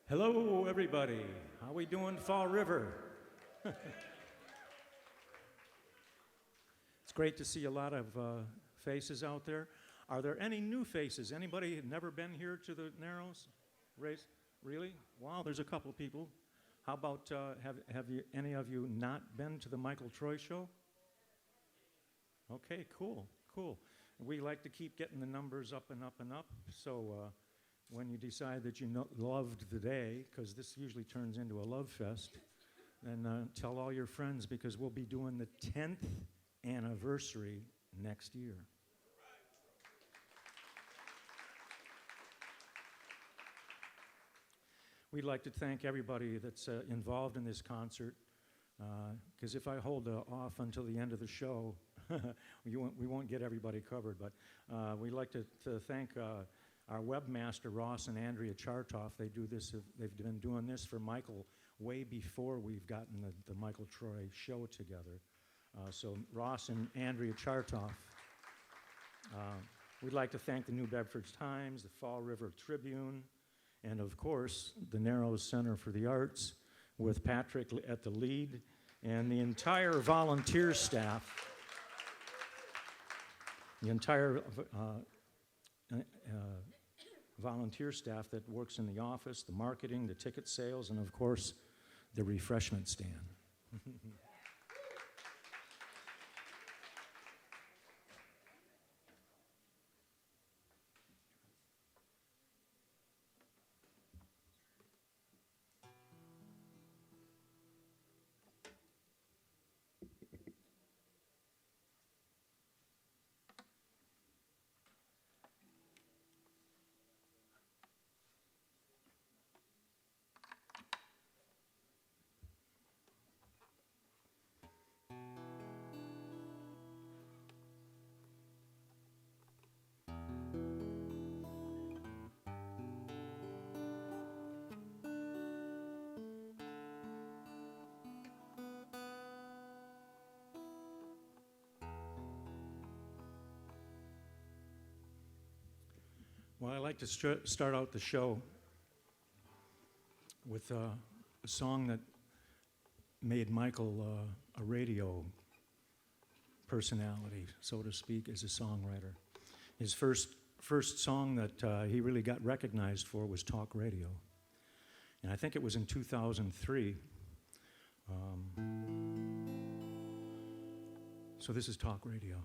Hello, everybody. How we doing, Fall River? It's great to see a lot of faces out there. Are there any new faces? Anybody never been here to the Narrows? Raise, really? Wow, there's a couple of people. How about have you any of you not been to the Michael Troy show? Okay, cool, cool. We like to keep getting the numbers up and up and up. So when you decide that you loved the day, because this usually turns into a love fest, then tell all your friends because we'll be doing the 10th anniversary next year. We'd like to thank everybody that's involved in this concert, because if I hold off until the end of the show, we won't get everybody covered. But we'd like to thank our webmaster, Ross and Andrea Chartoff. They've been doing this for Michael way before we've gotten the Michael Troy show together. So Ross and Andrea Chartoff. We'd like to thank the New Bedford Times, the Fall River Tribune, and of course, the Narrows Center for the Arts with Patrick at the lead and the entire volunteer staff. The entire volunteer staff that works in the office, the marketing, the ticket sales, and of course, the refreshment stand. Well, I like to start out the show with a song that made Michael a radio personality, so to speak, as a songwriter. His first song that he really got recognized for was Talk Radio. And I think it was in 2003. So this is Talk Radio.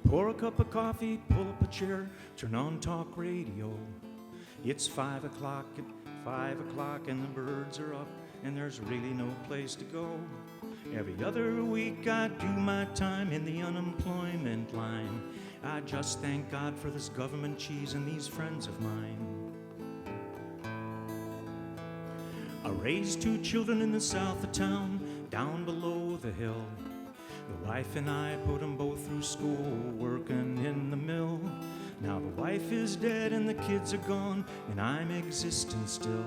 Pour a cup of coffee, pull up a chair, turn on Talk Radio. It's 5 o'clock and the birds are up and there's really no place to go. Every other week I do my time in the unemployment line. I just thank God for this government cheese and these friends of mine. I raised 2 children in the south of town, down below the hill. The wife and I put them both through school, working in the mill. Now the wife is dead and the kids are gone, and I'm existing still,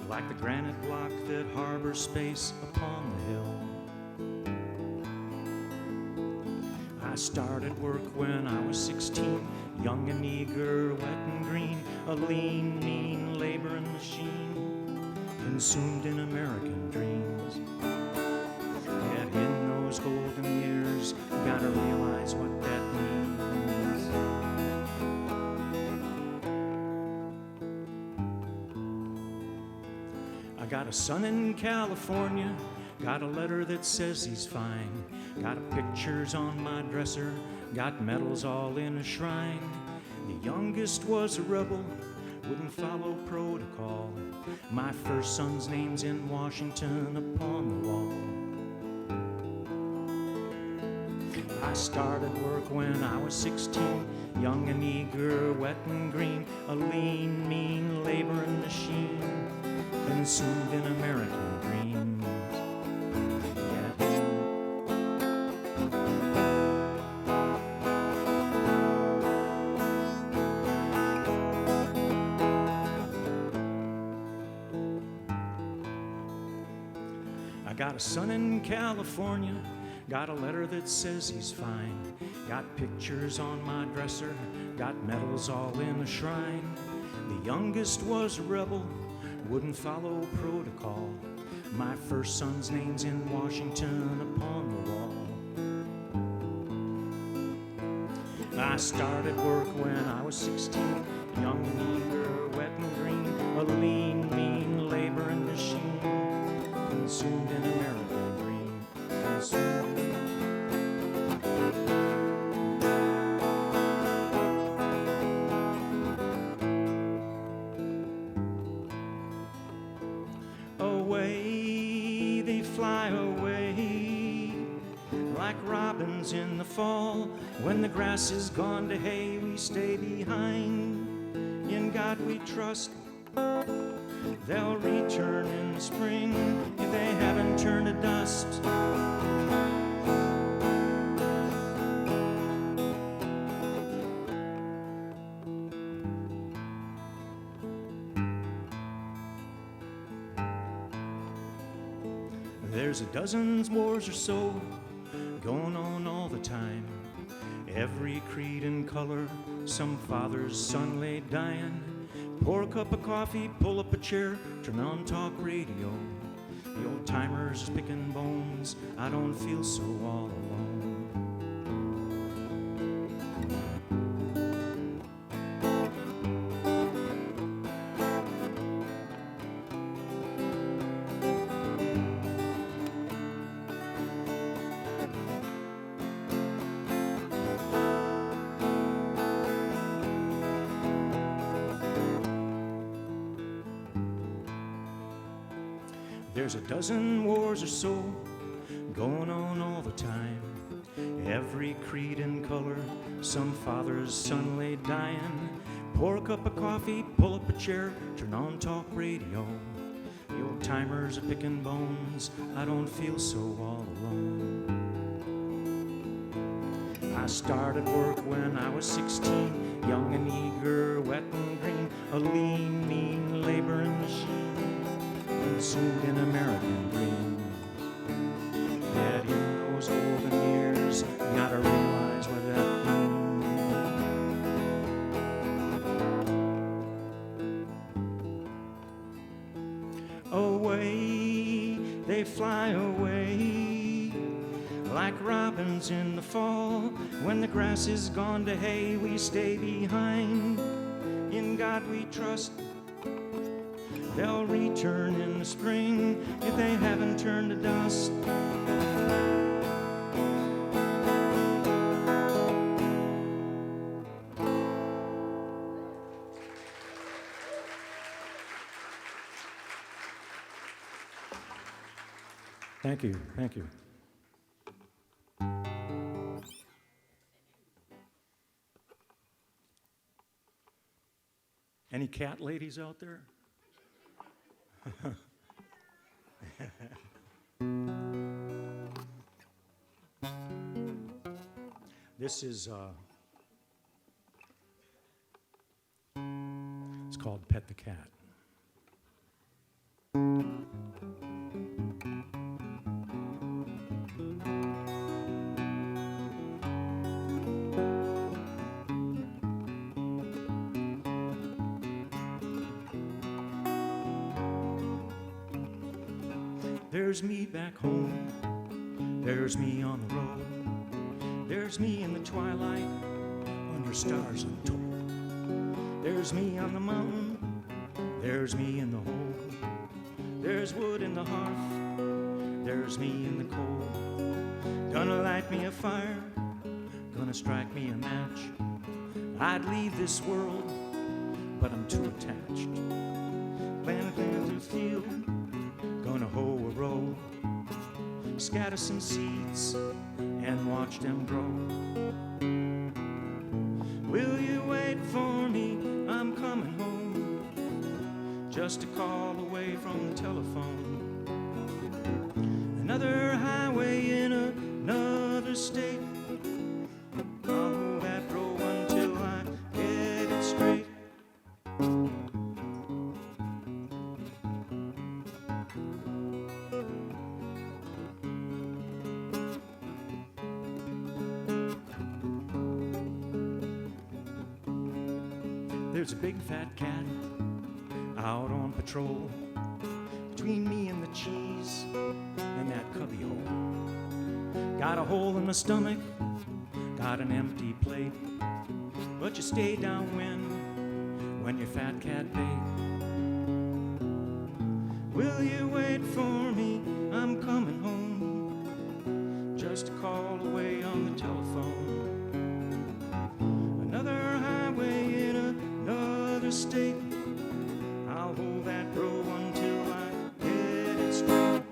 like the granite block that harbors space upon the hill. I started work when I was 16, young and eager, wet and green, a lean, mean laboring machine, consumed in American dreams. Yet in those golden years, gotta realize what that means. I got a son in California, got a letter that says he's fine, got pictures on my dresser, got medals all in a shrine. The youngest was a rebel, wouldn't follow protocol. My first son's name's in Washington upon the wall. I started work when I was 16, young and eager, wet and green, a lean, mean laboring machine, consumed in American dreams. I got a son in California, Got a letter that says he's fine. Got pictures on my dresser. Got medals all in a shrine. The youngest was a rebel, wouldn't follow protocol. My first son's name's in Washington upon the wall. I started work when I was 16, young and eager, wet and green, a lean, mean laboring machine, consumed in American dream, consumed. Away, they fly away, like robins in the fall. When the grass is gone to hay, we stay behind. In God we trust, they'll return in the spring if they haven't turned to dust. There's a dozen wars or so going on all the time. Every creed and color, some father's son lay dying. Pour a cup of coffee, pull up a chair, turn on talk radio. The old timers picking bones, I don't feel so all alone. There's a dozen wars or so going on all the time. Every creed and color, some father's son lay dying. Pour a cup of coffee, pull up a chair, turn on talk radio. The old timers are picking bones, I don't feel so all alone. I started work when I was 16, young and eager, wet and green, a lean, mean laboring machine, consumed in American dreams. Yet in those golden years, gotta realize what that means. Away, they fly away, like robins in the fall. When the grass is gone to hay, we stay behind. In God we trust, they'll return in the spring if they haven't turned to dust. Thank you, thank you. Any cat ladies out there? This is, it's called Pet the Cat. There's me back home, there's me on the road, there's me in the twilight under stars untold. There's me on the mountain, there's me in the hole, there's wood in the hearth, there's me in the cold. Gonna light me a fire, gonna strike me a match. I'd leave this world, but I'm too attached. Plant a field, gonna hoe a row, scatter some seeds and watch them grow. Will you wait for me? I'm coming home, just a call away from the telephone. Another highway in another state. I'll hoe that row until I get it straight. there's a big fat cat out on patrol between me and the cheese and that cubby hole. Got a hole in my stomach, got an empty plate, but you stay downwind when your fat cat bait. Will you wait for me? I'm coming home. Just a call away on the telephone. Another highway in another state. I'll hold that road until I get it straight.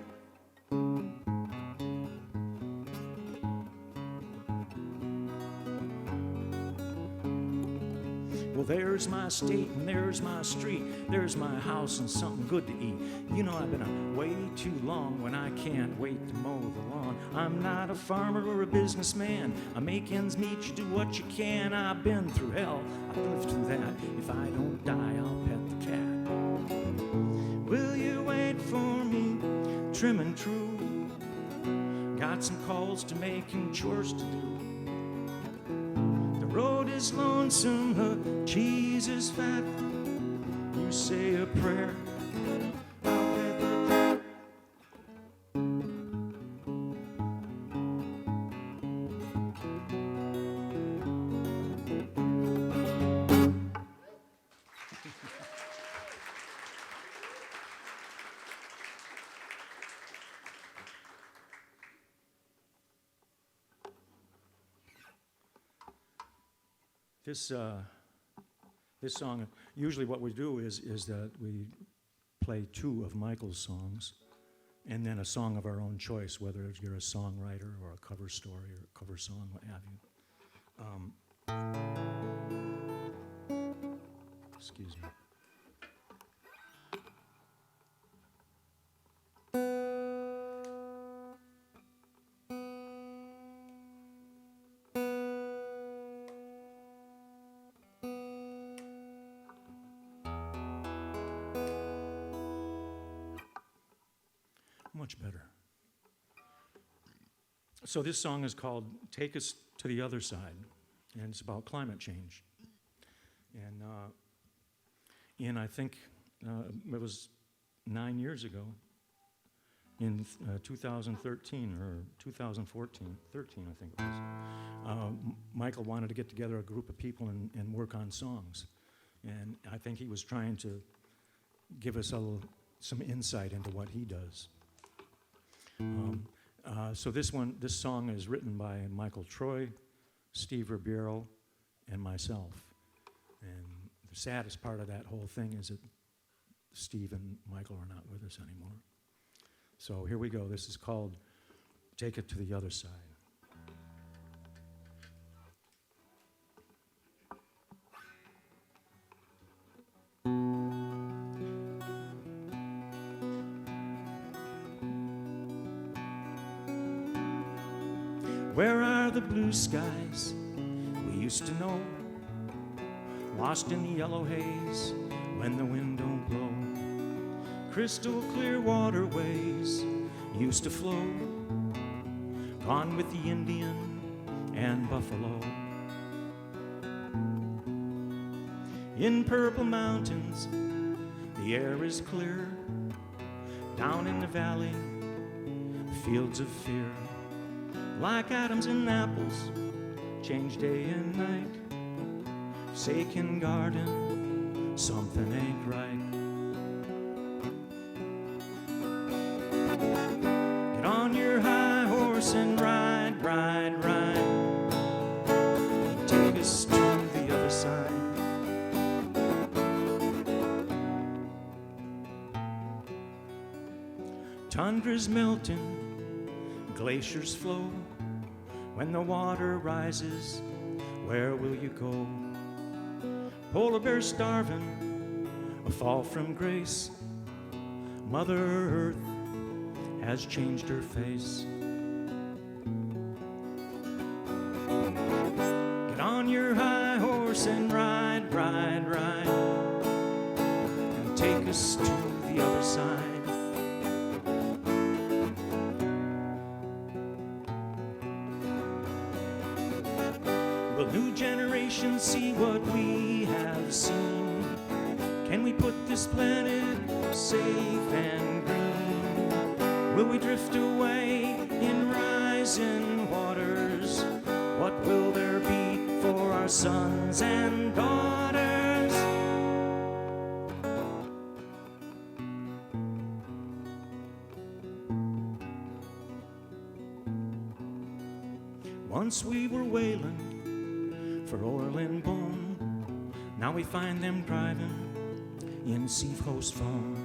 Well, there's my state and there's my street. There's my house and something good to eat. You know I've been away too long when I can't wait to mow the lawn. I'm not a farmer or a businessman. I make ends meet, you do what you can. I've been through hell, I've lived through that. If I don't die, I'll pet the cat. Will you wait for me, trim and true? Got some calls to make and chores to do. The road is lonesome, the cheese is fat. You say a prayer, I'll pet the cat. This song, usually what we do is that we play two of Michael's songs and then a song of our own choice, whether you're a songwriter or a cover story or a cover song, what have you. Excuse me. Much better. So this song is called Take Us to the Other Side, and it's about climate change. And I think it was 9 years ago, in 2013 or 2014, 13 I think it was, Michael wanted to get together a group of people and work on songs. And I think he was trying to give us some insight into what he does. So this song is written by Michael Troy, Steve Ribeiro, and myself. And the saddest part of that whole thing is that Steve and Michael are not with us anymore. So here we go. This is called Take It to the Other Side. Where are the blue skies we used to know? Lost in the yellow haze when the wind don't blow. Crystal clear waterways used to flow. Gone with the Indian and buffalo. In purple mountains, the air is clear. Down in the valley, fields of fear. Like atoms and apples, change day and night. Forsaken garden, something ain't right. Get on your high horse and ride, ride, ride. Take us to the other side. Tundra's melting, glaciers flow. When the water rises, where will you go? Polar bear starving, a fall from grace. Mother Earth has changed her face. Get on your high horse and ride, ride, ride, and take us to the other side. Will new generations see what we have seen? Can we put this planet safe and green? Will we drift away in rising waters? What will there be for our sons and daughters? Once we were whaling for oil and bone. Now we find them driving in Seacoast foam.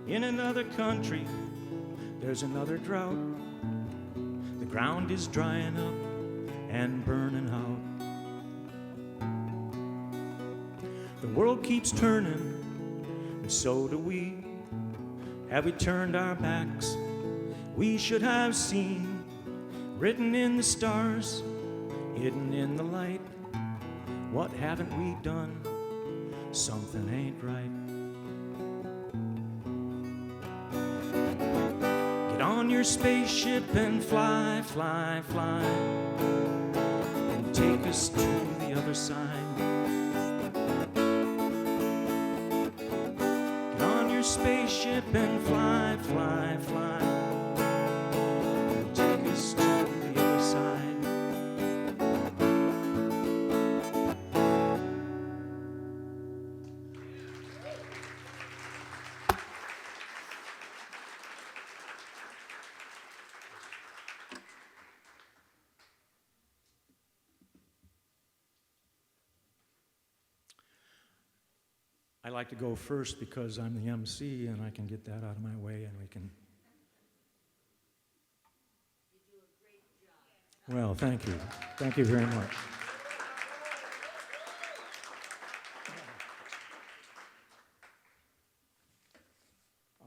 In another country, there's another drought. The ground is drying up and burning out. The world keeps turning, and so do we. Have we turned our backs? We should have seen, written in the stars, hidden in the light. What haven't we done? Something ain't right. Get on your spaceship and fly, fly, fly, and take us to the other side. Get on your spaceship and fly, fly, fly, and take us to the other side. I like to go first because I'm the MC and I can get that out of my way and we can... You do a great job. Well, thank you. Thank you very much.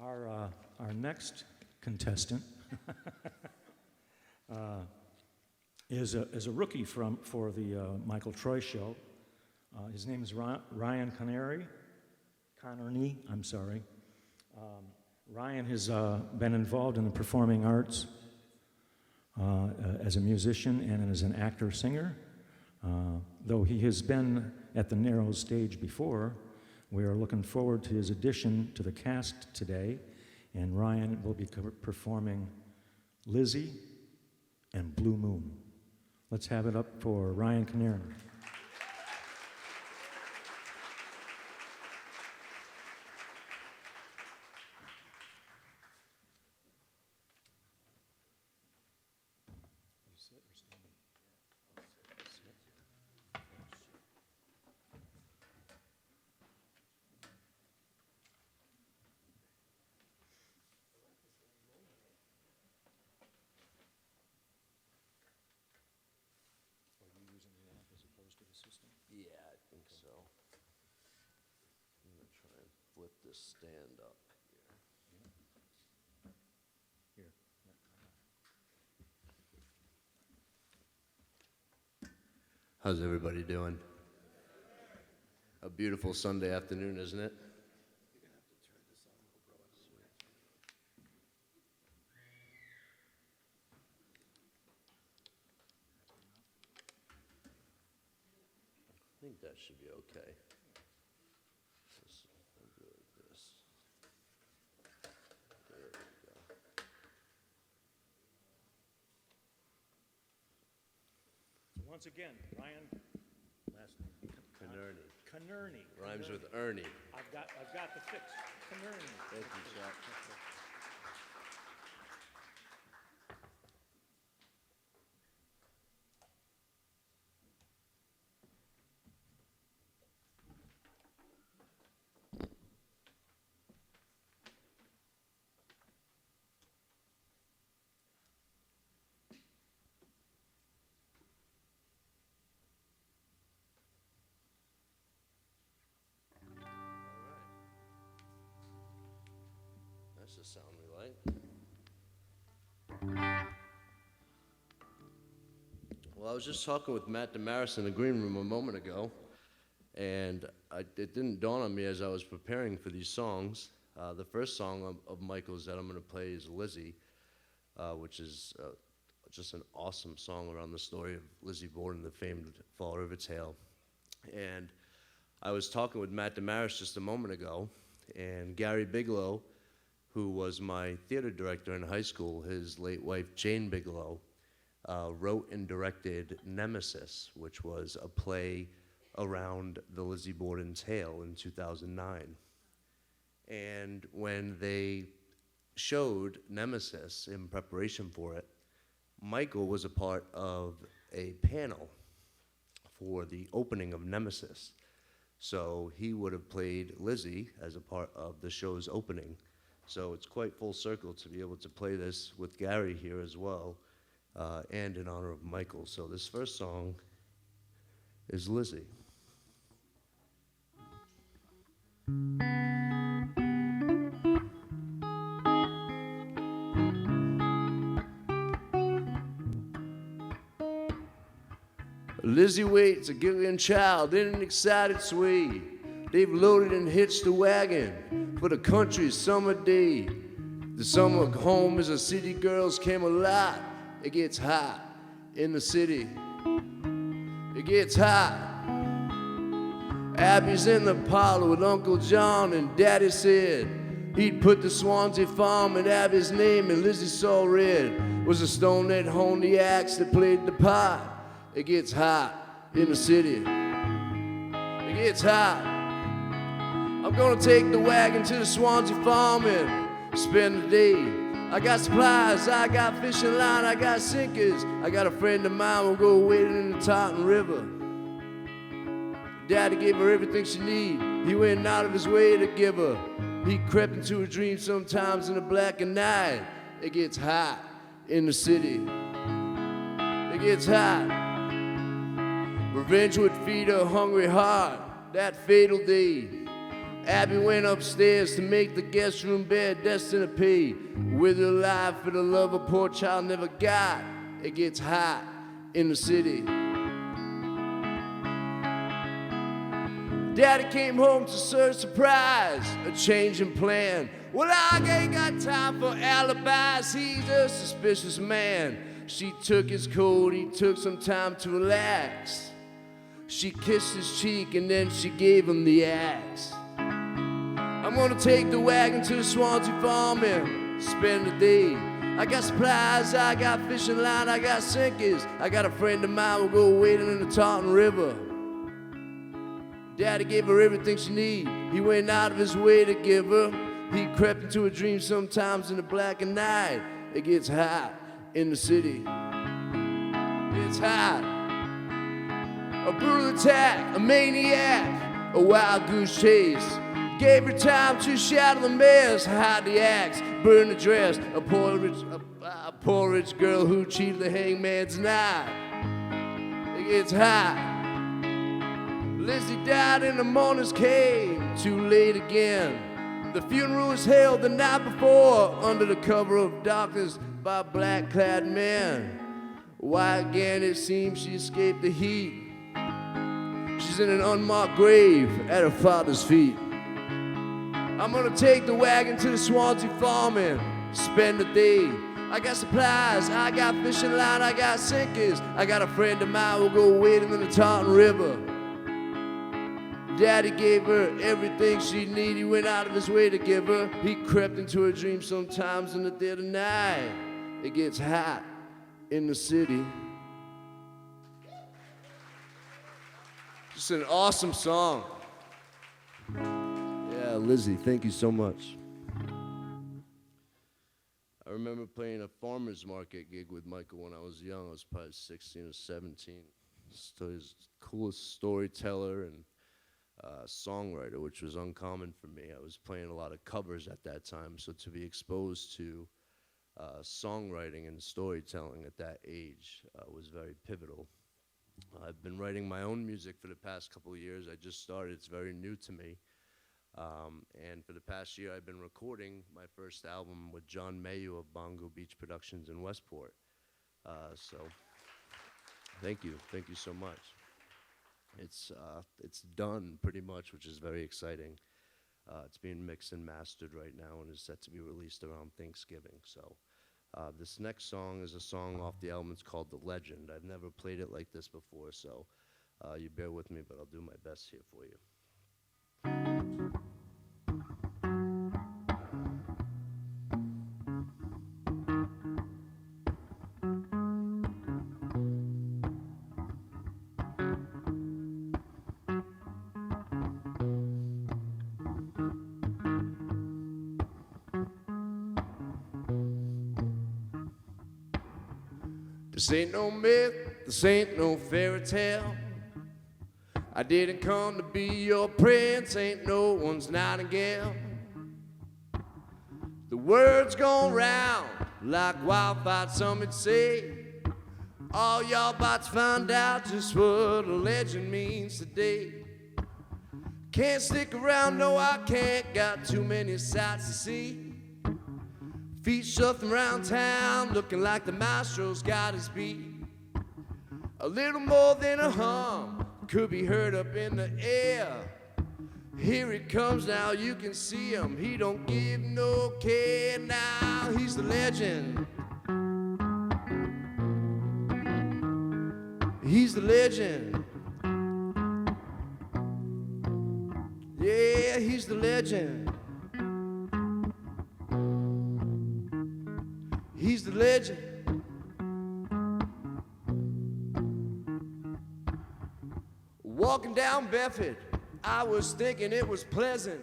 Our next contestant is a rookie for the Michael Troy Show. His name is Ryan Connery. I'm sorry. Ryan has been involved in the performing arts as a musician and as an actor-singer. Though he has been at the Narrows stage before, we are looking forward to his addition to the cast today, and Ryan will be performing Lizzie and Blue Moon. Let's have it up for Ryan Connery. Yeah, I think so. I'm gonna try and flip this stand up here. Here. How's everybody doing? A beautiful Sunday afternoon, isn't it? I think that should be okay. We'll go like this. There we go. So once again, Ryan, last name. Connery. Connery. Rhymes with Ernie. I've got the fix. Connery. Thank you, Chuck. That's the sound we like. Well, I was just talking with Matt Damaris in the green room a moment ago, and it didn't dawn on me as I was preparing for these songs. The first song of Michael's that I'm going to play is Lizzie, which is just an awesome song around the story of Lizzie Borden, the famed Fall River Tale. And I was talking with Matt Damaris just a moment ago, and Gary Bigelow, who was my theater director in high school, his late wife Jane Bigelow, wrote and directed Nemesis, which was a play around the Lizzie Borden tale in 2009. And when they showed Nemesis in preparation for it, Michael was a part of a panel for the opening of Nemesis. So he would have played Lizzie as a part of the show's opening. So it's quite full circle to be able to play this with Gary here as well, and in honor of Michael. So this first song is Lizzie. Lizzie waits a giggling child in an excited sway. They've loaded and hitched the wagon for the country's summer day. The summer home is a city girl's Camelot. It gets hot in the city. It gets hot. Abby's in the parlor with Uncle John, and Daddy said he'd put the Swansea farm in Abby's name, and Lizzie saw red was a stone that honed the axe that played the part. It gets hot in the city. It gets hot. I'm gonna take the wagon to the Swansea farm and spend the day. I got supplies, I got fishing line, I got sinkers. I got a friend of mine, we'll go wading in the Taunton River. Daddy gave her everything she needed. He went out of his way to give her. He crept into a dream sometimes in the black of night. It gets hot in the city. It gets hot. Revenge would feed her hungry heart that fatal day. Abby went upstairs to make the guest room bed destined to pay with her life for the love a poor child never got. It gets hot in the city. Daddy came home to serve surprise, a change in plan. Well, I ain't got time for alibis, he's a suspicious man. She took his coat, he took some time to relax. She kissed his cheek and then she gave him the axe. I'm gonna take the wagon to the Swansea farm and spend the day. I got supplies, I got fishing line, I got sinkers. I got a friend of mine, we'll go wading in the Taunton River. Daddy gave her everything she needed. He went out of his way to give her. He crept into a dream sometimes in the black of night. It gets hot in the city. It's hot. A brutal attack, a maniac, a wild goose chase. Gave her time to shadow the mess, hide the axe, burn the dress. A poor rich girl who cheated the hangman's knife. It gets hot. Lizzie died and the mourners came too late again. The funeral was held the night before under the cover of darkness by black-clad men. Why again it seems she escaped the heat. She's in an unmarked grave at her father's feet. I'm gonna take the wagon to the Swansea farm and spend the day. I got supplies, I got fishing line, I got sinkers. I got a friend of mine, we'll go wading in the Taunton River. Daddy gave her everything she needed. He went out of his way to give her. He crept into her dream sometimes in the dead of night. It gets hot in the city. Just an awesome song. Yeah, Lizzie, thank you so much. I remember playing a farmer's market gig with Michael when I was young. I was probably 16 or 17. So he's the coolest storyteller and songwriter, which was uncommon for me. I was playing a lot of covers at that time, so to be exposed to songwriting and storytelling at that age was very pivotal. I've been writing my own music for the past couple of years. I just started. It's very new to me. And for the past year, I've been recording my first album with John Mayu of Bongo Beach Productions in Westport. So thank you so much. It's done pretty much, which is very exciting. It's being mixed and mastered right now and is set to be released around Thanksgiving. So This next song is a song off the album. It's called The Legend. I've never played it like this before, so you bear with me, but I'll do my best here for you. This ain't no myth, this ain't no fairy tale. I didn't come to be your prince, ain't no one's nightingale. The word's gone round like wildfire, some would say. All y'all about to find out just what a legend means today. Can't stick around, no I can't, got too many sights to see. Feet shuffling around town, looking like the maestro's got his beat. A little more than a hum could be heard up in the air. Here he comes now, you can see him. He don't give no care now. He's the legend. He's the legend. Yeah, he's the legend. He's the legend. Walking down Bedford, I was thinking it was pleasant.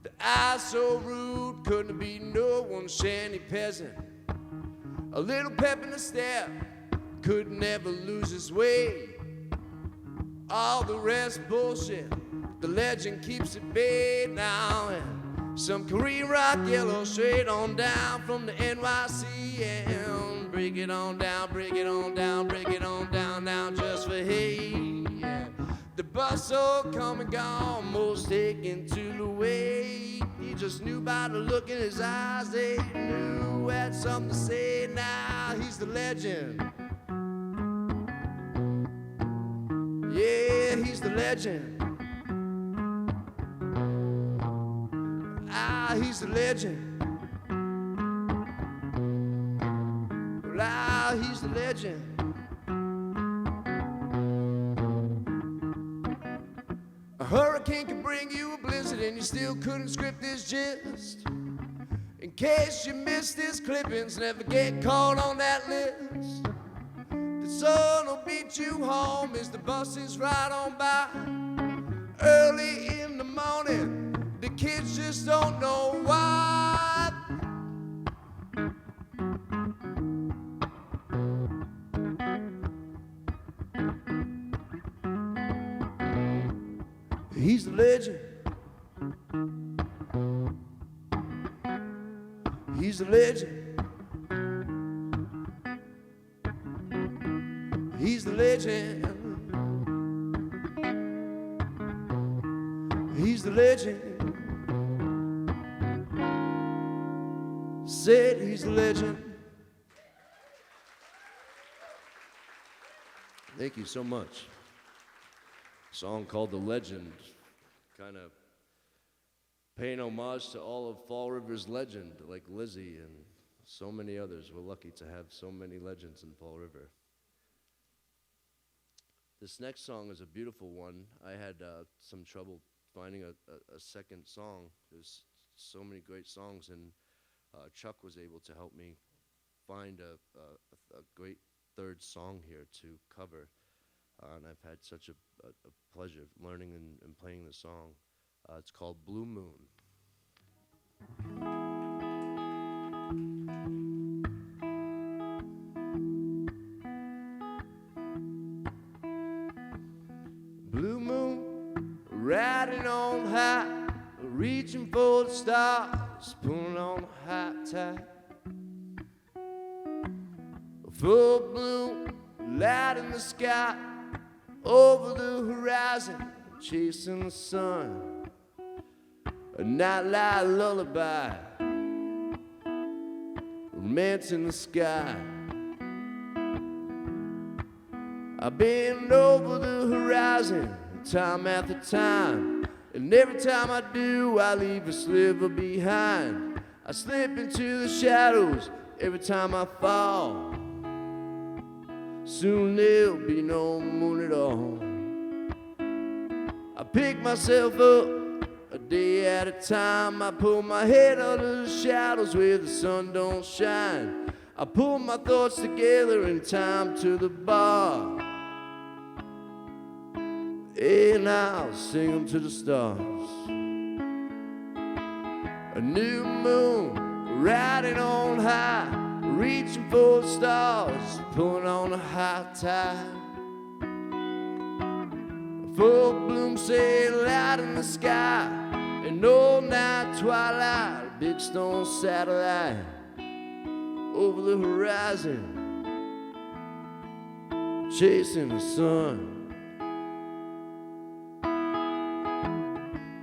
The eyes so rude, couldn't be no one shanty peasant. A little pep in the step, could never lose his way. All the rest bullshit, the legend keeps it bay now. And some Korean rock, yellow, straight on down from the NYC. Break it on down, break it on down, break it on down, down just for hey. Yeah. The bus so come and gone, most taken to the way. He just knew by the look in his eyes, they knew had something to say. Now he's the legend. Yeah, he's the legend. Ah, he's the legend. Ah, he's the legend. A hurricane could bring you a blizzard and you still couldn't script this gist. In case you missed this clippings, never get caught on that list. The sun will beat you home as the buses ride on by. Early in the morning, the kids just don't know why. He's the legend. He's the legend. He's the legend. He's the legend. Said he's the legend. Thank you so much. A song called The Legend, kind of paying homage to all of Fall River's legend, like Lizzie and so many others. We're lucky to have so many legends in Fall River. This next song is a beautiful one. I had some trouble finding a second song. There's so many great songs, and Chuck was able to help me find a great third song here to cover. And I've had such a pleasure learning and playing the song. It's called Blue Moon. Blue moon, riding on high, reaching for the stars, pulling on a high tide. Full bloom, light in the sky, over the horizon, chasing the sun. A nightlight lullaby, romance in the sky. I bend over the horizon, time after time, and every time I do, I leave a sliver behind. I slip into the shadows, every time I fall. Soon there'll be no moon at all. I pick myself up a day at a time. I pull my head out of the shadows where the sun don't shine. I pull my thoughts together in time to the bar, and I'll sing them to the stars. A new moon riding on high, reaching for the stars, pulling on a high tide. Full bloom sail out in the sky, an all-night twilight, a big stone satellite over the horizon, chasing the sun.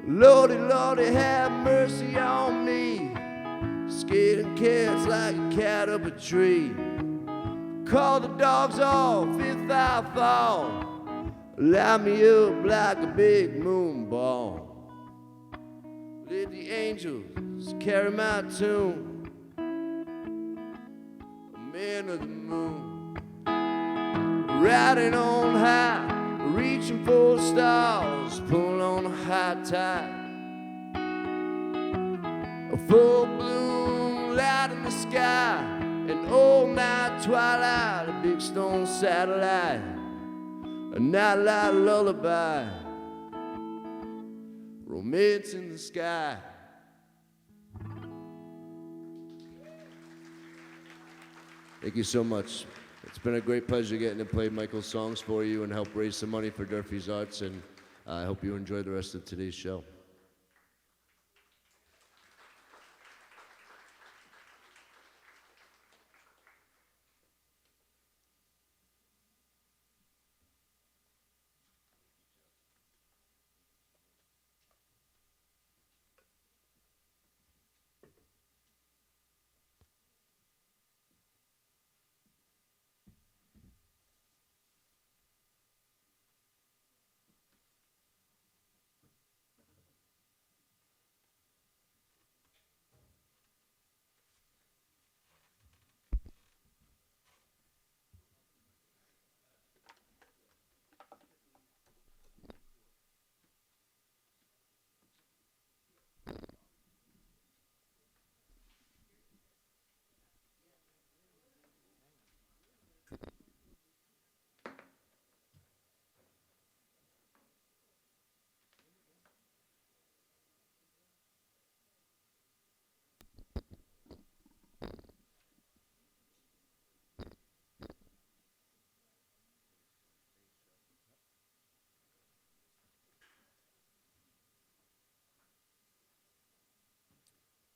Lordy, Lordy, have mercy on me, scaring cats like a cat up a tree. Call the dogs off if I fall, light me up like a big moon ball. Let the angels carry my tune, a man of the moon, riding on high, reaching for the stars, pulling on a high tide. A full bloom light in the sky, an all-night twilight, a big stone satellite, a nightlight lullaby, romance in the sky. Thank you so much. It's been a great pleasure getting to play Michael's songs for you and help raise some money for Durfee's Arts, and I hope you enjoy the rest of today's show.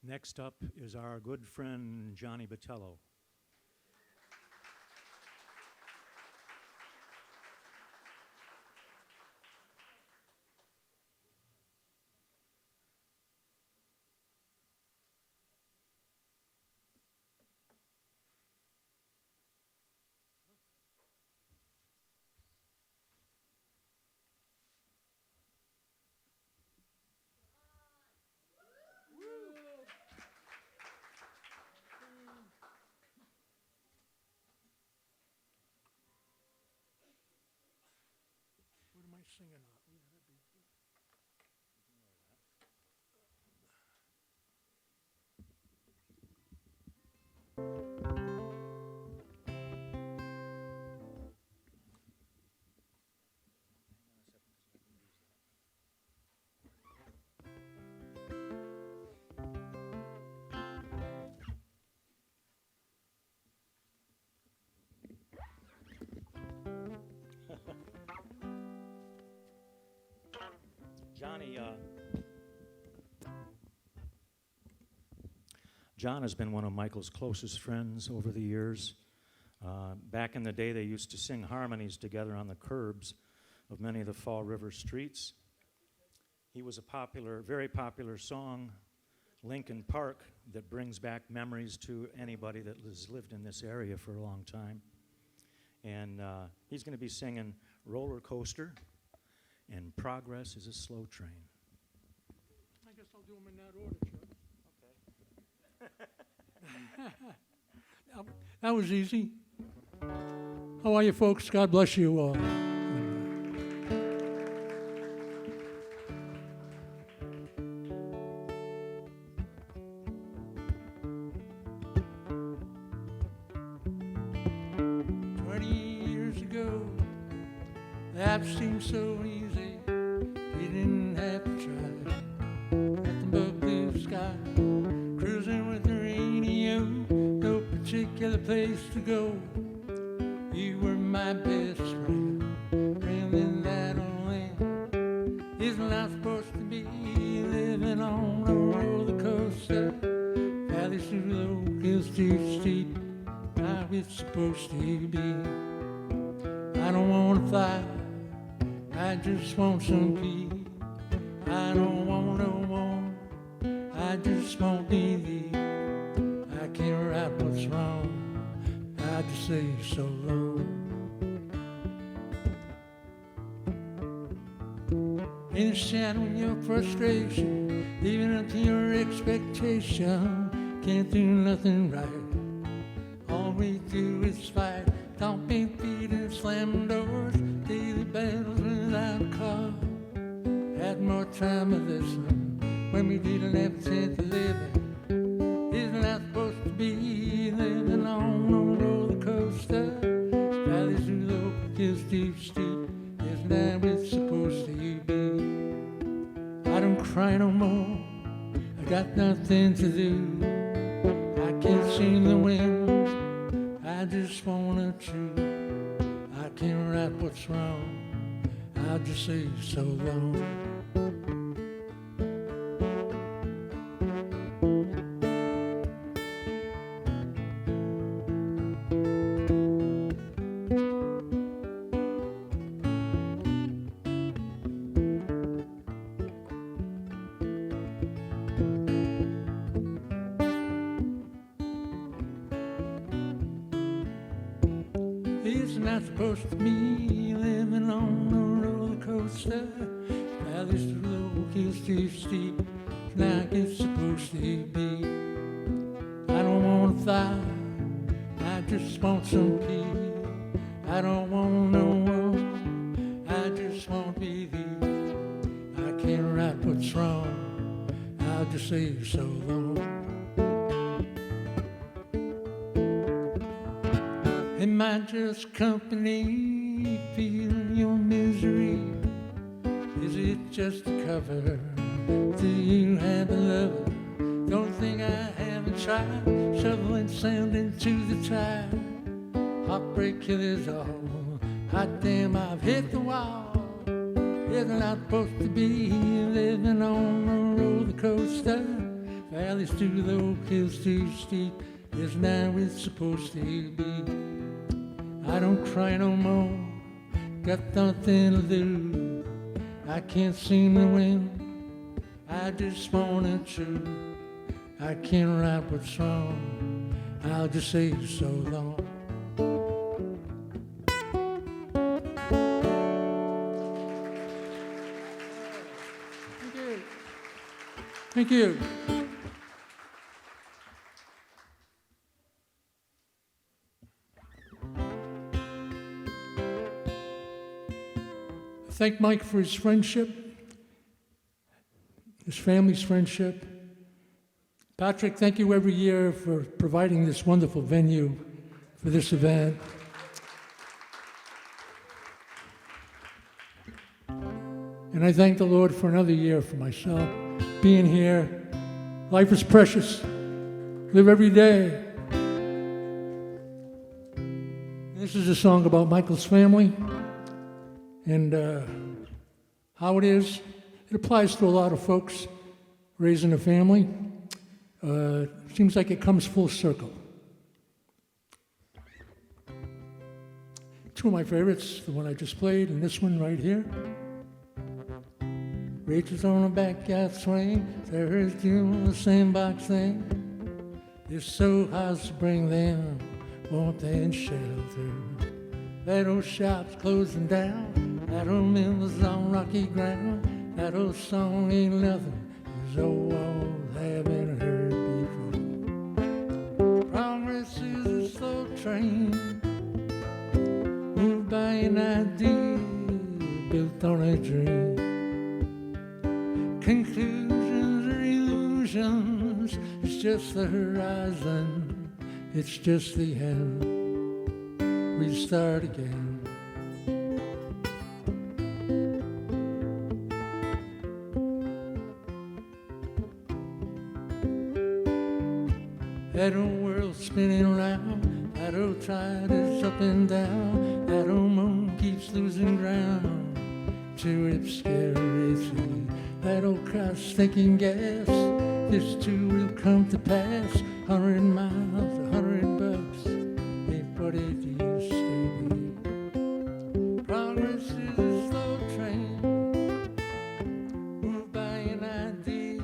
Next up is our good friend Johnny Botello. What am I singing on? Yeah, that'd be good. John has been one of Michael's closest friends over the years. Back in the day, they used to sing harmonies together on the curbs of many of the Fall River streets. He was a popular, very popular song, Lincoln Park, that brings back memories to anybody that has lived in this area for a long time. And he's going to be singing Roller Coaster and Progress is a Slow Train. I guess I'll do them in that order, Chuck. That was easy. How are you, folks? God bless you all. That seemed so easy, you didn't have to try. Nothing but blue sky, cruising with the radio, no particular place to go. You were my best friend, rambling that old land. Isn't life supposed to be living on a roller coaster? Valleys too low, hills too steep, how it's supposed to be. I don't want to fly, I just want some peace. I don't want no more, I just want be thee. I can't right what's wrong, I just say so long. In the shadow of your frustration, living up to your expectation, can't do nothing right. All we do is fight, stomping feet and slamming doors, daily battles without a car. Had more time of this one when we didn't have a chance to live it. Isn't that supposed to be living on a roller coaster? Valleys too low, hills too steep. Isn't that what it's supposed to be? I don't cry no more, I got nothing to do. I can't see the wind, I just wanna choose. I can't right what's wrong, I'll just say so long. Isn't that supposed to be living on a roller coaster? Valleys too low, hills too steep. It's like it's supposed to be. I don't want to fly, I just want some peace. I don't want no one, I just want to be thee. I can't right what's wrong, I'll just say so long. Am I just company, feeling your misery? Is it just a cover? Do you have a lover? Don't think I haven't tried, shoveling sand into the tide. Heartbreak killers all, hot damn I've hit the wall. Isn't I supposed to be living on a roller coaster? Valleys too low, hills too steep. Isn't that what it's supposed to be? I don't cry no more, got nothing to do. I can't seem to win, I just wanna choose. I can't right what's wrong, I'll just say so long. Thank you. Thank you. Thank Mike for his friendship, his family's friendship. Patrick, thank you every year for providing this wonderful venue for this event. And I thank the Lord for another year for myself, being here. Life is precious. Live every day. This is a song about Michael's family. And how it is, it applies to a lot of folks raising a family. Seems like it comes full circle. Two of my favorites, the one I just played and this one right here. Rachel's on a backyard swing, Sarah's doing the sandbox thing. It's so hard to bring them warmth and shelter. That old shop's closing down. That old mill was on rocky ground. That old song ain't nothing as old walls haven't heard before. Progress is a train, moved by an idea built on a dream. Conclusions or illusions, it's just the horizon, it's just the end. We start again. That old world spinning around, that old tide is up and down, that old moon keeps losing ground to obscurity. That old cross thinking gas, this too will come to pass. 100 miles, 100 bucks, ain't what it used to be. Progress is a slow train, moved by an idea,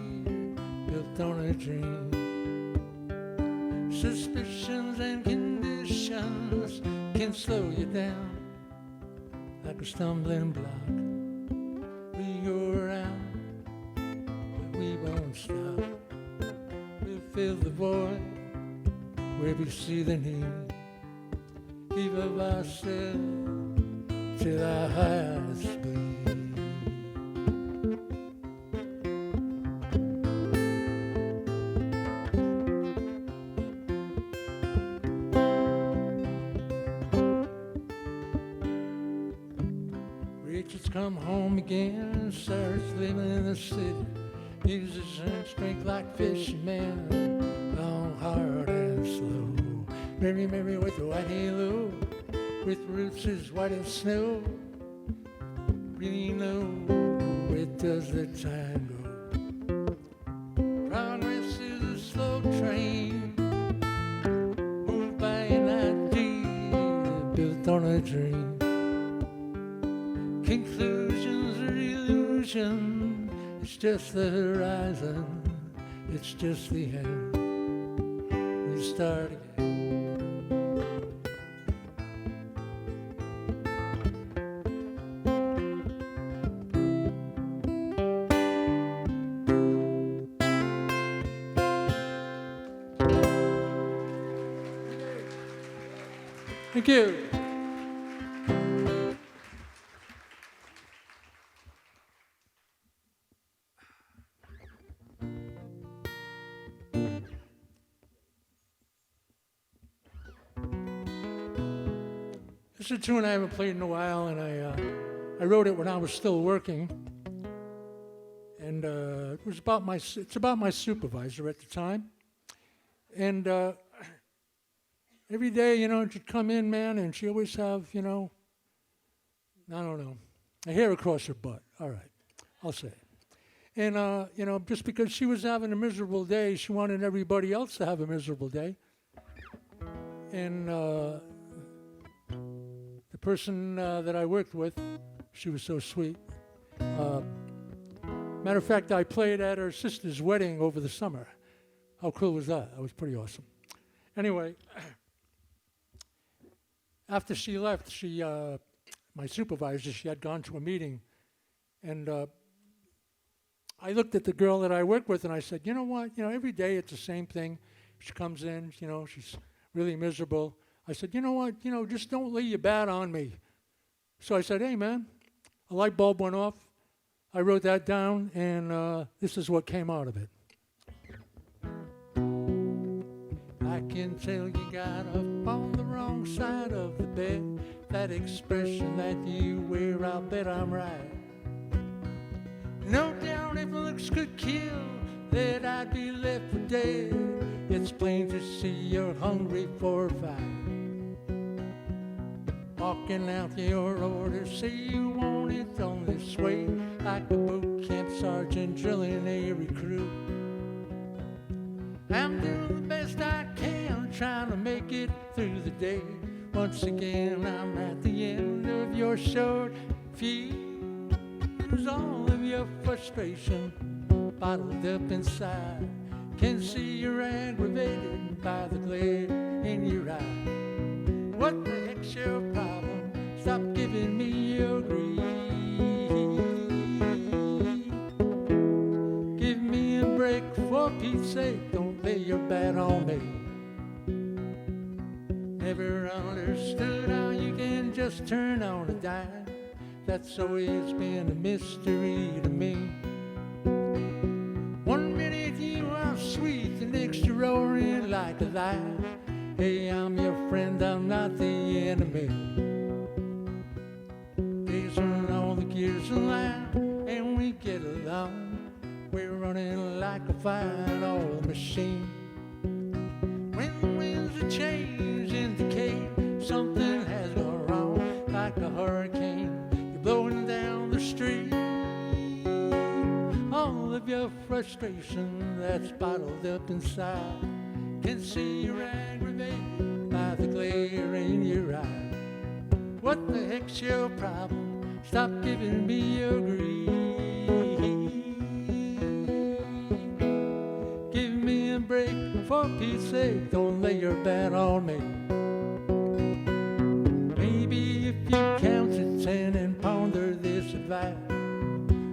built on a dream. Suspicions and conditions can slow you down like a stumbling block. We go around, but we won't stop. We'll fill the void where we see the need. Give of ourselves till our hearts bleed. Richard's come home again, starts living in the city. Uses his strength like fishermen, long, hard, and slow. Mary, Mary with a white halo, with roots as white as snow. Really know where does the time go? Progress is a slow train, moved by an idea built on a dream. Conclusions or illusion, it's just the horizon, it's just the end. We start again. Thank you. This is a tune I haven't played in a while, and I wrote it when I was still working, and it was about it's about my supervisor at the time, and every day, she'd come in, man, and she always have, I don't know, a hair across her butt. All right, I'll say. And just because she was having a miserable day, she wanted everybody else to have a miserable day, and the person that I worked with, she was so sweet. Matter of fact, I played at her sister's wedding over the summer. How cool was that? That was pretty awesome. Anyway, after she left, my supervisor, she had gone to a meeting, and I looked at the girl that I worked with, and I said, you know what? Every day it's the same thing. She comes in, she's really miserable. I said, you know what, just don't lay your bat on me. So I said, hey, man, a light bulb went off. I wrote that down, and this is what came out of it. I can tell you got up on the wrong side of the bed. That expression that you wear, I'll bet I'm right. No doubt if looks could kill, that I'd be left for dead. It's plain to see you're hungry for a fight. Walking out your orders, say you want it on this way, like a boot camp sergeant drilling a recruit. I'm doing the best I can, trying to make it through the day. Once again, I'm at the end of your short fuse. All of your frustration bottled up inside. Can see you're aggravated by the glare in your eye. What the heck's your problem? Stop giving me your grief. Give me a break for Pete's sake. Don't lay your bat on me. Never never understood how you can just turn on a dime. That's always been a mystery to me. One minute you are sweet, the next you're roaring like a lion. Hey, I'm your friend, I'm not the enemy. Days when all the gears align and we get along. We're running like a fine oil machine. When the winds are changed and decay, something has gone wrong. Like a hurricane, you're blowing down the street. All of your frustration that's bottled up inside, can see you're aggravated by the glare in your eye. What the heck's your problem? Stop giving me your grief. Give me a break, for Pete's sake, don't lay your bat on me. Maybe if you count to 10 and ponder this advice,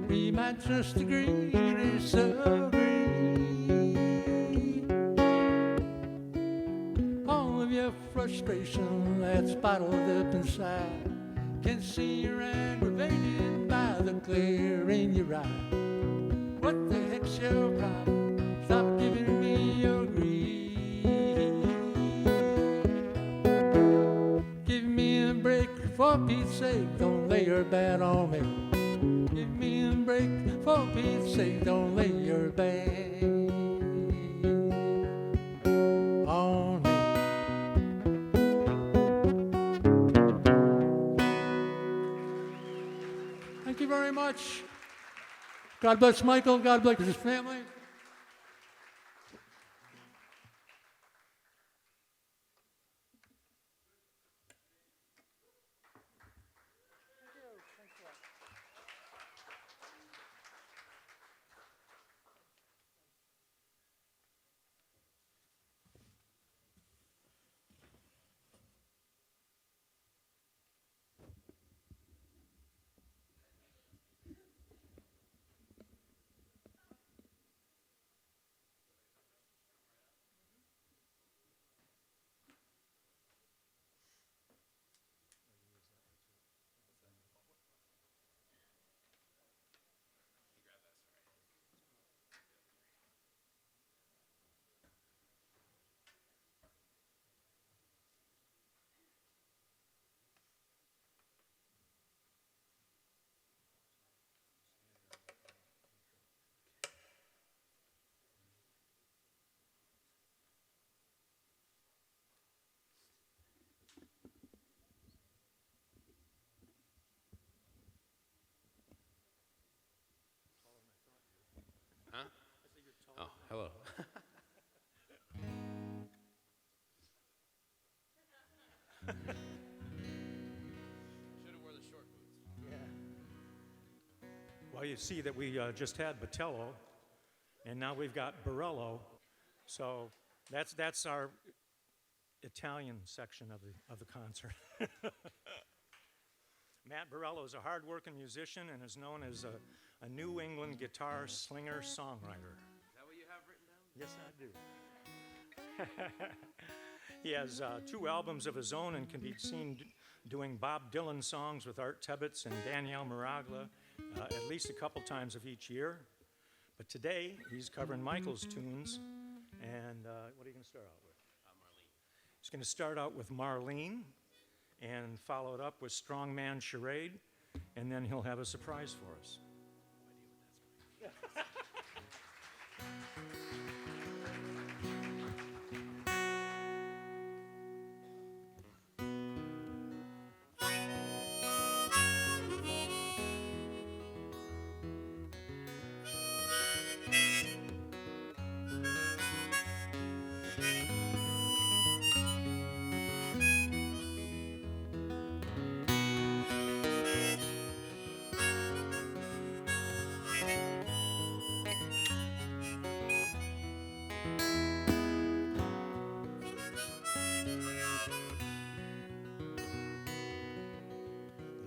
we might just agree to disagree. All of your frustration that's bottled up inside, can see you're aggravated by the glare in your eye. What the heck's your problem? Stop giving me your grief. Give me a break, for Pete's sake, don't lay your bat on me. Give me a break, for Pete's sake, don't lay your bat on me. Thank you very much. God bless Michael. God bless his family. Oh, hello. Should have wore the short boots. Well, you see that we just had Botello, and now we've got Borello. So that's our Italian section of the concert. Matt Borello is a hard-working musician and is known as a New England guitar slinger songwriter. Is that what you have written down? Yes, I do. He has 2 albums of his own and can be seen doing Bob Dylan songs with Art Tebbetts and Danielle Miraglia at least a couple times of each year. But today, he's covering Michael's tunes. And what are you going to start out with? Marlene. He's going to start out with Marlene and follow it up with Strongman Charade. And then he'll have a surprise for us.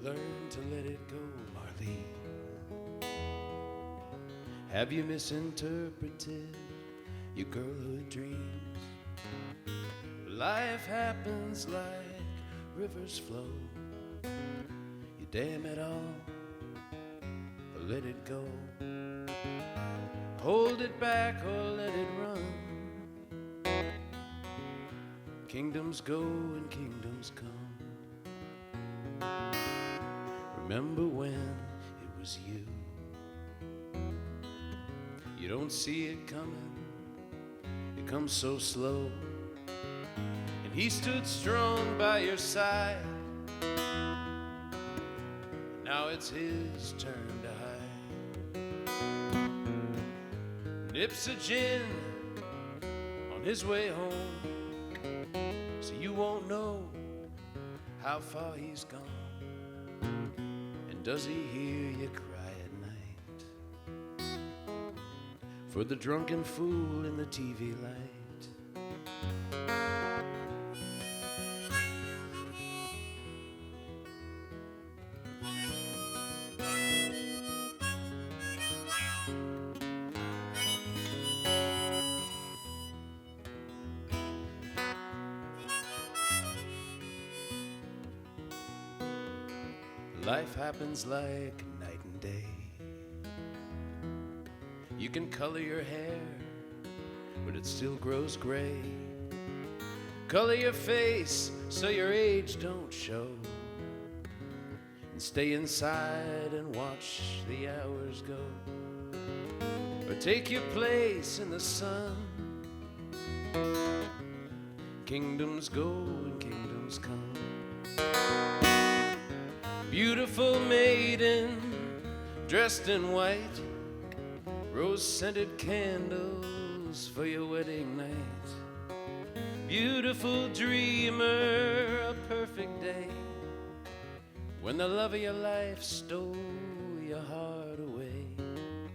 Learn to let it go, Marlene. Have you misinterpreted your girlhood dreams? Life happens like rivers flow. You dam it all or let it go. Hold it back or let it run. Kingdoms go and kingdoms come. Remember when it was you. You don't see it coming, it comes so slow. And he stood strong by your side. Now it's his turn to hide. Nips a gin on his way home, so you won't know how far he's gone. And does he hear you cry at night for the drunken fool in the TV light? Life happens like night and day. You can color your hair, but it still grows gray. Color your face so your age don't show. And stay inside and watch the hours go. Or take your place in the sun. Kingdoms go and kingdoms come. Beautiful maiden, dressed in white, rose-scented candles for your wedding night. Beautiful dreamer, a perfect day, when the love of your life stole your heart away.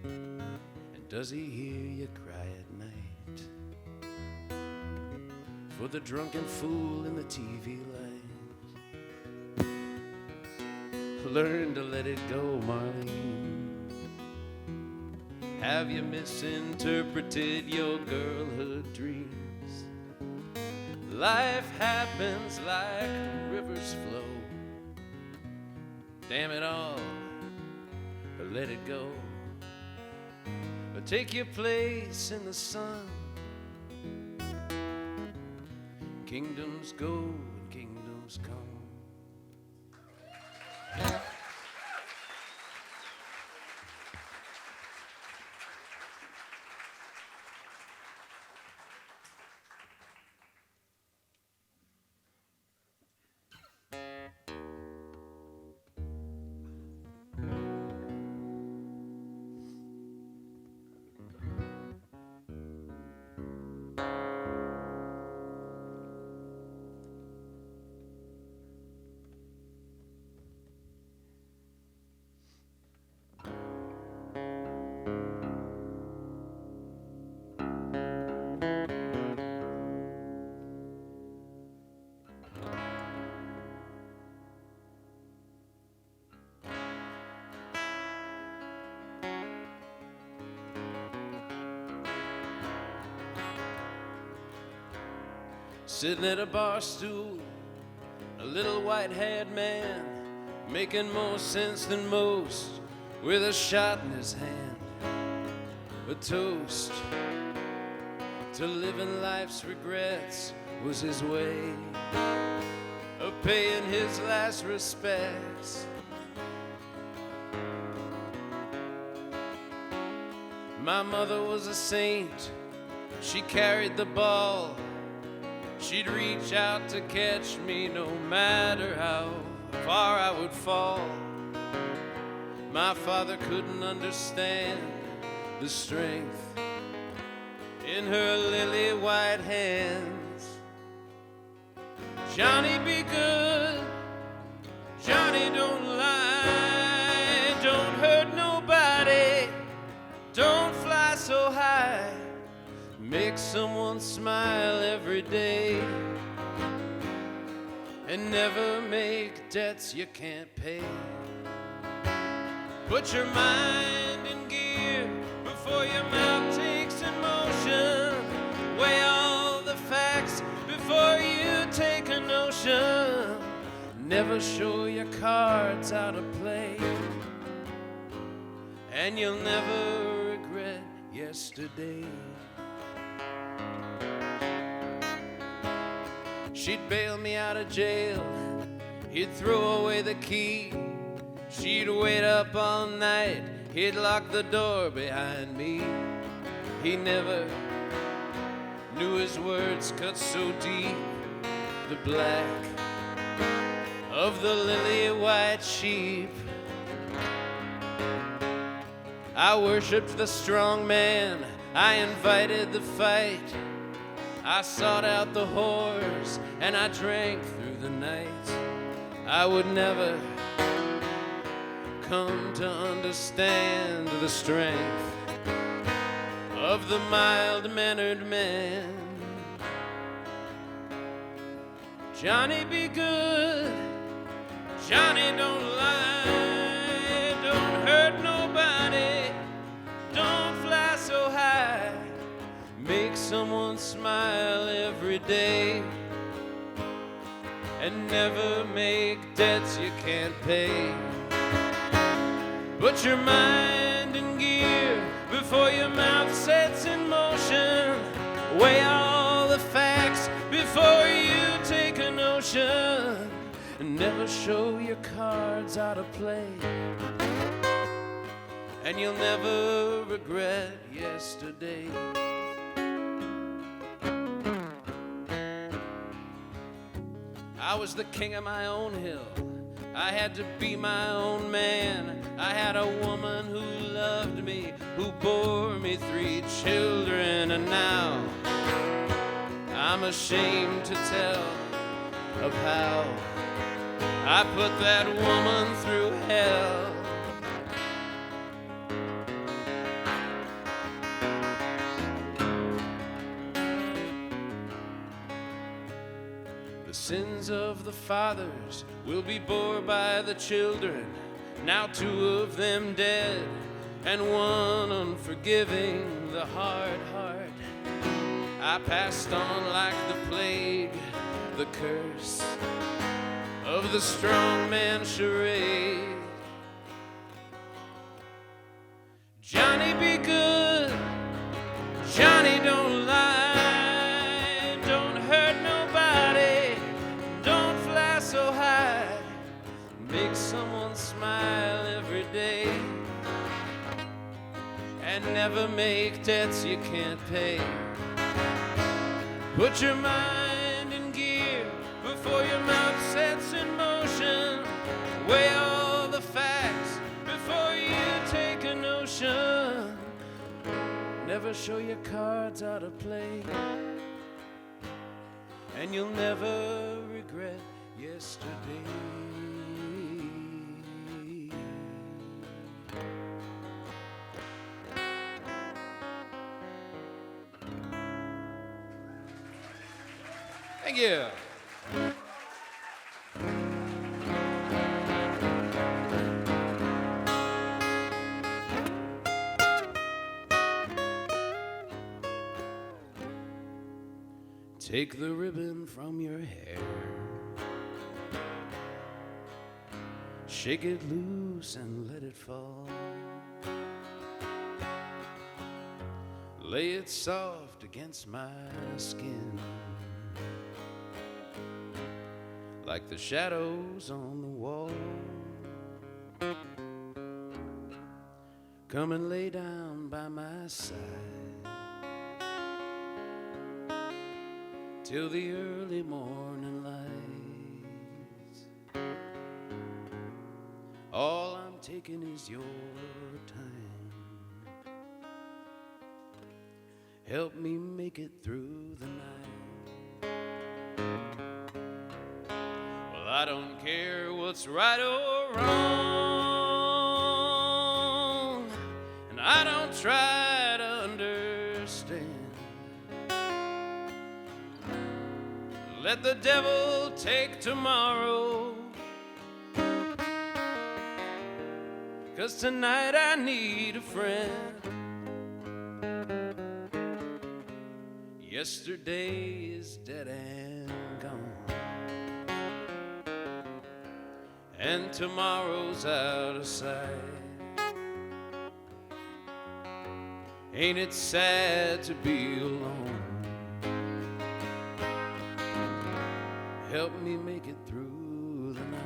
And does he hear you cry at night for the drunken fool in the TV light? Learn to let it go, Marlene. Have you misinterpreted your girlhood dreams? Life happens like rivers flow. Damn it all, or let it go. Or take your place in the sun. Kingdoms go and kingdoms come. Sitting at a bar stool, a little white-haired man, making more sense than most, with a shot in his hand, a toast to living life's regrets was his way of paying his last respects. My mother was a saint, she carried the ball. She'd reach out to catch me no matter how far I would fall. My father couldn't understand the strength in her lily white hands. Johnny, be good. Johnny, don't lie. Don't hurt nobody. Don't fly so high. Make someone smile every day, and never make debts you can't pay. Put your mind in gear before your mouth takes in motion. Weigh all the facts before you emotion. Never show your cards out of play, and you'll never regret yesterday. She'd bail me out of jail, he'd throw away the key. She'd wait up all night, he'd lock the door behind me. He never knew his words cut so deep. The black of the lily-white sheep. I worshipped the strong man, I invited the fight. I sought out the whores and I drank through the night. I would never come to understand the strength of the mild-mannered man. Johnny, be good. Johnny, don't lie. Don't hurt nobody. Don't fly so high. Make someone smile every day, and never make debts you can't pay. Put your mind in gear before your mouth sets in motion. Weigh all the facts before you take a notion. And never show your cards out of play, and you'll never regret yesterday. I was the king of my own hill. I had to be my own man. I had a woman who loved me, who bore me 3 children, and now I'm ashamed to tell of how I put that woman through hell. The sins of the fathers will be borne by the children. Now 2 of them dead, and 1 unforgiving, the hard heart. I passed on like the plague, the curse of the strong man charade. Johnny, be good. Johnny, don't lie. Don't hurt nobody. Don't fly so high. Make someone smile every day, and never make debts you can't pay. Put your mind in gear before your mouth sets in motion. Weigh all the facts before you take a notion. Never show your cards out of play, and you'll never regret yesterday. Thank you. Take the ribbon from your hair, shake it loose and let it fall. Lay it soft against my skin, like the shadows on the wall. Come and lay down by my side till the early morning light. All I'm taking is your time. Help me make it through the night. Well, I don't care what's right or wrong, and I don't try to understand. Let the devil take tomorrow, 'cause tonight I need a friend. Yesterday is dead and gone. and tomorrow's out of sight. Ain't it sad to be alone? Help me make it through the night.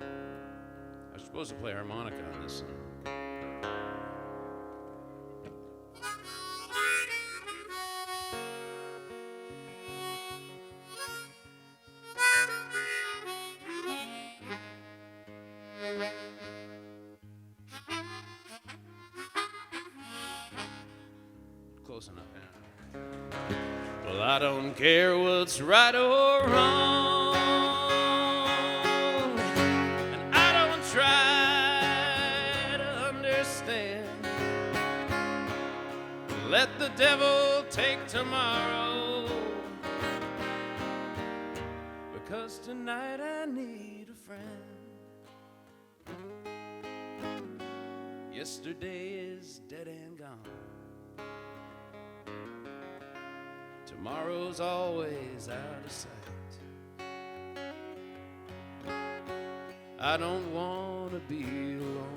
I was supposed to play harmonica on this song. Close enough, yeah. Well, I don't care what's right or wrong, and I don't try to understand. Let the devil take tomorrow, because tonight I need a friend. Yesterday is dead and gone. Tomorrow's always out of sight. I don't want to be alone.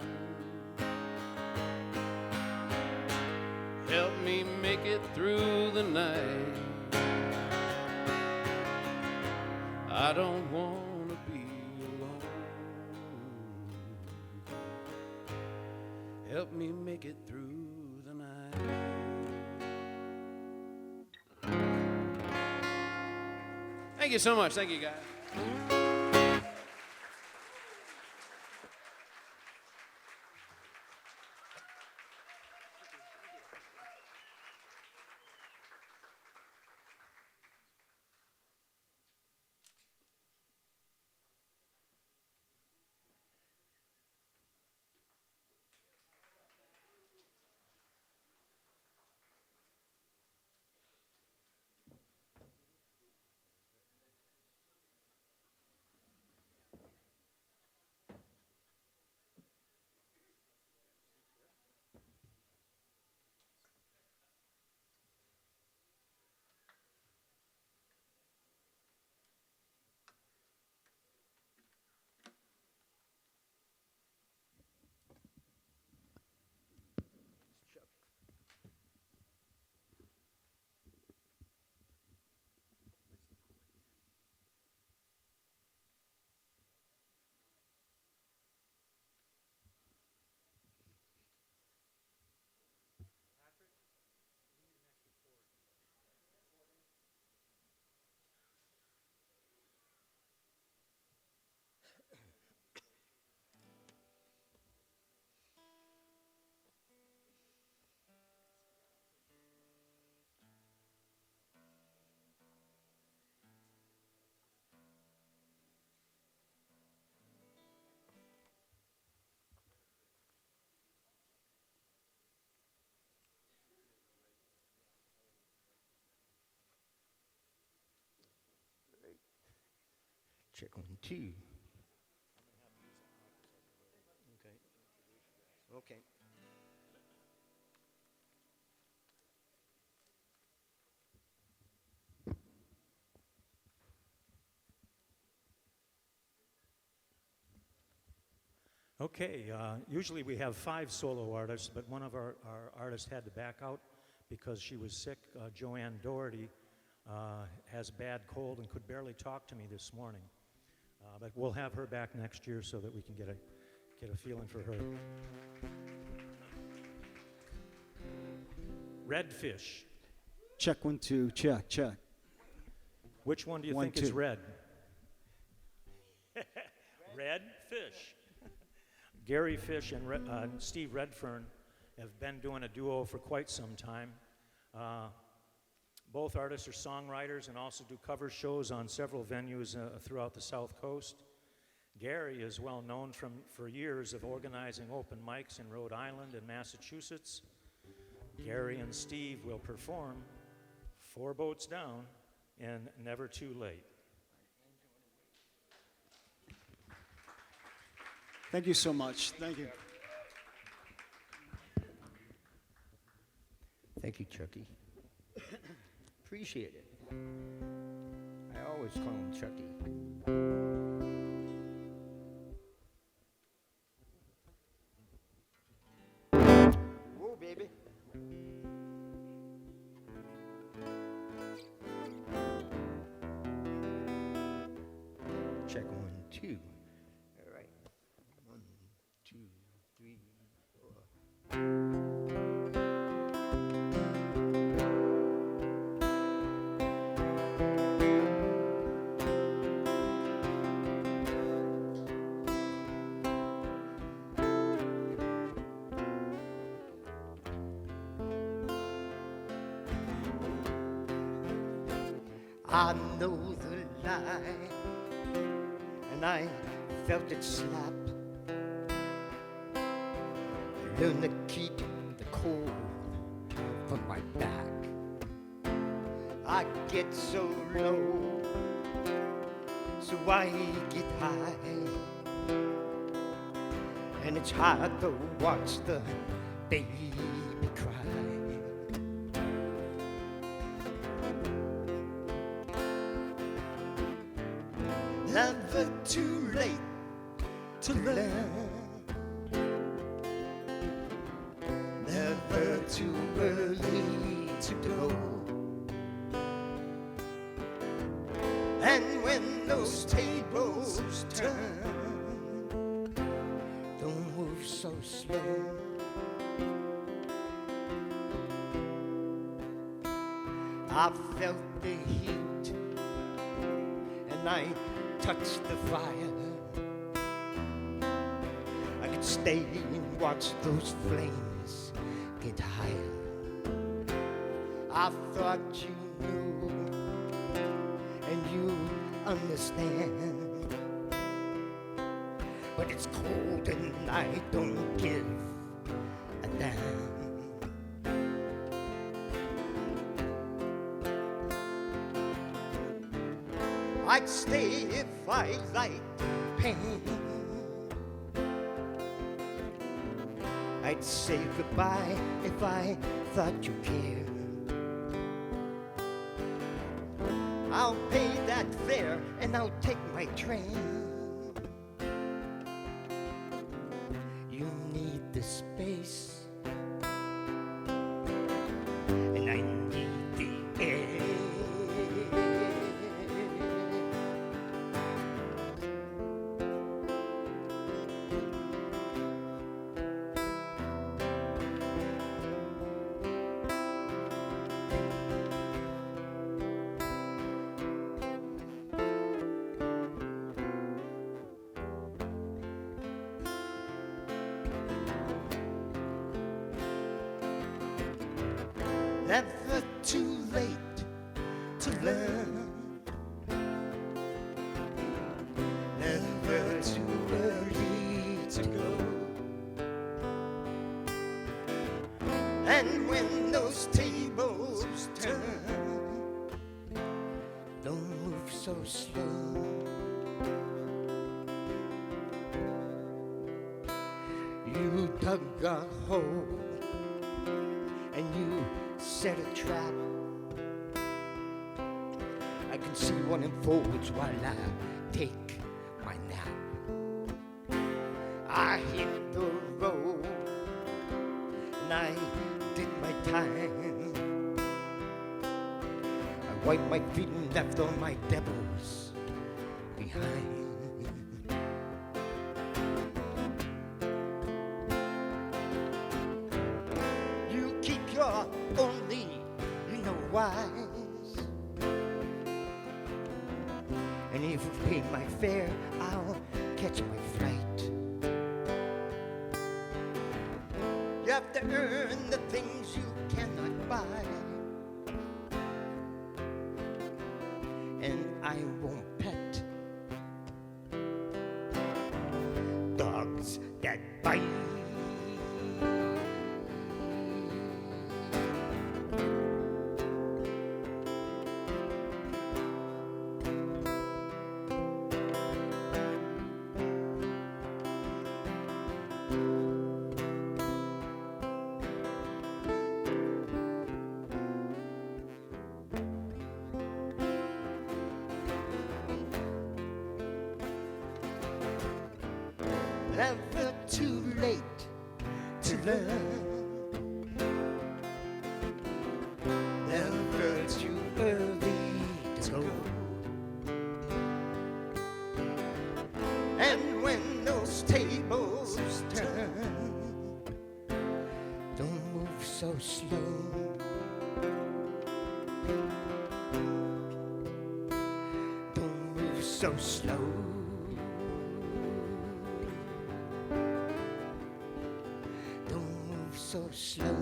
Help me make it through the night. I don't want to be alone. Help me make it through the night. Thank you so much. Thank you, guys. Check 1, 2. Okay. Okay, usually we have 5 solo artists, but one of our artists had to back out because she was sick. Joanne Doherty has a bad cold and could barely talk to me this morning. But we'll have her back next year so that we can get a feeling for her. Redfish. Check 1, 2, check. Which one do you 1, think is 2. red? Redfish. Gary Fish and Steve Redfern have been doing a duo for quite some time. Both artists are songwriters and also do cover shows on several venues throughout the South Coast. Gary is well known for years of organizing open mics in Rhode Island and Massachusetts. Gary and Steve will perform 4 Boats Down and Never Too Late. Thank you so much. Thank you. Thank you, Chucky. Appreciate it. I I always call him Chucky. Whoa, baby. Check 1, 2. All right. 1, 2, 3, 4. I know the lie, and I felt it slap. I learned to keep the cold from my back. I get so low, so I get high, and it's hard to watch the baby cry. Never too late to learn, never too early to go. And when those tables turn, don't move so slow. I felt the heat, and I touch the fire. I could stay and watch those flames get higher. I thought you knew and you understand, but it's cold and I don't give a damn. I'd stay if I liked pain. I'd say goodbye if I thought you cared. I'll pay that fare and I'll take my train. You need the space, and I need the air. Never too late to learn, never too early to go. And when those tables turn, don't move so slow. You dug a hole and you set a trap. I can see one unfolds while I take my nap. I hit the road and I did my time. I wiped my feet and left all my devils behind. You keep your own lead, you know wise. And if you pay my fare, I'll catch my flight. You have to earn the things you cannot buy. And I won't pet dogs that bite. never too late to learn, never too early to go. And when those tables turn, don't move so slow. Don't move so slow. Don't move so slow.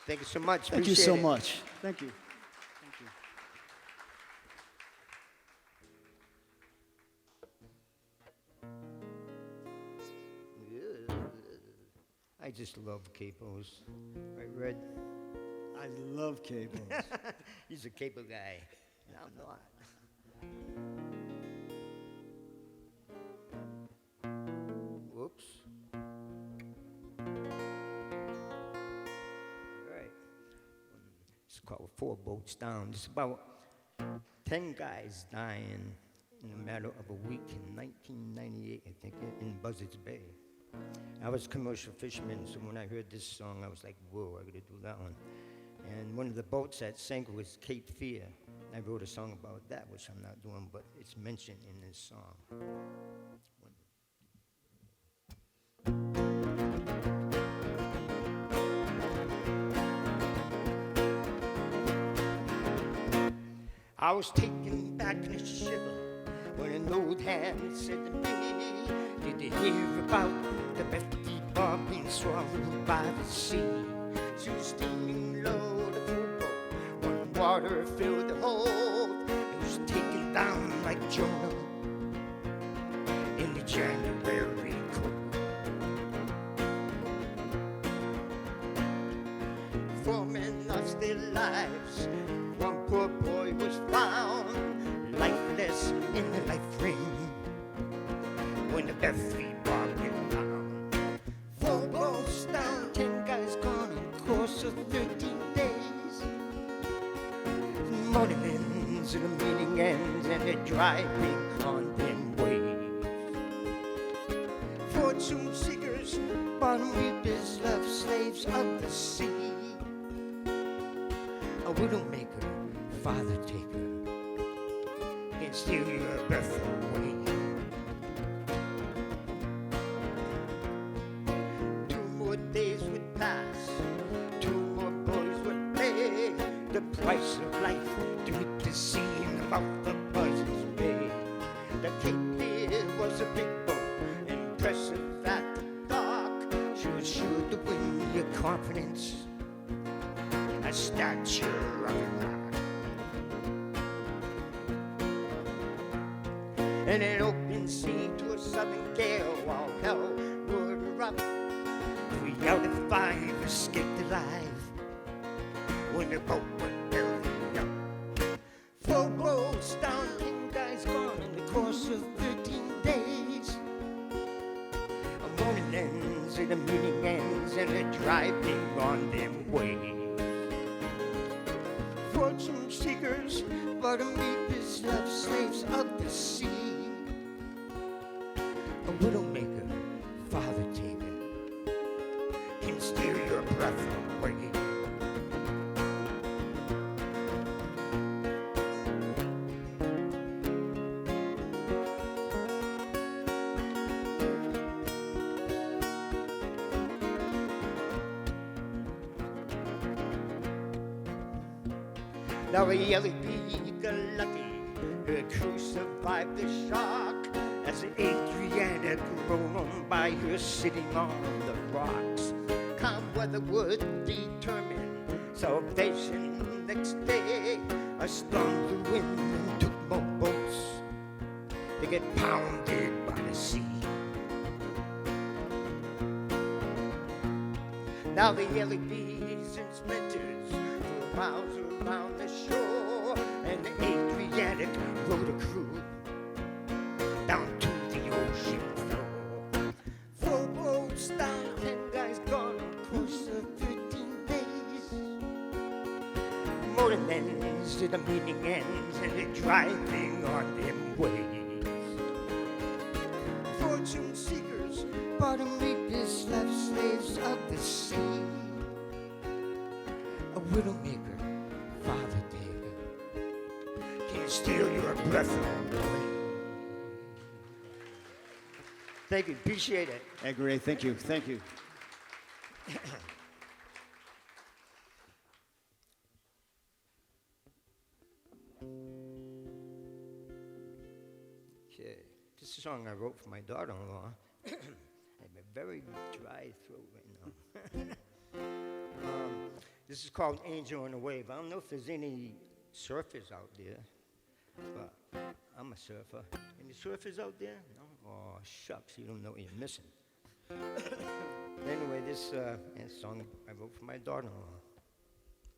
Thank you so much. Thank you so Appreciate it. much. Thank you. Thank you. I just love capos. Right, Red? I love cables. He's a capo guy. And I'm not. Whoops. All right. It's called Four Boats Down. It's about 10 guys dying in a matter of a week in 1998, I think, in Buzzards Bay. I was a commercial fisherman, so when I heard this song, I was like, whoa, I gotta do that one. And one of the boats that sank was Cape Fear. I wrote a song about that, which I'm not doing, but it's mentioned in this song. I was taken back in a shiver when an old hand said to me, did you hear about the Bethany bar being swallowed by the sea? She was steaming low the full boat when water filled the hold. It was taken down like Jonah in the January cold. 4 men lost their lives. One poor boy was found lifeless in the life ring when the Bethany bar went down. 4 boats down, 10 guys gone in the course of 13 days. Morning ends and the meeting ends and they're driving on them waves. Fortune seekers, bottom reapers, love slaves of the sea. A widowmaker, father taker, and steal your breath away. 2 more days would pass, 2 more boys would pay the price of life to hit the sea in the mouth of Buzzards Bay. The Cape Fear was a big boat, impressive at the dock. She was sure to win your confidence, a statue of a rock. And an open sea to a southern gale while hell would erupt. 3 out of 5 escaped alive when the boat went belly up. 4 boats down, 10 guys gone in the course of 13 days. A morning ends and a meeting ends and they're driving on them ways. Fortune seekers, bottom reapers, love slaves of the sea. A widowmaker, father taker, can steal your breath away. Now a happy-go-lucky, her crew survived the shock as Adriana rolled on by her sitting on the rocks. Calm weather would determine salvation next day. A storm blew in and took more boats. They get pounded by the sea. Now the LEDs and splinters for miles around the shore, and the Adriatic rode a crew down to the ocean floor. 4 boats down, 10 guys gone, on course of 13 days. loading ends to the meeting ends, and they're driving on them ways. Fortune seekers, bottom reapers, left slaves of the sea. A widowmaker, father digger, can steal your breath away. Thank you, appreciate it. Hey, great. Thank you. Thank you. Okay, this is a song I wrote for my daughter-in-law. I have a very dry throat right now. This is called Angel on the Wave. I don't know if there's any surfers out there, but I'm a surfer. Any surfers out there? No? Oh, shucks, you don't know what you're missing. Anyway, this is a song I wrote for my daughter-in-law.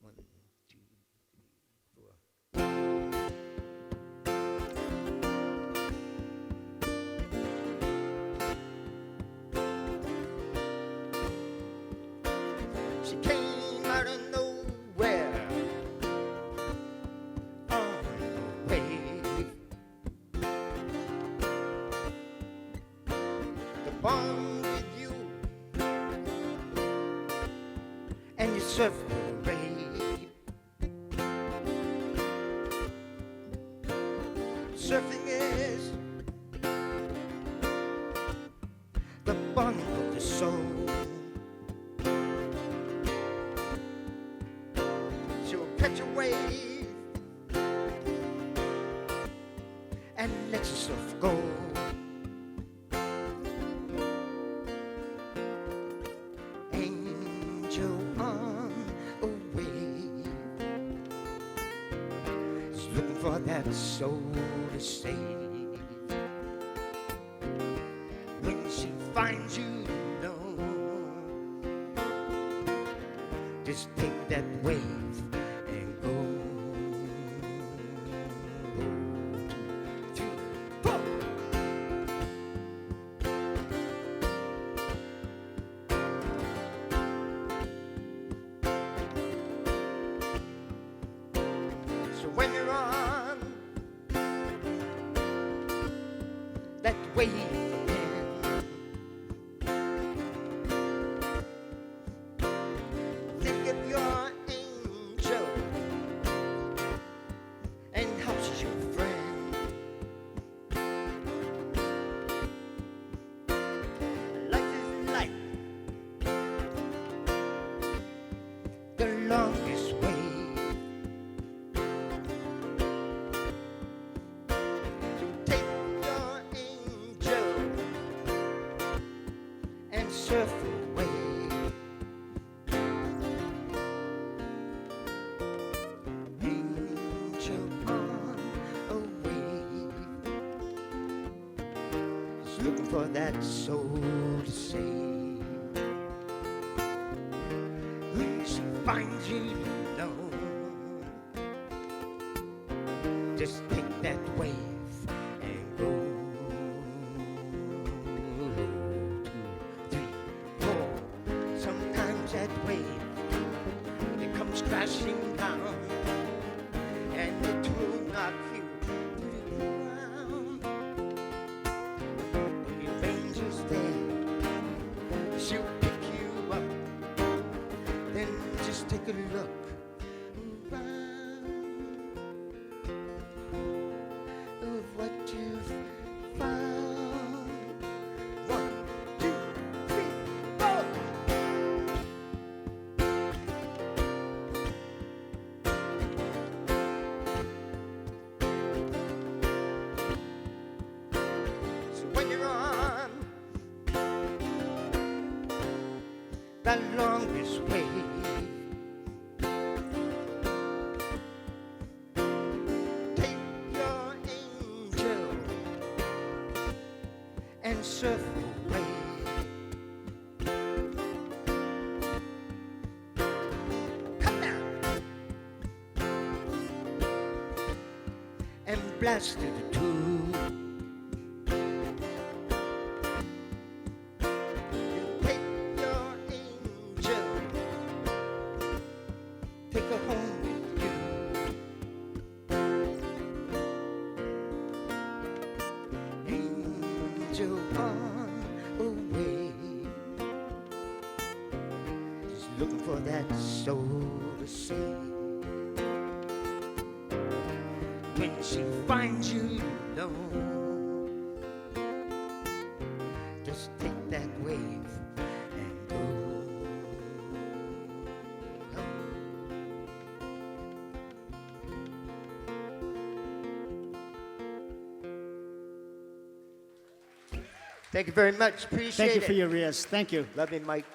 1, 2, 3, 4. She came out of nowhere on the wave. The bond with you and you surf the wave. Surfing is the bond of the soul. She'll catch a wave and let yourself go. Angel on a wave is looking for that soul to save. When she finds you, know, just take that wave and go. 1, 2, 3, 4. So when you're on that wave again, think of your angel and how she's your friend. Life is like the longest way. So take your angel and surf away. Angel on a wave is looking for that soul to save. When she finds you, you know, just take that wave and go. 2, 3, 4. Sometimes that wave, it comes crashing down, and it will knock you to the ground. When your angel's there, she'll pick you up. Then just take a look around of what you've found. 1, 2, 3, 4. So when you're on that longest wave, take your angel and surf away. Come down and blast to the tube. You take your angel, take her home with you. looking for that soul to save. When she finds you alone, just take that wave and go. Thank you very much. Appreciate Thank you it. for your ears. Thank you. Love you, Mike.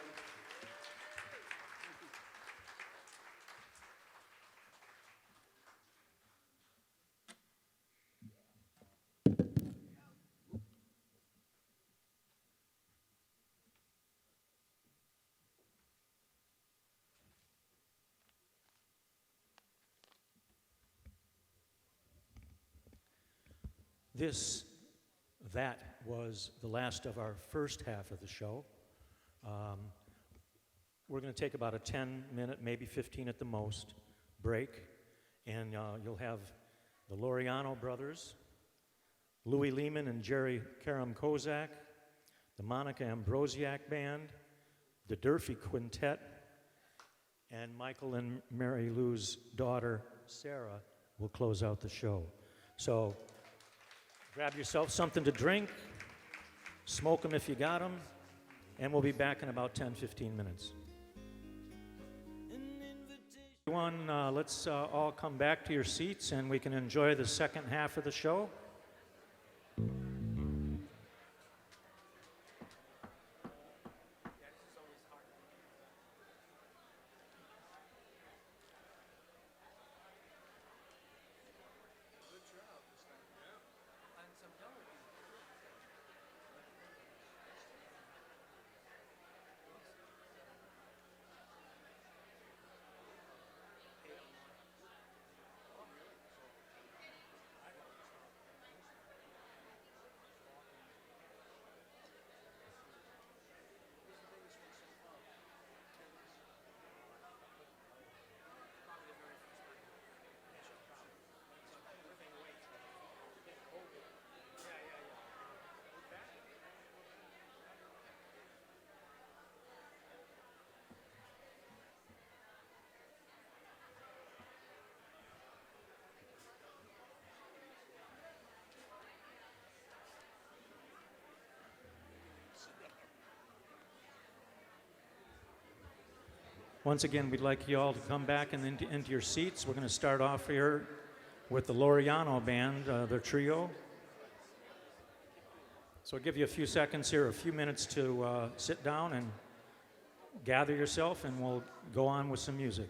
That was the last of our first half of the show. We're going to take about a 10-minute, maybe 15 at the most, break, and you'll have the Laureano Brothers, Louis Lehman and Jerry Karam-Kozak, the Monica Ambrosiak Band, the Durfee Quintet, and Michael and Mary Lou's daughter, Sarah, will close out the show. So grab yourself something to drink, smoke them if you got them, and we'll be back in about 10, 15 minutes. Everyone, let's all come back to your seats and we can enjoy the second half of the show. Once again, we'd like you all to come back and into your seats. We're going to start off here with the Laureano Band, their trio. So I'll give you a few seconds here, a few minutes to sit down and gather yourself, and we'll go on with some music.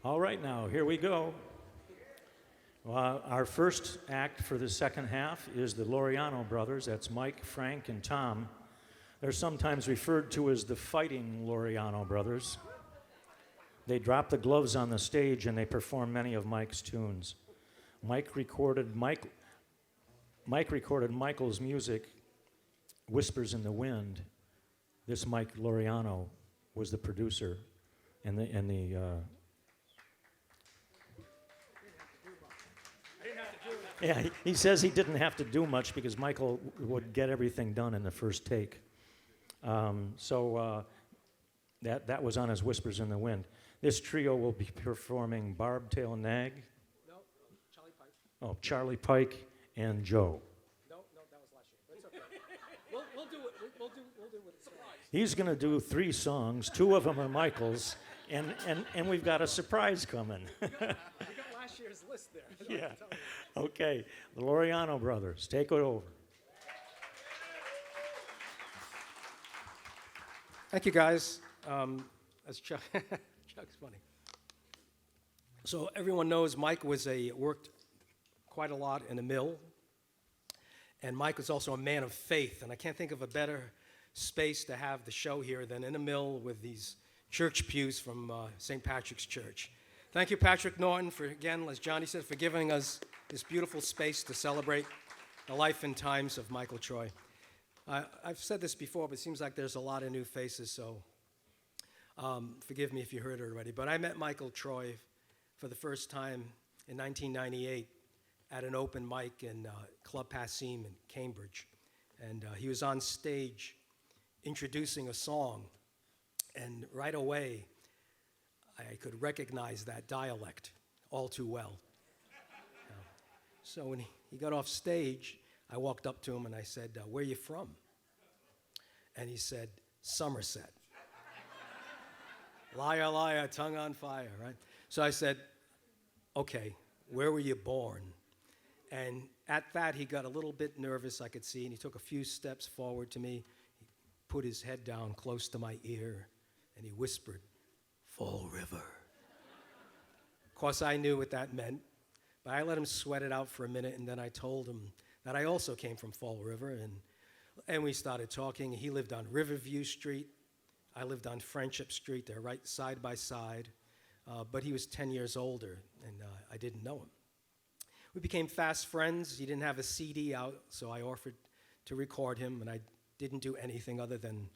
All right, now, here we go. Our first act for the second half is the Laureano Brothers. That's Mike, Frank, and Tom. They're sometimes referred to as the Fighting Laureano Brothers. They dropped the gloves on the stage and they performed many of Mike's tunes. Mike recorded Michael's music, Whispers in the Wind. This Mike Laureano was the producer, yeah, he says he didn't have to do much because Michael would get everything done in the first take. That was on his Whispers in the Wind. This trio will be performing Barbtail Nag. No, Charlie Pike. Oh, Charlie Pike and Joe. No, that was last year. But it's okay. We'll do it. We'll do it. Surprise. He's going to do 3 songs. 2 of them are Michael's, and we've got a surprise coming. You got last year's list there. Yeah. Okay. The Laureano brothers, take it over. Thank you, guys. As Chuck, Chuck's funny. So everyone knows Mike worked quite a lot in a mill, and Mike was also a man of faith. And I can't think of a better space to have the show here than in a mill with these church pews from St. Patrick's Church. Thank you, Patrick Norton, for, again, as Johnny said, for giving us this beautiful space to celebrate the life and times of Michael Troy. I've said this before, but it seems like there's a lot of new faces, so forgive me if you heard it already. But I met Michael Troy for the first time in 1998 at an open mic in Club Passim in Cambridge. And he was on stage introducing a song, and right away, I could recognize that dialect all too well. So when he got off stage, I walked up to him and I said, where are you from? And he said, Somerset. Liar, liar, tongue on fire, right? So I said, okay, where were you born? And at that, he got a little bit nervous, I could see, and he took a few steps forward to me. He put his head down close to my ear, and he whispered, Fall River. Of course, I knew what that meant, but I let him sweat it out for a minute, and then I told him that I also came from Fall River, and we started talking. He lived on Riverview Street. I lived on Friendship Street. They're right side by side, but he was 10 years older, and I didn't know him. We became fast friends. He didn't have a CD out, so I offered to record him, and I didn't do anything other than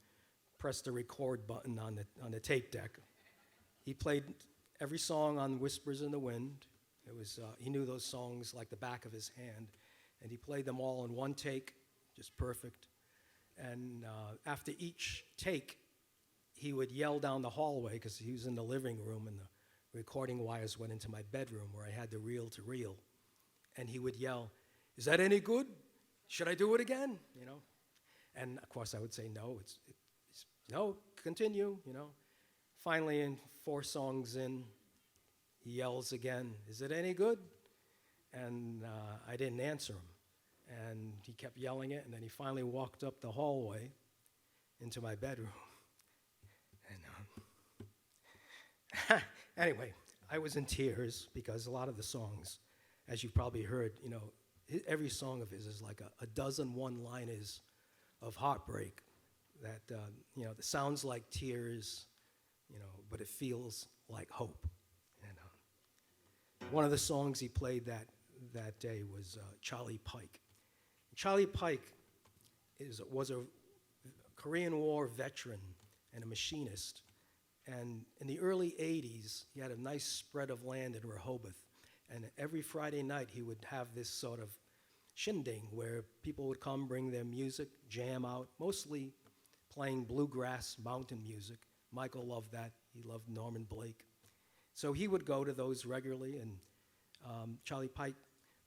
press the record button on the tape deck. He played every song on Whispers in the Wind. It was he knew those songs like the back of his hand, and he played them all in one take, just perfect. And after each take, he would yell down the hallway because he was in the living room, and the recording wires went into my bedroom where I had the reel-to-reel. And he would yell, "Is that any good? Should I do it again?" You know, and of course I would say no. It's no, continue. You know. Finally, in 4 songs in, he yells again, "Is it any good?" And I didn't answer him, and he kept yelling it. And then he finally walked up the hallway into my bedroom. And anyway, I was in tears because a lot of the songs, as you've probably heard, you know, every song of his is like a dozen one-liners of heartbreak that, you know, that sounds like tears, you know, but it feels like hope. And one of the songs he played that day was Charlie Pike. Charlie Pike was a Korean War veteran and a machinist. And in the early 80s, he had a nice spread of land in Rehoboth. And every Friday night, he would have this sort of shindig where people would come, bring their music, jam out, mostly playing bluegrass mountain music. Michael loved that. He loved Norman Blake. So he would go to those regularly, and Charlie Pike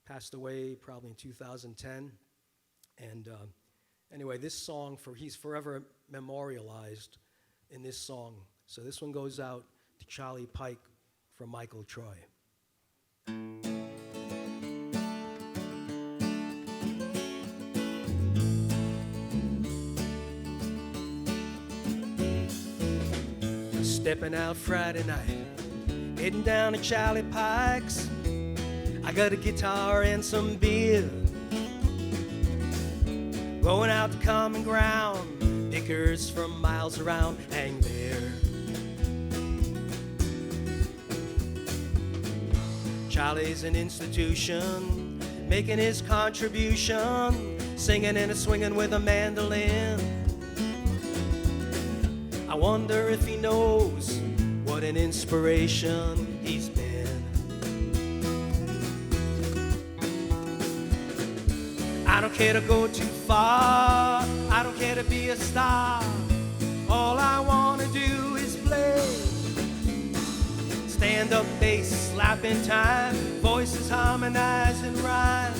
passed away probably in 2010. And anyway, this song, he's forever memorialized in this song. So this one goes out to Charlie Pike from Michael Troy. Stepping out Friday night, heading down to Charlie Pike's. I got a guitar and some beer. Going out to common ground, pickers from miles around hang there. Charlie's an institution, making his contribution, singing and swinging with a mandolin. I wonder if he knows what an inspiration he's been. I don't care to go too far, I don't care to be a star. All I wanna do is play. Stand up bass, slapping time, voices harmonize and rhyme.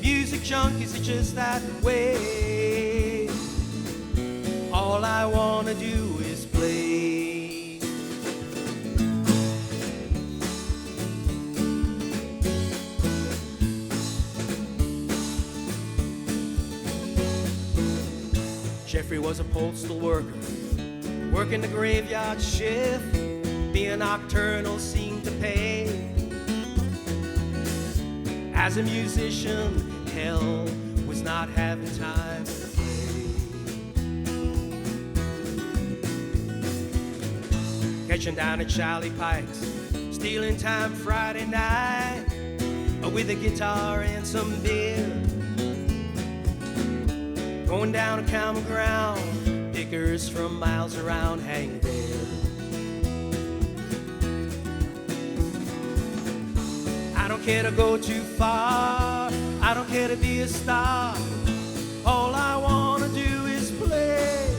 Music junkies are just that way. All I wanna do is play. Jeffrey was a postal worker, working the graveyard shift. Being nocturnal seemed to pay. As a musician, hell was not having time to play. Catching down at Charlie Pike's, stealing time Friday night, with a guitar and some beer. Going down to common ground, pickers from miles around hang there. I don't care to go too far, I don't care to be a star. All I wanna do is play.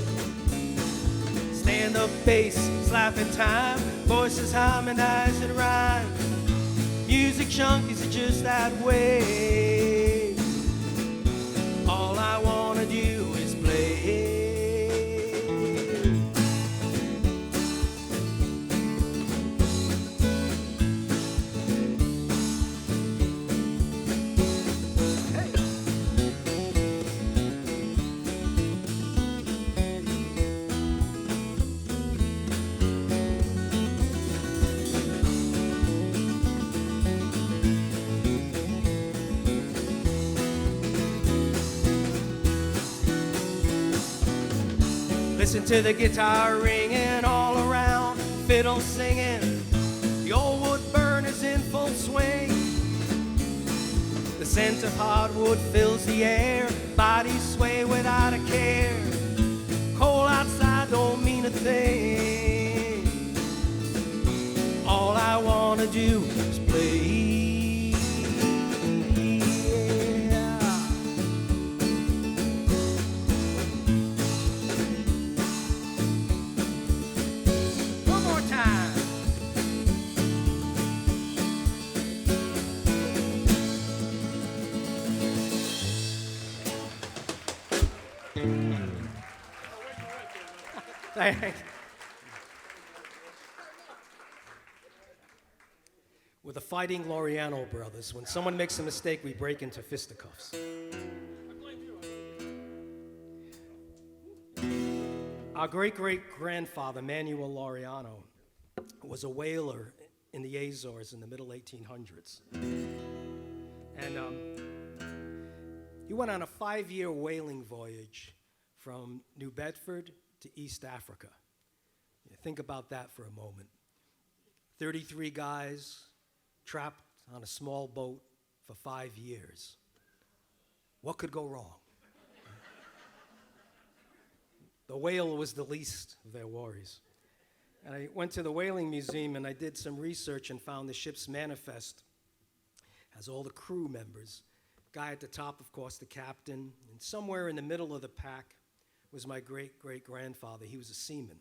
Stand up bass, slapping time, voices harmonize and rhyme. Music junkies are just that way. All I wanna do is play. Listen to the guitar ringing all around, fiddle singing, the old wood burners in full swing. The scent of hardwood fills the air, bodies sway without a care. Cold outside don't mean a thing. All I wanna do is play. With the Fighting Laureano brothers, when someone makes a mistake, we break into fisticuffs. Our great-great-grandfather, Manuel Laureano, was a whaler in the Azores in the middle 1800s. And he went on a 5-year whaling voyage from New Bedford to East Africa. Think about that for a moment. 33 guys trapped on a small boat for 5 years. What could go wrong? The whale was the least of their worries. And I went to the Whaling Museum and I did some research and found the ship's manifest has all the crew members. Guy at the top, of course, the captain, and somewhere in the middle of the pack was my great-great-grandfather. He was a seaman.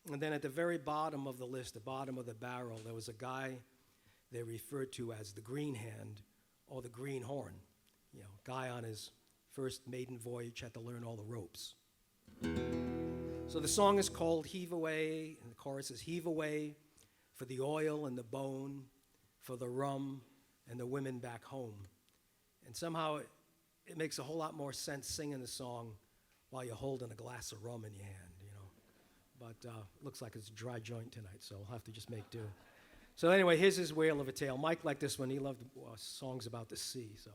And then at the very bottom of the list, the bottom of the barrel, there was a guy they referred to as the Green Hand or the Greenhorn. You know, guy on his first maiden voyage had to learn all the ropes. So the song is called Heave Away, and the chorus is heave away for the oil and the bone, for the rum and the women back home. And somehow it makes a whole lot more sense singing the song while you're holding a glass of rum in your hand, you know. But looks like it's a dry joint tonight, so I'll have to just make do. So anyway, here's his Whale of a Tale. Mike liked this one. He loved songs about the sea, so.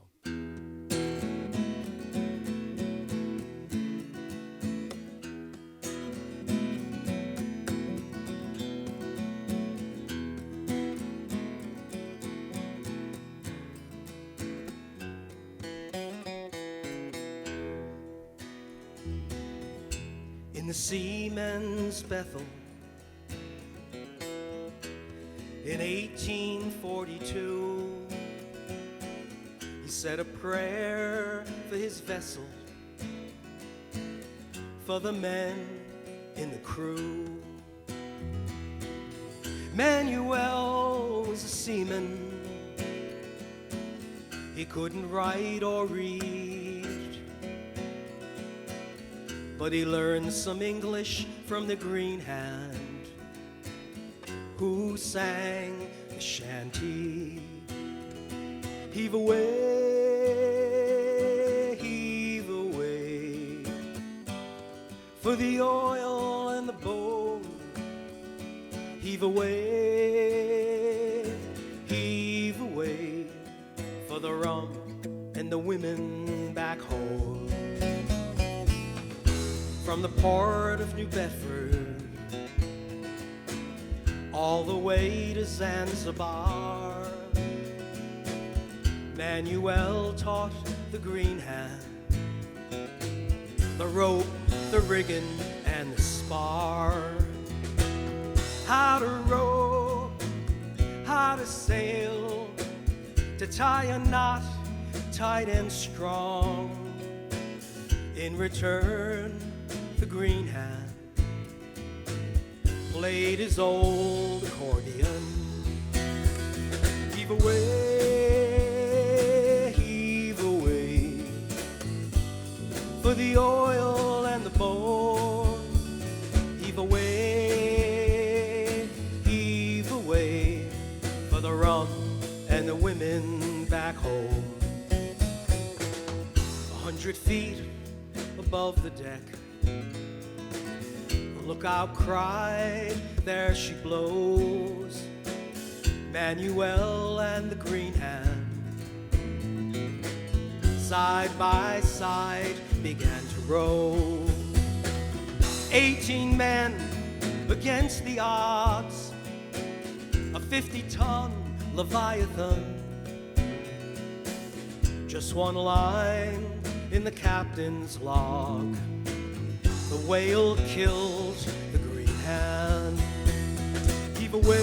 the Seamen's Bethel in 1842. He said a prayer for his vessel, for the men in the crew. Manuel was a seaman. He couldn't write or read, but he learned some English from the Green Hand, who sang the shanty. Heave away, for the oil and the bone. Heave away, for the rum and the women back home. From the port of New Bedford all the way to Zanzibar, Manuel taught the Green Hand the rope, the rigging, and the spar. How to row, how to sail, to tie a knot tight and strong. In return, the Green Hand played his old accordion. Heave away, for the oil and the bone. Heave away, for the rum and the women back home. 100 feet above the deck, the lookout cried, there she blows. Manuel and the Green Hand, side by side, began to row. 18 men against the odds, a 50-ton Leviathan. Just one line in the captain's log: the whale killed the Green Hand. Heave away,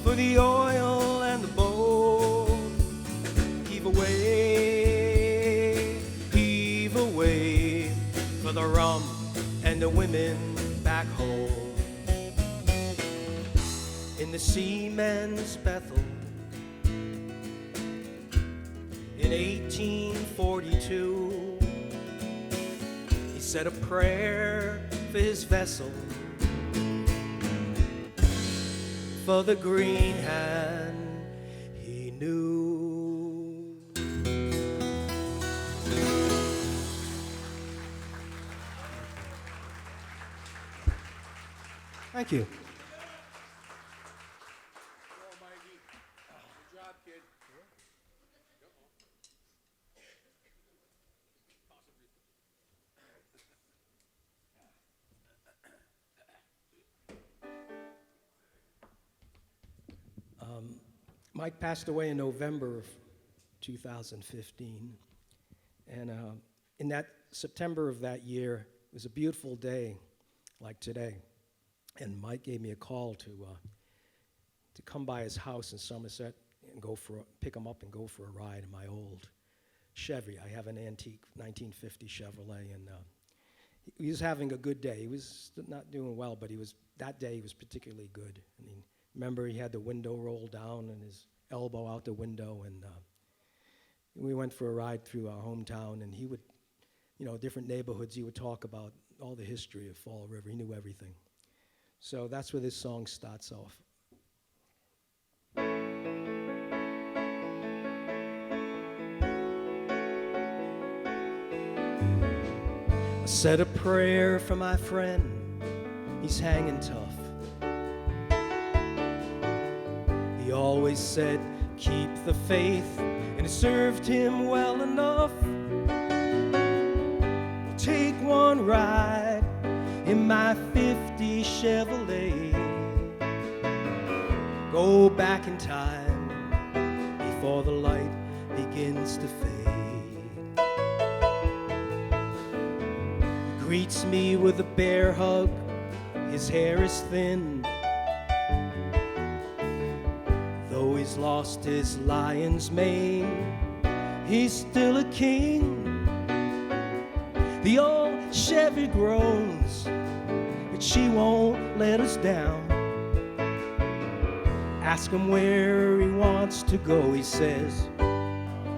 for the oil and the bone. Heave away, for the rum and the women back home. In the Seamen's Bethel in 1842, he said a prayer for his vessel, for the Green Hand he knew. Thank you. Good job, kid. Mike passed away in November of 2015. And in that September of that year, it was a beautiful day like today. And Mike gave me a call to come by his house in Somerset and pick him up and go for a ride in my old Chevy. I have an antique 1950 Chevrolet, and he was having a good day. He was not doing well, but that day he was particularly good. I mean, remember, he had the window rolled down and his elbow out the window, and we went for a ride through our hometown, and he would, different neighborhoods, he would talk about all the history of Fall River. He knew everything. So that's where this song starts off. I said a prayer for my friend, he's hanging tough. He always said, keep the faith, and it served him well enough. Take one ride in my 50 Chevrolet. Go back in time before the light begins to fade. greets me with a bear hug. His hair is thin, though he's lost his lion's mane, he's still a king. The old Chevy groans, but she won't let us down. Ask him where he wants to go, he says,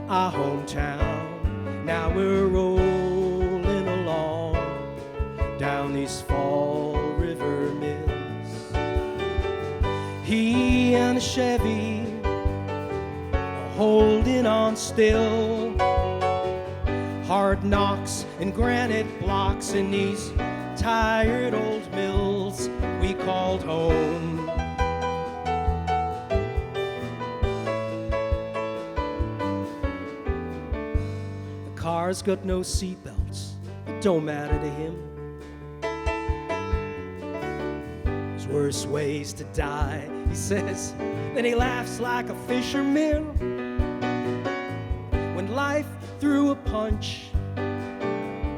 our hometown. Now we're rolling along down these Fall River Mills. He and a Chevy are holding on still. Hard knocks and granite blocks in these tired old mills we called home. The car's got no seatbelts, it don't matter to him. There's worse ways to die, he says, then he laughs like a fisherman. When life threw a punch,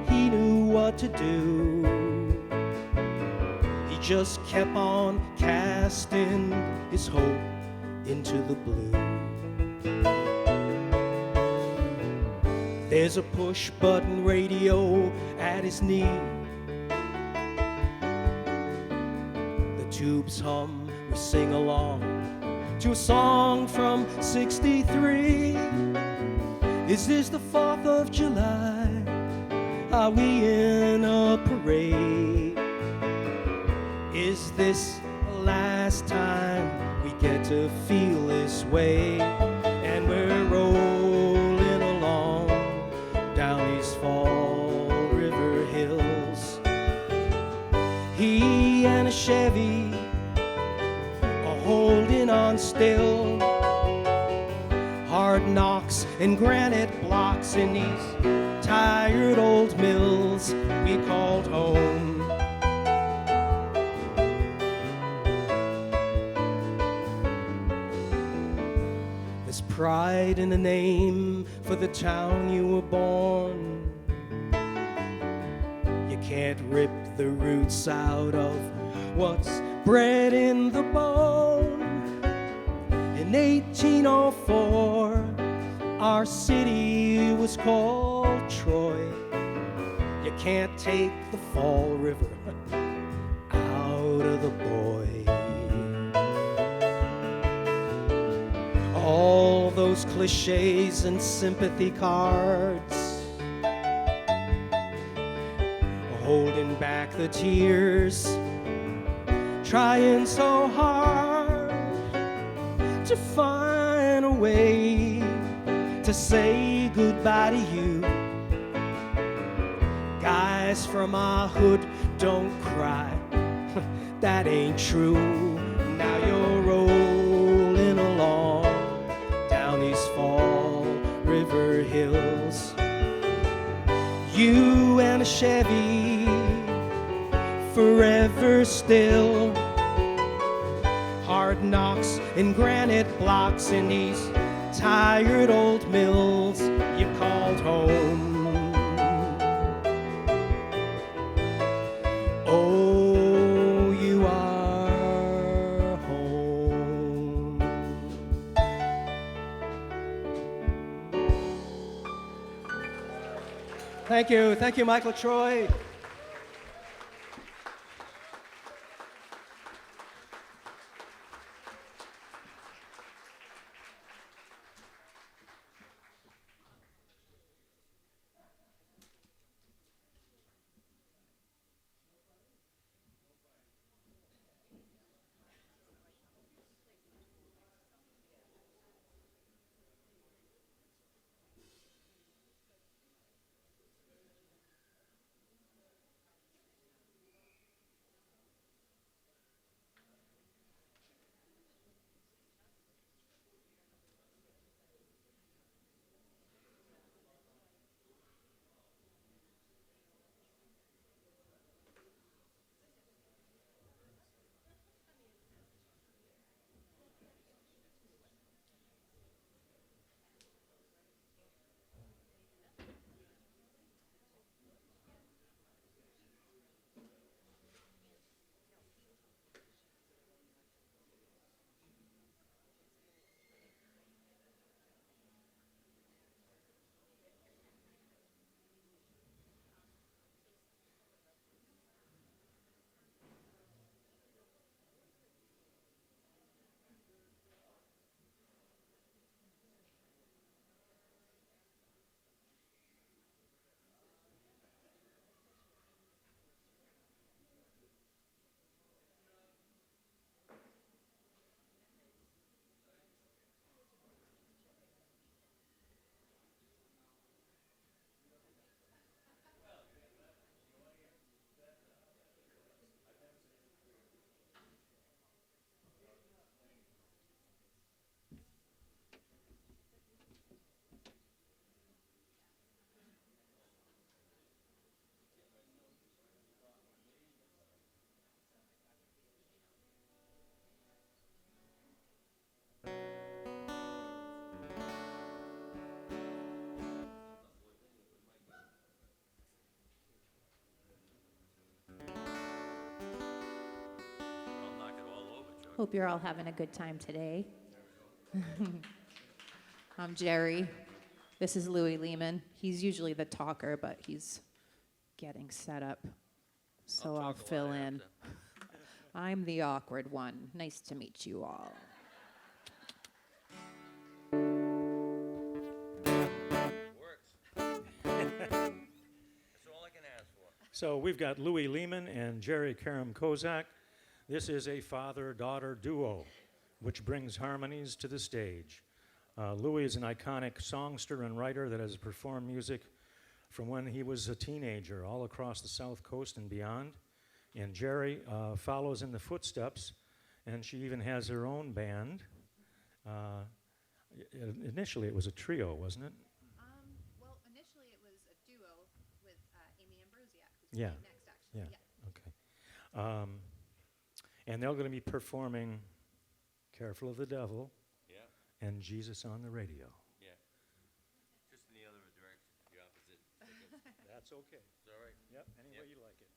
he knew what to do. He just kept on casting his hope into the blue. There's a push-button radio at his knee. The tubes hum, we sing along to a song from '63. Is this the 4th of July? Are we in a parade? Is this the last time we get to feel this way? And we're rolling along down these Fall River hills. He and a Chevy are holding on still. Hard knocks and granite blocks in these tired old mills we called home. There's pride in the name for the town you were born. You can't rip the roots out of what's bred in the bone. In 1804, our city was called Troy. You can't take the Fall River out of the boy. All those cliches and sympathy cards, holding back the tears, trying so hard to find a way to say goodbye to you. Guys from our hood, don't cry, that ain't true. Now you're rolling along down these Fall River hills. You and a Chevy, forever still. Hard knocks and granite blocks in these tired old mills you called home. Oh, you are home. Thank you, Michael Troy. Hope you're all having a good time today. I'm Jerry. This is Louis Lehman. He's usually the talker, but he's getting set up, so I'll fill in. I'm the awkward one. Nice to meet you all. So we've got Louis Lehman and Jerry Karam Kozak. This is a father-daughter duo, which brings harmonies to the stage. Louis is an iconic songster and writer that has performed music from when he was a teenager all across the South Coast and beyond. And Jerry follows in the footsteps, and she even has her own band. Initially, it was a trio, wasn't it? Well, initially it was a duo with Amy Ambrosiak, who's Yeah. playing next, actually. Yeah. Okay. And they're going to be performing Careful of the Devil and Jesus on the Radio. Yeah. Just in the other direction, the opposite. That's okay. Is that all right? Yep, any way you like it.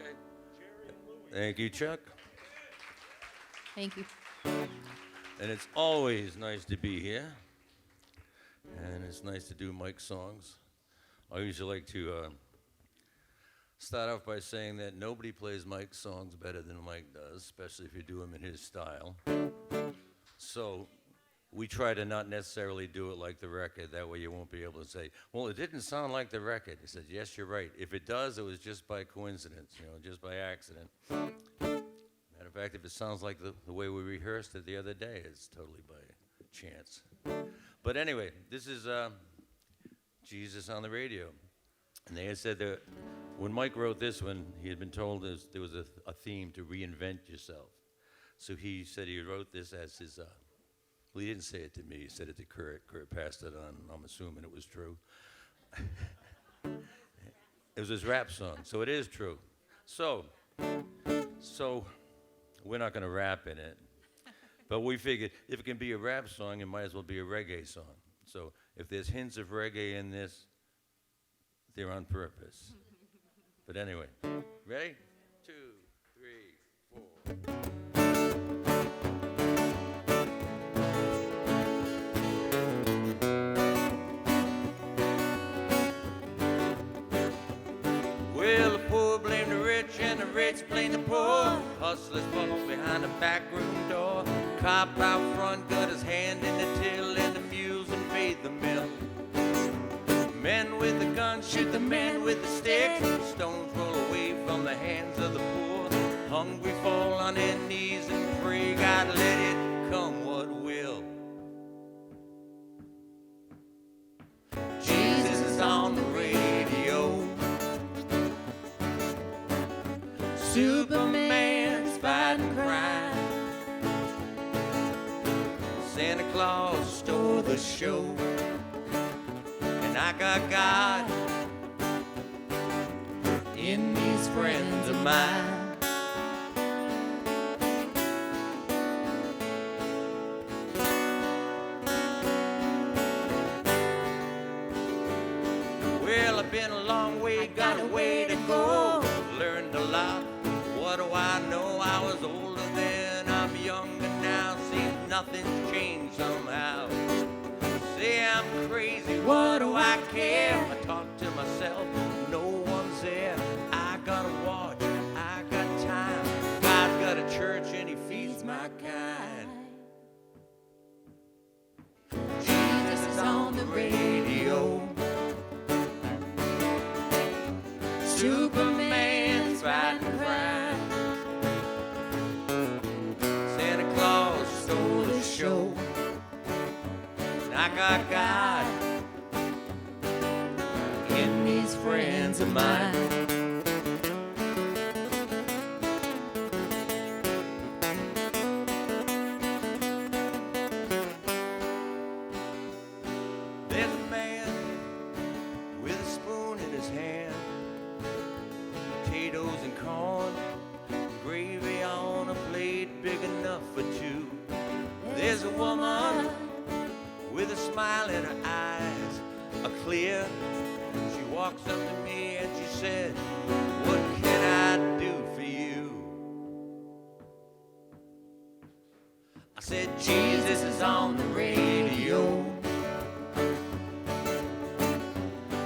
Okay. Jerry and Louis. Thank you, Chuck. Thank you. And it's always nice to be here. And it's nice to do Mike's songs. I usually like to start off by saying that nobody plays Mike's songs better than Mike does, especially if you do them in his style. So we try to not necessarily do it like the record. That way you won't be able to say, well, it didn't sound like the record. He said, yes, you're right. If it does, it was just by coincidence, just by accident. Matter of fact, if it sounds like the way we rehearsed it the other day, it's totally by chance. But anyway, this is Jesus on the Radio. And they had said that when Mike wrote this one, he had been told there was a theme to reinvent yourself. So he said he wrote this as his, well, he didn't say it to me, he said it to Kurt. Kurt passed it on, I'm assuming it was true. It was his rap song, so it is true. So we're not going to rap in it. But we figured if it can be a rap song, it might as well be a reggae song. So if there's hints of reggae in this, they're on purpose. But anyway, ready? 2, 3, 4. Well, the poor blame the rich and the rich blame the poor. Hustlers fall behind the back room door. Cop out front got his hand in the till, and the mules invade the mill. Men with the guns shoot the men with the sticks. Stones roll away from the hands of the poor. Hungry fall on their knees and pray, God, let it come what will. Jesus is on the radio. Superman's fighting crime. Santa Claus stole the show. And I got God in these friends of mine. Well, I've been a long way, got a way to go. Learned a lot, what do I know? I was older then, I'm younger now. Seems nothing's changed somehow. Say I'm crazy, what do I care? I talk to myself, no one's there. I gotta watch, I got time. God's got a church and he feeds my kind. Jesus is on the radio. Superman's fighting crime. Santa Claus stole the show. I got God in these friends of mine. There's a man with a spoon in his hand, potatoes and corn, gravy on a plate big enough for two. There's a woman with a smile in her eyes, a clear. She walks up to me and she said, what can I do for you? I said, Jesus is on the radio.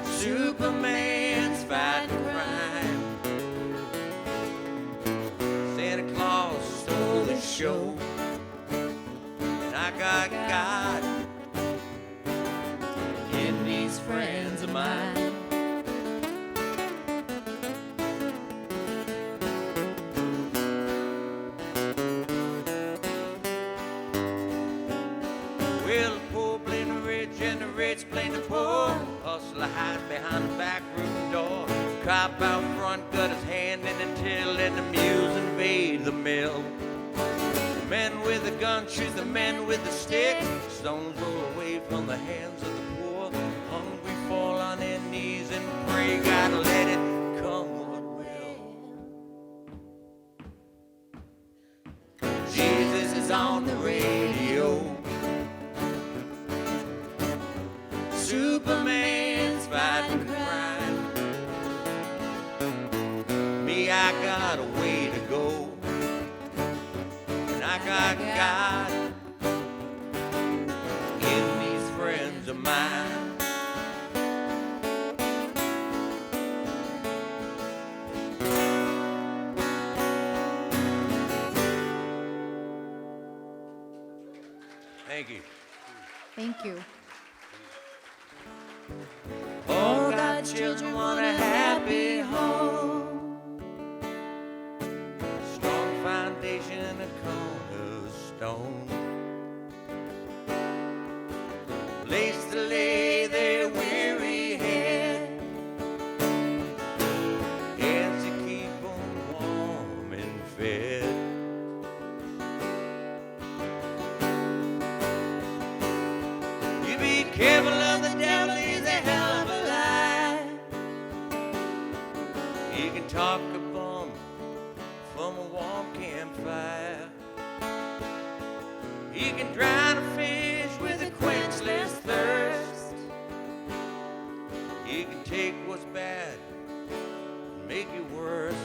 Superman's fighting crime. Santa Claus stole the show. And I got God in these friends of mine. Well, the poor blame the rich and the rich blame the poor. Hustler hide behind the back room door. Cop out front got his hand in the till, and the mules invade the mill. The men with the gun shoot the men with the stick. Stones roll away from the hands of the poor. Hungry fall on their knees and pray, God, let it come what will. Jesus is on the radio. Superman's fighting crime. Me, I got a way to go. And I got God in these friends of mine. Thank you. Thank you. All God's children want a happy home. Strong foundation and a cornerstone. Place to lay their weary head. Hands to keep them warm and fed. You be careful of the devil, he's a hell of a lie. He can talk a bum from a warm campfire. He can drown a fish with a quenchless thirst. He can take what's bad and make it worse.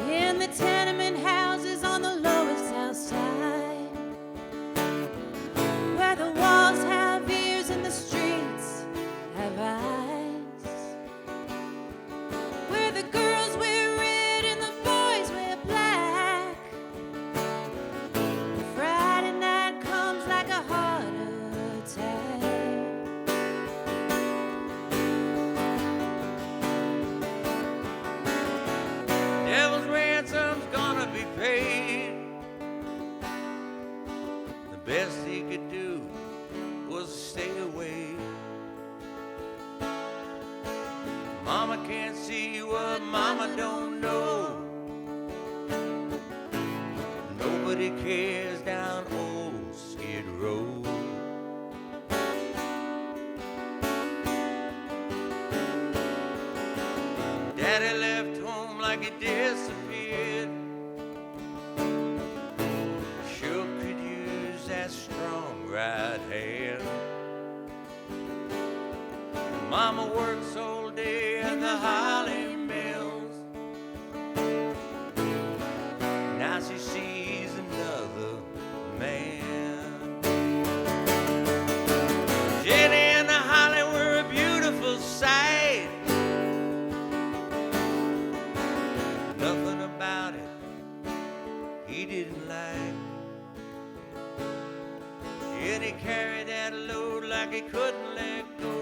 In the tenement houses on the lower south side, where the walls have ears and the streets have eyes, where the girls wear red and the boys wear black, Friday night comes like a heart attack. Devil's ransom's gonna be paid. The best he could do was stay away. Mama can't see what mama don't know. Nobody cares down old Skid Row. Daddy left home like he disappeared. Sure could use that strong right hand. Mama works all day in the Holly Mills. Now she sees another man. Jenny and the Holly were a beautiful sight. Nothing about it he didn't like. Yet he carried that load like he couldn't let go.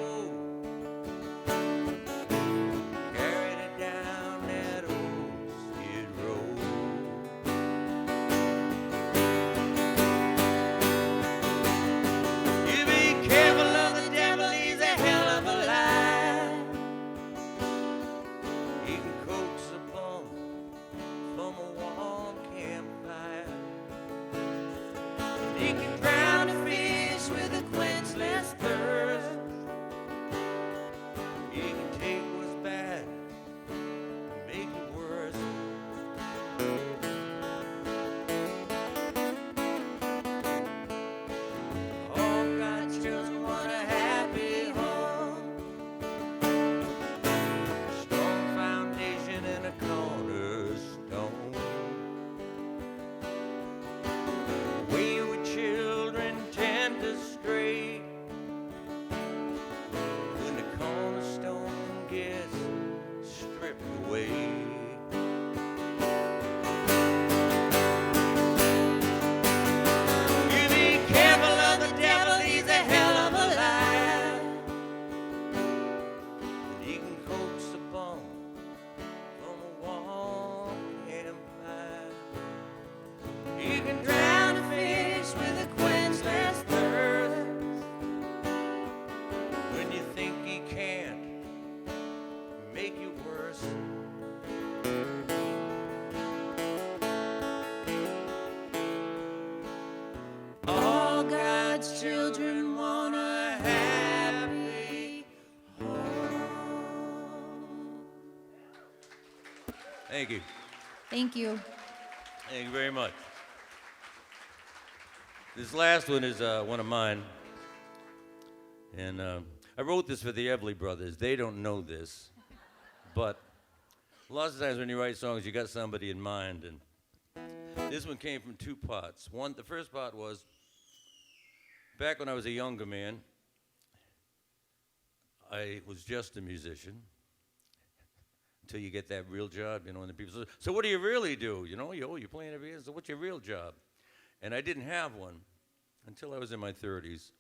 worse. All God's children want a happy home. Thank you. Thank you. Thank you very much. This last one is one of mine. And I wrote this for the Everly Brothers. They don't know this. But lots of times when you write songs, you got somebody in mind. And this one came from two parts. The first part was, back when I was a younger man, I was just a musician. Until you get that real job, you know, and the people say, so what do you really do? You know, you're playing every year, so what's your real job? And I didn't have one until I was in my 30s.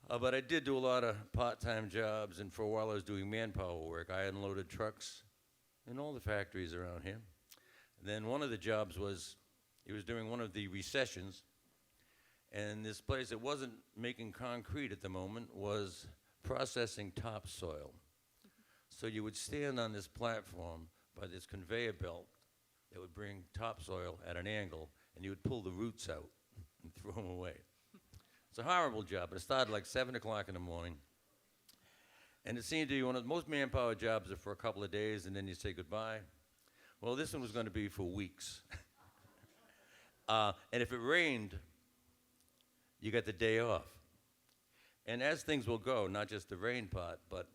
But I did do a lot of part-time jobs, and for a while I was doing manpower work. I unloaded trucks in all the factories around here. And then one of the jobs was, it was during one of the recessions, and this place that wasn't making concrete at the moment was processing topsoil. So you would stand on this platform by this conveyor belt that would bring topsoil at an angle, and you would pull the roots out and throw them away. It's a horrible job, but it started like 7 o'clock in the morning. And it seemed to be one of the most manpower jobs are for a couple of days, and then you say goodbye. Well, this one was going to be for weeks. And if it rained, you got the day off. And as things will go, not just the rain part, but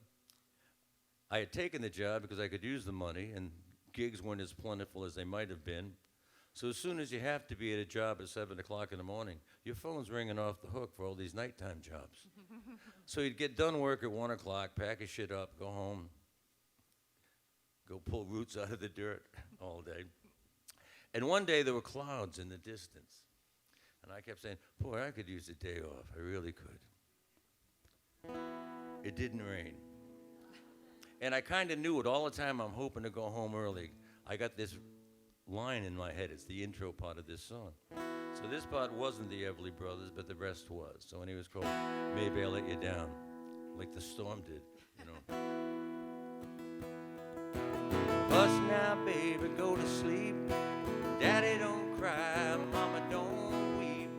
I had taken the job because I could use the money, and gigs weren't as plentiful as they might have been. So as soon as you have to be at a job at 7 o'clock in the morning, your phone's ringing off the hook for all these nighttime jobs. So you'd get done work at 1 o'clock, pack your shit up, go home, go pull roots out of the dirt all day. And one day there were clouds in the distance. And I kept saying, boy, I could use a day off. I really could. It didn't rain. And I kind of knew it all the time. I'm hoping to go home early. I got this line in my head. It's the intro part of this song. So this part wasn't the Everly Brothers, but the rest was. So anyway, it was called Maybe I Let You Down, like the storm did, you know. Hush now, baby, go to sleep. Daddy, don't cry. Mama, don't weep.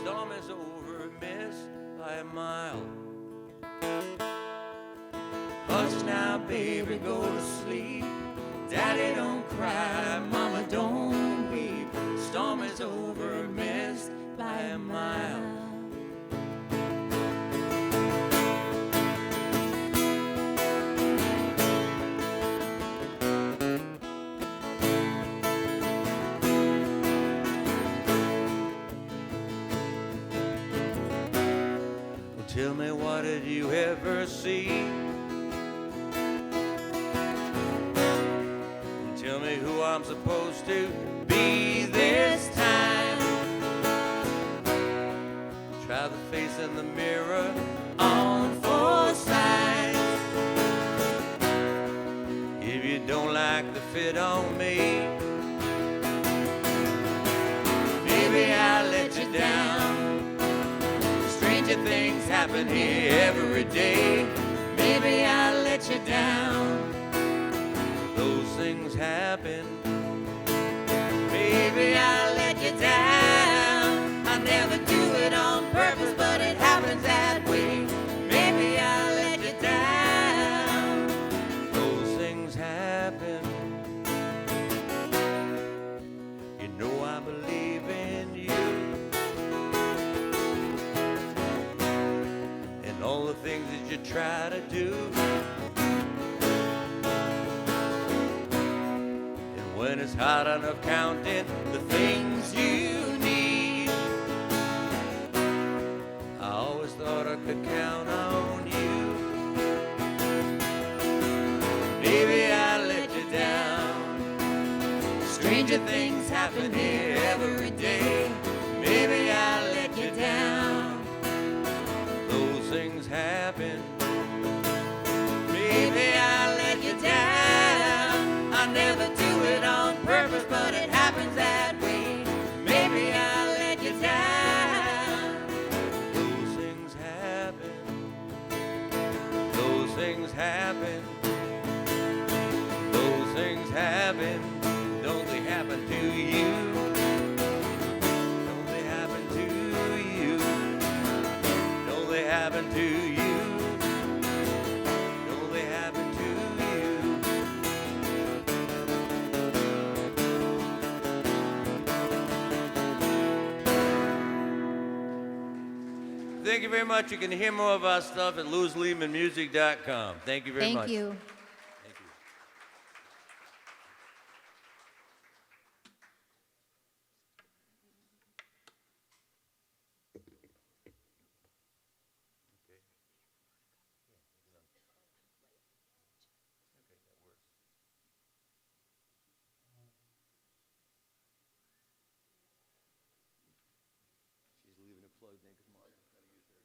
Storm is over, missed by a mile. Hush now, baby, go to sleep. Daddy, don't cry. Mama, don't weep. Storm is over, missed by a mile. Well, tell me, what did you ever see? Tell me who I'm supposed to be this time. Try the face in the mirror on 4 sides. If you don't like the fit on me, maybe I'll let you down. Stranger things happen here every day. Maybe I'll let you down. Those things happen. Maybe I'll let you down. I never do it on purpose, but it happens that way. Maybe I'll let you down. Those things happen. You know I believe in you and all the things that you try to do. When it's hard enough counting the things you need, I always thought I could count on you. Maybe I let you down. Stranger things happen here every day. Maybe I let you down. Those things happen. Maybe I let you down. I never do it on purpose, but it happens that way. Maybe I'll let you down. Those things happen. Those things happen. happen? Don't they happen to you? Don't they happen to you? Don't they happen to you? Don't they happen to you? Thank you very much. You can hear more of our stuff at louislehmanmusic.com. Thank you very much. Thank you. Thank you. She's leaving it plugged in because Mario's got to use her.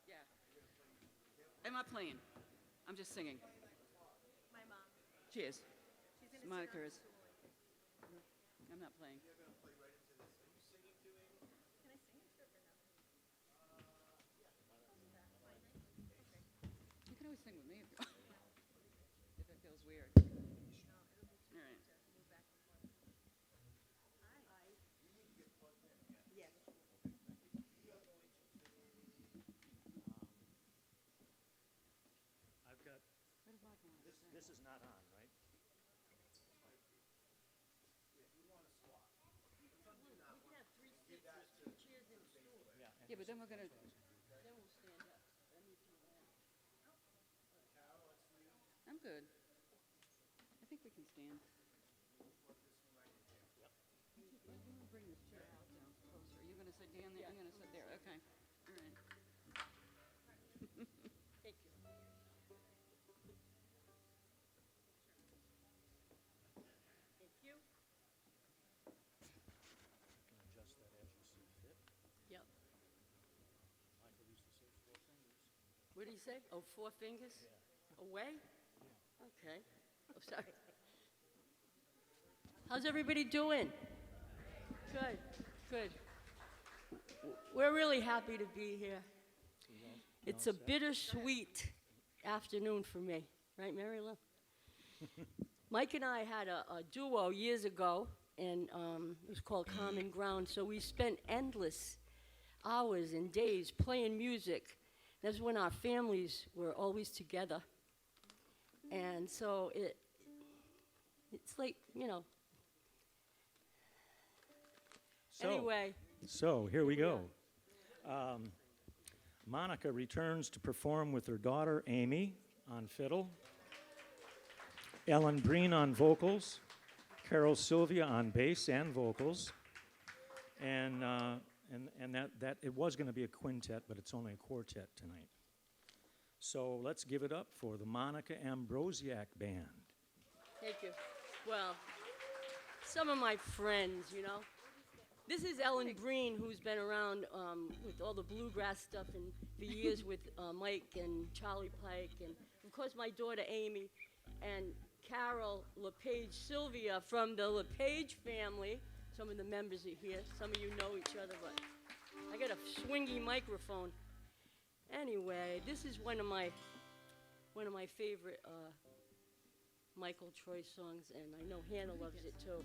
Yeah. I'm not playing. I'm just singing. My mom. Cheers. She's gonna Monica sit on is. the stool. I'm not playing. Can I sing into it or no? You can always sing with me if you want. If it feels weird. All right. I've got, this is not on, right? Yeah, but then we're gonna. I'm good. I think we can stand. Bring this chair out down closer. You're gonna sit down there. I'm gonna sit there. Okay. All right. Thank you. Thank you. You can adjust that as you see fit. Yep. Michael used to say 4 fingers. What do you say? Oh, 4 fingers? Away? Okay. Oh, sorry. How's everybody doing? Good, good. We're really happy to be here. It's a bittersweet afternoon for me, right, Mary Lou? Mike and I had a duo years ago, and it was called Common Ground, so we spent endless hours and days playing music. That's when our families were always together. And so it's like, you know. So, Anyway. So here we go. Monica returns to perform with her daughter Amy on fiddle, Ellen Breen on vocals, Carol Sylvia on bass and vocals, and that it was going to be a quintet, but it's only a quartet tonight. So let's give it up for the Monica Ambrosiak Band. Thank you. Well, some of my friends, you know. This is Ellen Breen, who's been around with all the bluegrass stuff and for years with Mike and Charlie Pike, and of course my daughter Amy, and Carol LePage Sylvia from the LePage family. Some of the members are here. Some of you know each other, but I got a swingy microphone. Anyway, this is one of my favorite Michael Troy songs, and I know Hannah loves it too.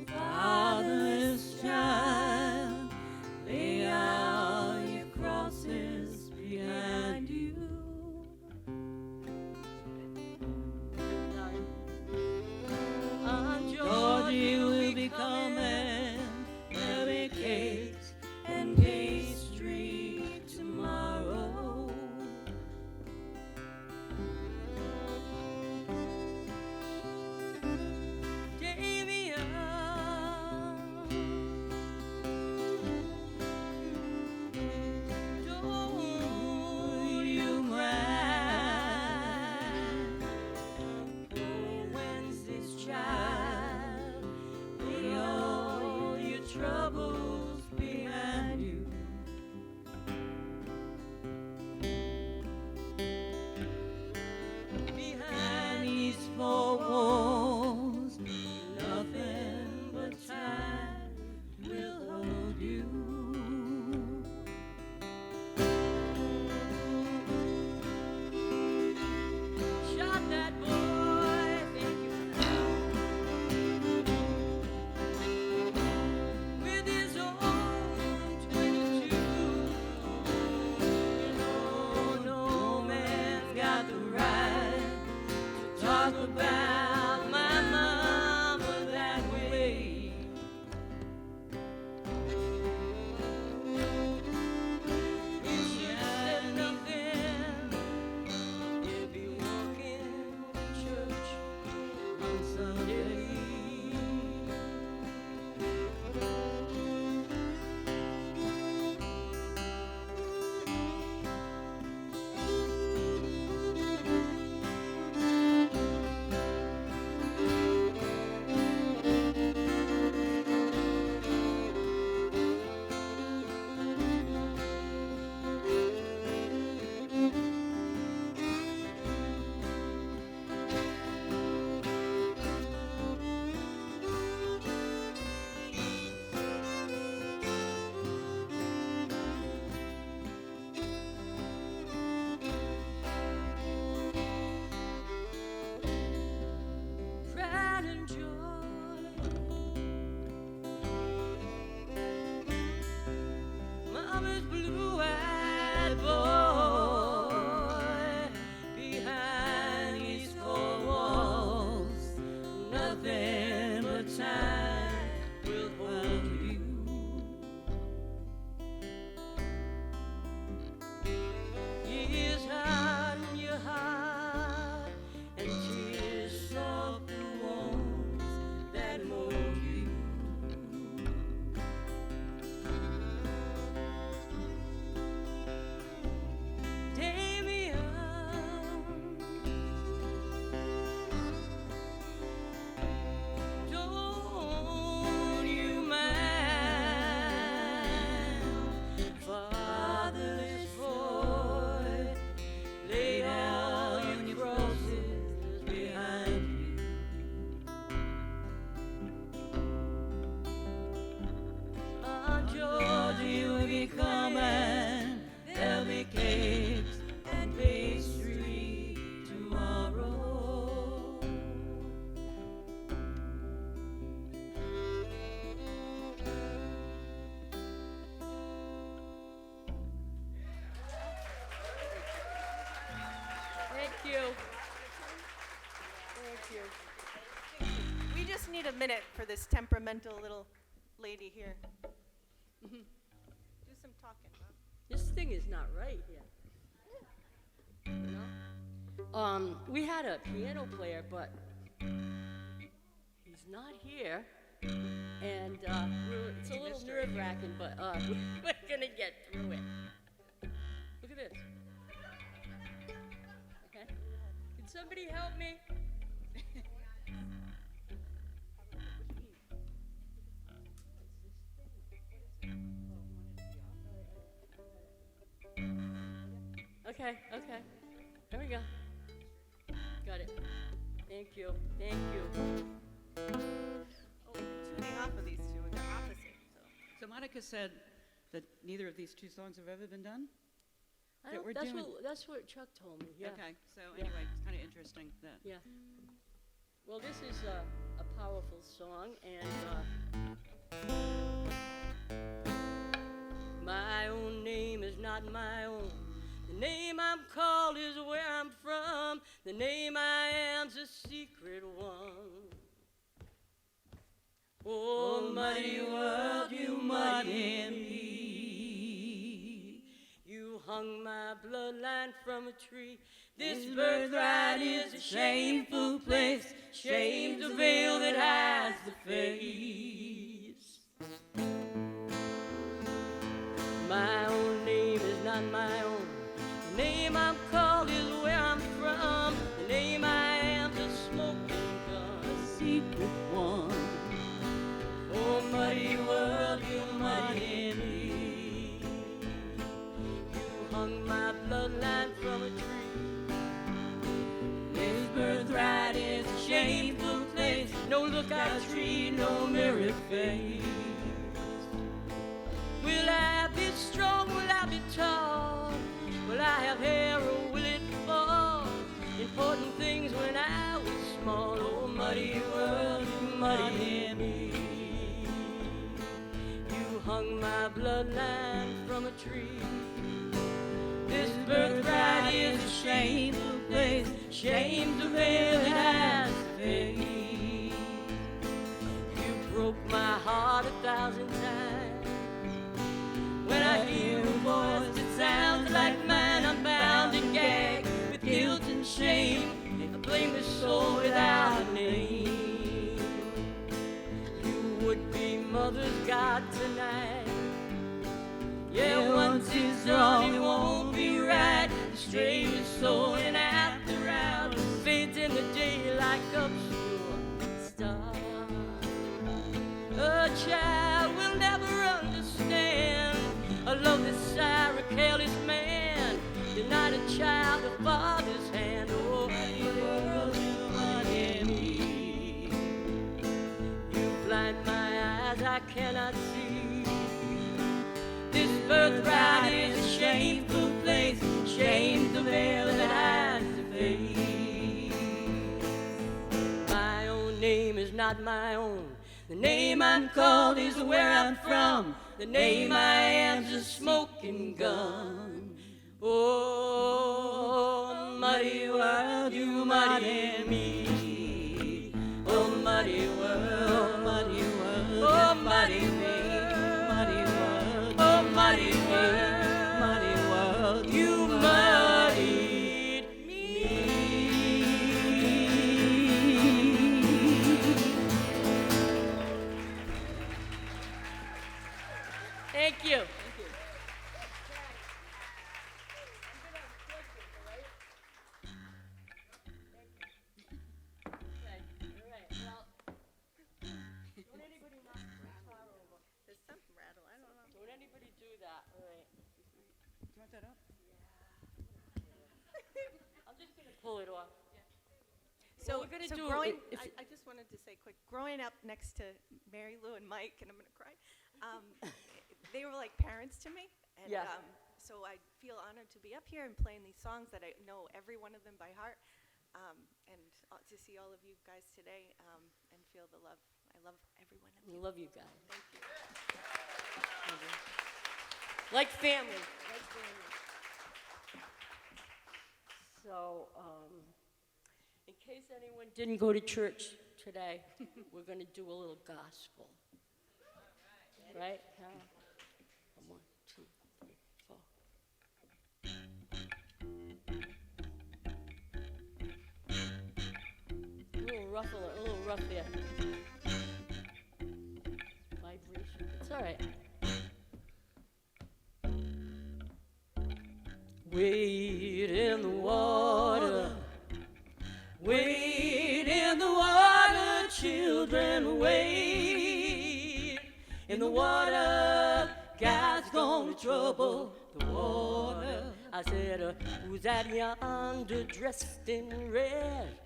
Fatherless child, lay talk about my mama that way. If she said nothing, you'd be walking to church on Sunday. Pride and joy, Mama's blue-eyed boy behind these four walls. Nothing but time will hold you. Years hard in your heart, and tears soft the wounds that mold you. Damien, don't you mind, fatherless boy, lay down your crosses behind you. George, you'll be coming. There'll be cakes and pastry tomorrow. Thank you. Thank you. We just need a minute for this temperamental little lady here. Do some talking. Huh? This thing is not right yet. You know? We had a piano player, but he's not here. And it's a little nerve-wracking, but we're gonna get through it. Look at this. Okay? Can somebody help me? Okay, okay. There we go. Got it. Thank you. Thank you. Oh, we're tuning off of these two. They're opposite. So Monica said that neither of these two songs have ever been done? I That don't, we're that's, doing- that's what Chuck told me. Yeah. Okay, so Yeah. anyway, it's kind of interesting that. Yeah. Well, this is a powerful song, and my own name is not my own. The name I'm called is where I'm from. The name I am's a secret one. Oh, muddy world, you muddy me. You hung my bloodline from a tree. This birthright is a shameful place. Shame's the veil that hides the face. My own name is not my own. The name I'm called is where I'm from. The name I am's a smoking gun, a secret one. Oh, muddy world, you muddy me. You hung my bloodline from a tree. This birthright is a shameful place. No lookout tree, no mirror face. Will I be strong? Will I be tall? Will I have hair or will it fall? Important things when I was small. Oh, muddy world, you muddy me. You hung my bloodline from a tree. This birthright is a shameful place. Shame's the veil that I soaring after hours, fades in the day like obscure star. A child will never understand a lonely, sorry, careless man denied a child a father's hand. Oh, muddy world, you muddy me. You blind my eyes, I cannot see. This birthright is a shameful place, shame the veil that hides the face. My own name is not my own. The name I'm called is where I'm from. The name I am's a smoking gun. Oh, muddy world, you muddy me. Oh, muddy world, oh, muddy world, oh, muddy world, muddy world, oh, muddy world, muddy world, you muddied me. Thank you. There's some rattle, I don't know. Don't anybody do that, all right? Do you want that up? I'm just gonna pull it off. So, we're gonna so do- growing, if- I just wanted to say quick, growing up next to Mary Lou and Mike, and I'm gonna cry, they were like parents to me. And Yes. so I feel honored to be up here and playing these songs that I know every one of them by heart. And to see all of you guys today and feel the love. I love every one of We you. love you guys. Thank you. Like family. Like family. So, in case anyone didn't go to church today, we're going to do a little gospel. Right, Carol? 1, 2, 3, 4. A little rough there. Vibration. It's all right. Wade in the water. Wade in the water, children, wade in the water. God's gonna trouble the water. I said, who's that yonder dressed in red?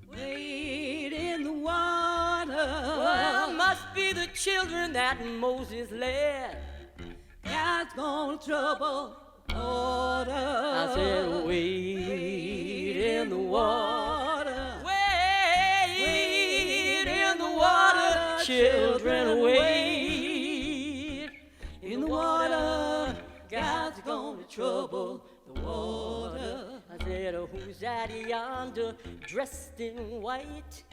Wade in the water. Well, must be the children that Moses led. God's gonna trouble the water. I said, wade in the water. Wade in the water, children, wade in the water. God's gonna trouble the water. I said, who's that yonder dressed in white?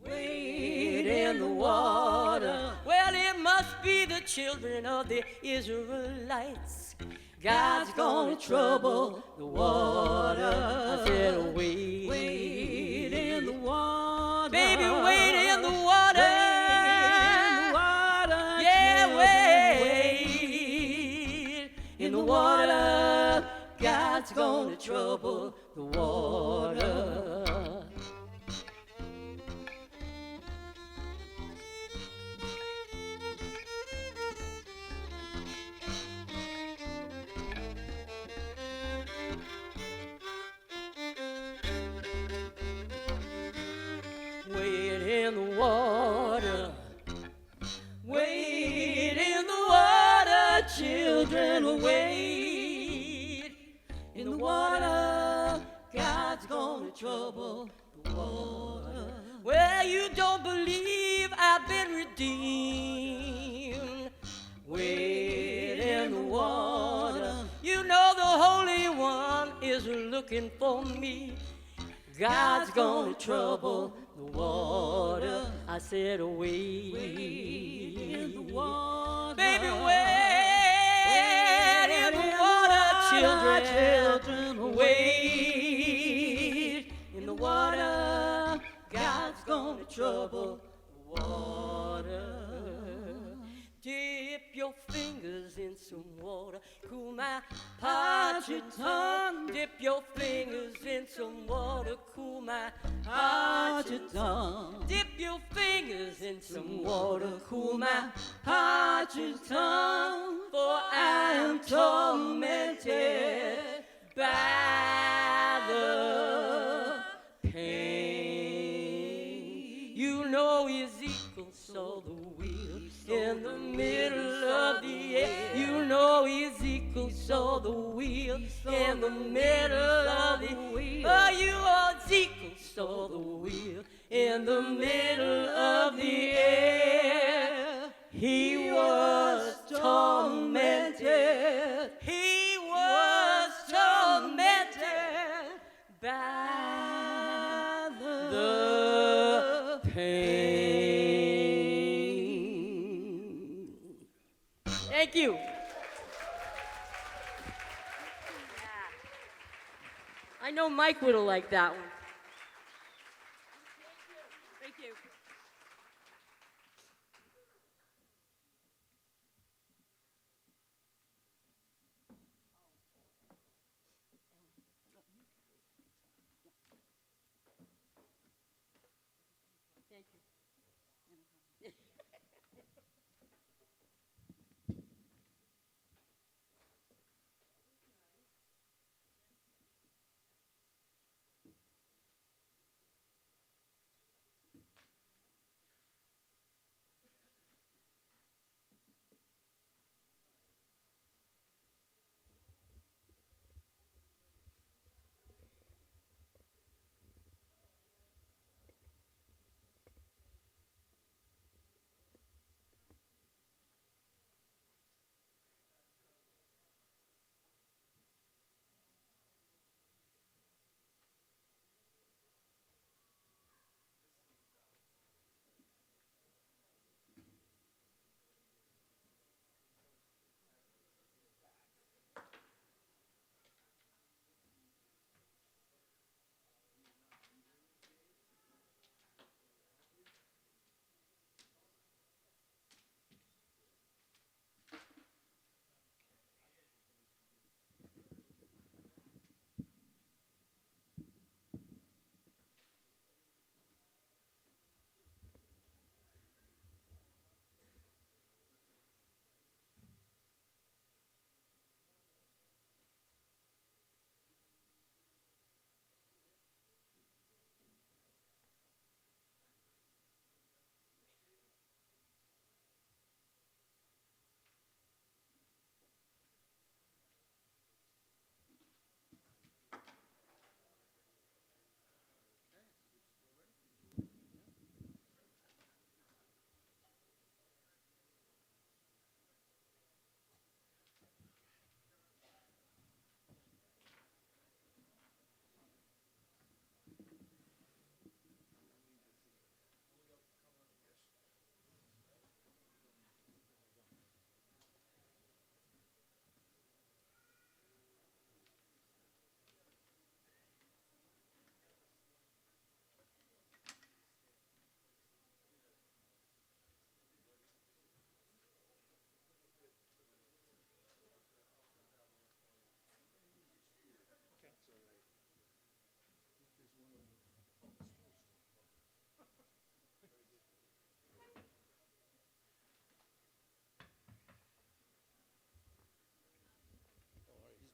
Wade in the water. Well, it must be the children of the Israelites. God's gonna trouble the water. I said, wade in the water. Baby, wade in the water. Yeah, wade in the water. God's gonna trouble the water. Wade in the water. Wade in the water, children, wade in the water. God's gonna trouble the water. Well, you don't believe I've been redeemed. Wade in the water. You know the Holy One is looking for me. God's gonna trouble the water. I said, wade in the water. Baby, wade in the water, children, wade in the water. God's gonna trouble the water. Dip your fingers in some water, cool my parched tongue. Dip your fingers in some water, cool my parched tongue. Dip your fingers in some water, cool my parched tongue. For I am tormented by the pain. You know Ezekiel saw the wheel in the middle of the air. You know Ezekiel saw the wheel in the middle of the wheel. Oh, you Ezekiel saw the wheel in the middle of the air. He was tormented. He was tormented by the pain. Thank you. I know Mike would have liked that one. Thank you. Thank you.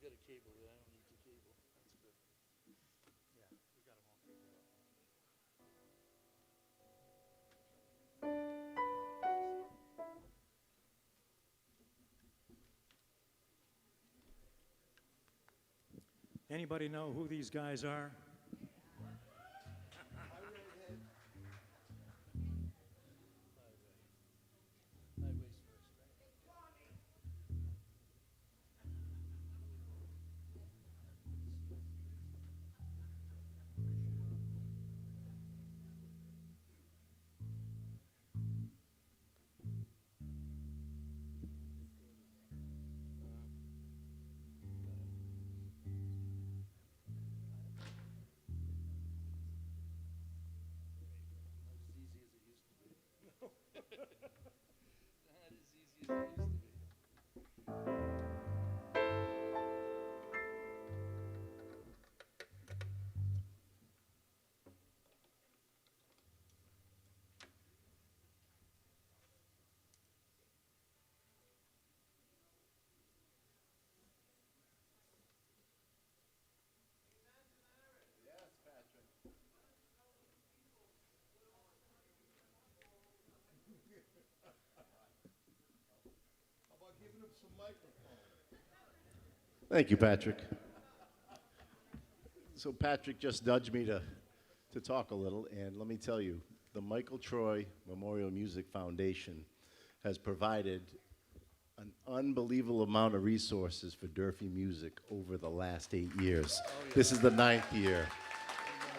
Got a cable there. I don't need the cable. That's good. Yeah, we got them all figured out. Anybody know who these guys are? Not as easy as it used to be. Thank you, Patrick. So Patrick just nudged me to talk a little, and let me tell you, the Michael Troy Memorial Music Foundation has provided an unbelievable amount of resources for Durfee music over the last 8 years. This is the 9th year.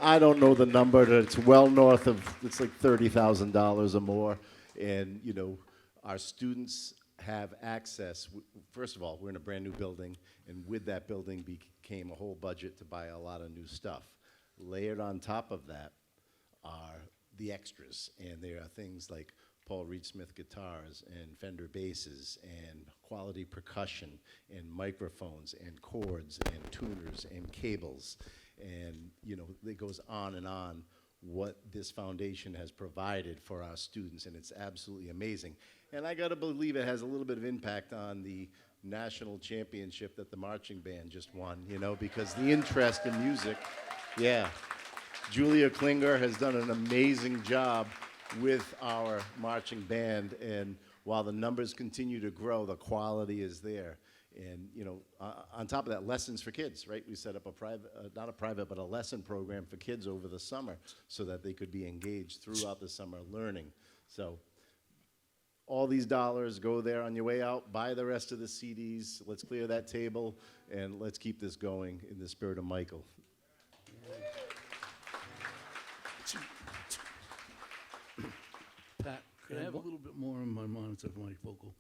I don't know the number, but it's well north of, it's like $30,000 or more. And, you know, our students have access. First of all, we're in a brand new building, and with that building became a whole budget to buy a lot of new stuff. Layered on top of that are the extras, and there are things like Paul Reed Smith guitars and Fender basses and quality percussion and microphones and chords and tuners and cables. And, you know, it goes on and on what this foundation has provided for our students, and it's absolutely amazing. And I gotta believe it has a little bit of impact on the national championship that the marching band just won, you know, because the interest in music, yeah. Julia Klinger has done an amazing job with our marching band, and while the numbers continue to grow, the quality is there. And, you know, on top of that, lessons for kids, right? We set up a private, not a private, but a lesson program for kids over the summer so that they could be engaged throughout the summer learning. So all these dollars go there on your way out, buy the rest of the CDs, let's clear that table, and let's keep this going in the spirit of Michael. Pat, could I have a little bit more on my monitor for my vocal?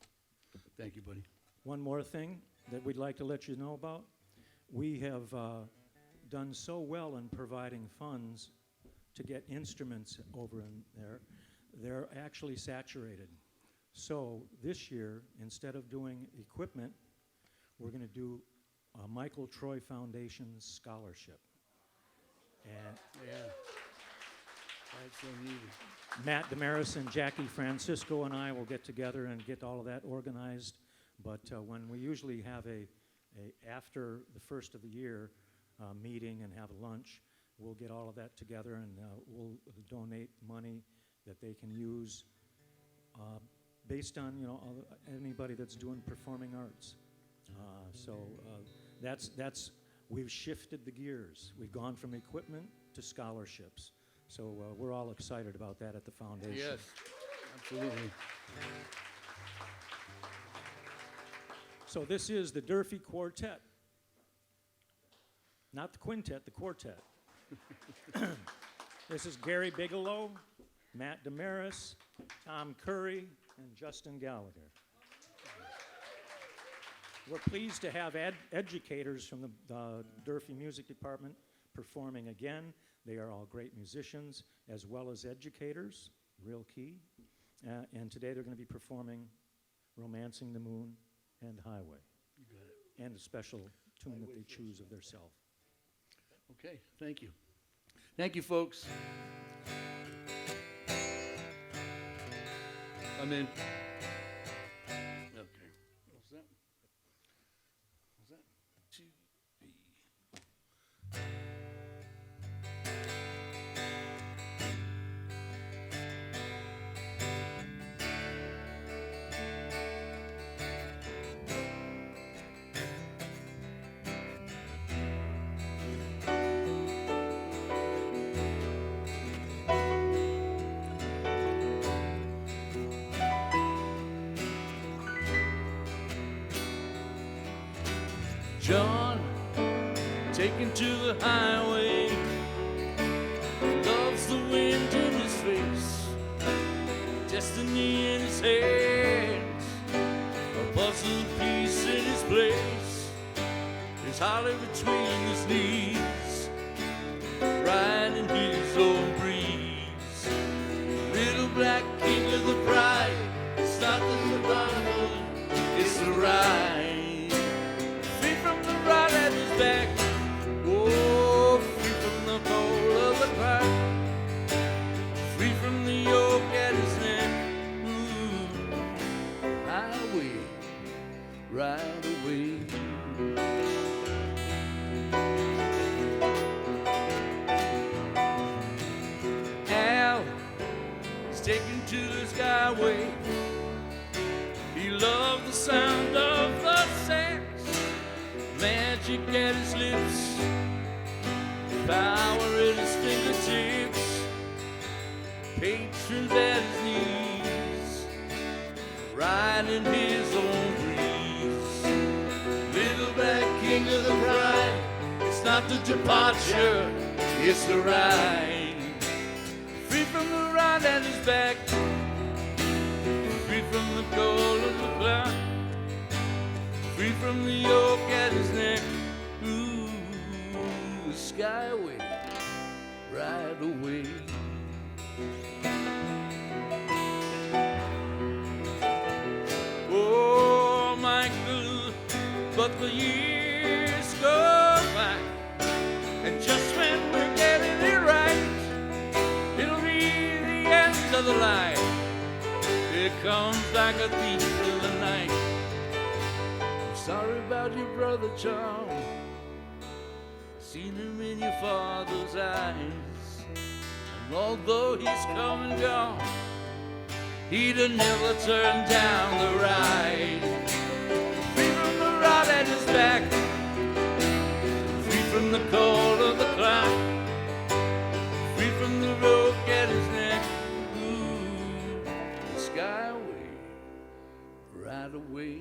Thank you, buddy. One more thing that we'd like to let you know about. We have done so well in providing funds to get instruments over in there. They're actually saturated. So this year, instead of doing equipment, we're going to do a Michael Troy Foundation scholarship. And Yeah. That's so needed. Matt Damaris and Jackie Francisco and I will get together and get all of that organized. But when we usually have a after the first of the year meeting and have a lunch, we'll get all of that together, and we'll donate money that they can use based on, you know, anybody that's doing performing arts. That's we've shifted the gears. We've gone from equipment to scholarships. So we're all excited about that at the foundation. Yes, absolutely. So this is the Durfee Quartet. Not the quintet, the quartet. This is Gary Bigelow, Matt Damaris, Tom Curry, and Justin Gallagher. We're pleased to have educators from the Durfee Music Department performing again. They are all great musicians as well as educators, real key. And today they're going to be performing Romancing the Moon and Highway. You got it. And a special tune that they choose of their self. Okay, thank you. Thank you, folks. I'm in. Okay. What's that? What's that? 2B. John, taken to the highway, loves the wind in his face, destiny in his hands, a puzzle piece in his place. There's Holly between his knees, riding his own breeze. Little black king of the pride, it's not the Bible, it's the ride. Right at his back, oh, free from the cold of the crack, free from the yoke at his neck. Highway, right away. Al is taken to the skyway. He loved the sound of magic at his lips, power at his fingertips, patrons at his knees, riding his own breeze. Little black king of the bride, it's not the departure, it's the ride. Free from the rod at his back, free from the cold of the clock, free from the yoke at his neck. Ooh, skyway, right away. Oh, Michael, but the years go by, and just when we're getting it right, it'll be the end of the line. It comes like a thief in the night. I'm sorry about your brother John, seen him in your father's eyes, and although he's come and gone, he'd have never turned down the ride. Free from the rod at his back, free from the cold of the clock, free from the rope at his neck. Ooh, the skyway, right away.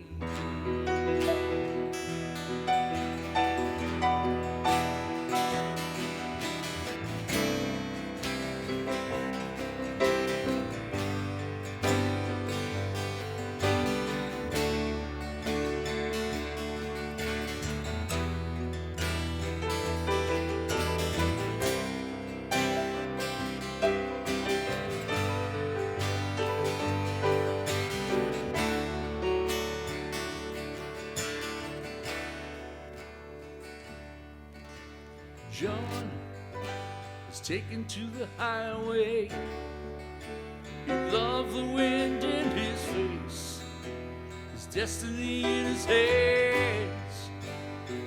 John is taken to the highway. He loved the wind in his face, his destiny in his hands,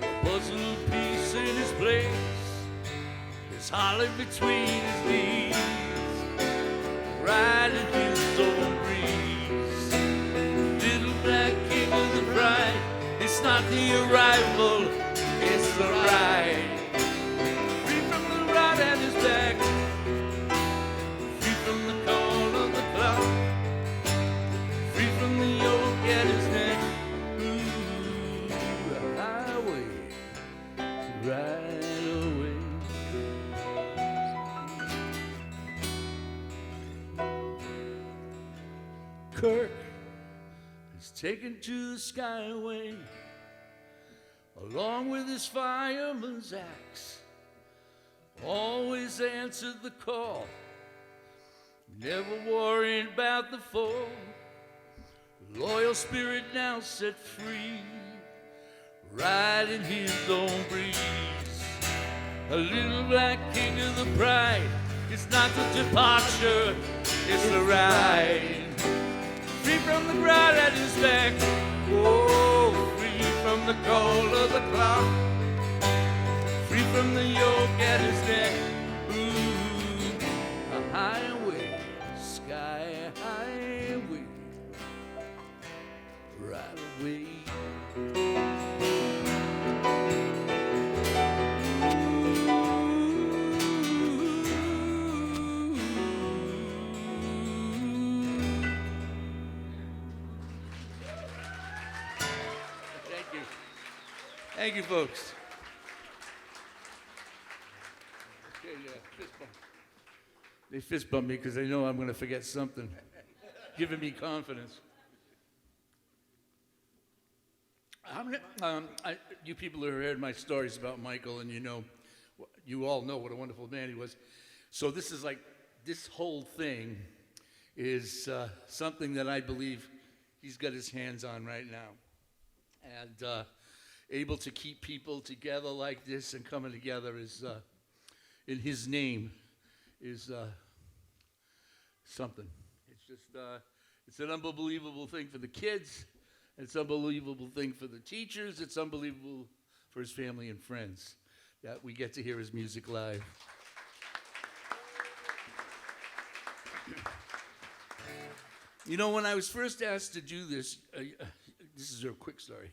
a puzzle of peace in his place, his holly between his knees, riding his own breeze. Little black king of the bride, it's not the arrival, it's the ride. At his back, free from the cold of the clock, free from the yoke at his neck. Ooh, a highway right away. Kirk is taken to the skyway, along with his fireman's axe. Always answered the call, never worried about the fall. Loyal spirit now set free, riding his own breeze. A little black king of the bride, it's not the departure, it's the ride. Free from the bride at his back, oh, free from the cold of the clock, free from the yoke at his neck. Ooh, a highway, sky highway, right away. Thank you. Thank you, folks. Fist bump. They fist bump me because they know I'm going to forget something, giving me confidence. You people who have heard my stories about Michael, and you all know what a wonderful man he was. So this is like, this whole thing is something that I believe he's got his hands on right now. And able to keep people together like this and coming together is... in his name is something. It's just, it's an unbelievable thing for the kids. It's an unbelievable thing for the teachers. It's unbelievable for his family and friends that we get to hear his music live. When I was first asked to do this, this is a quick story.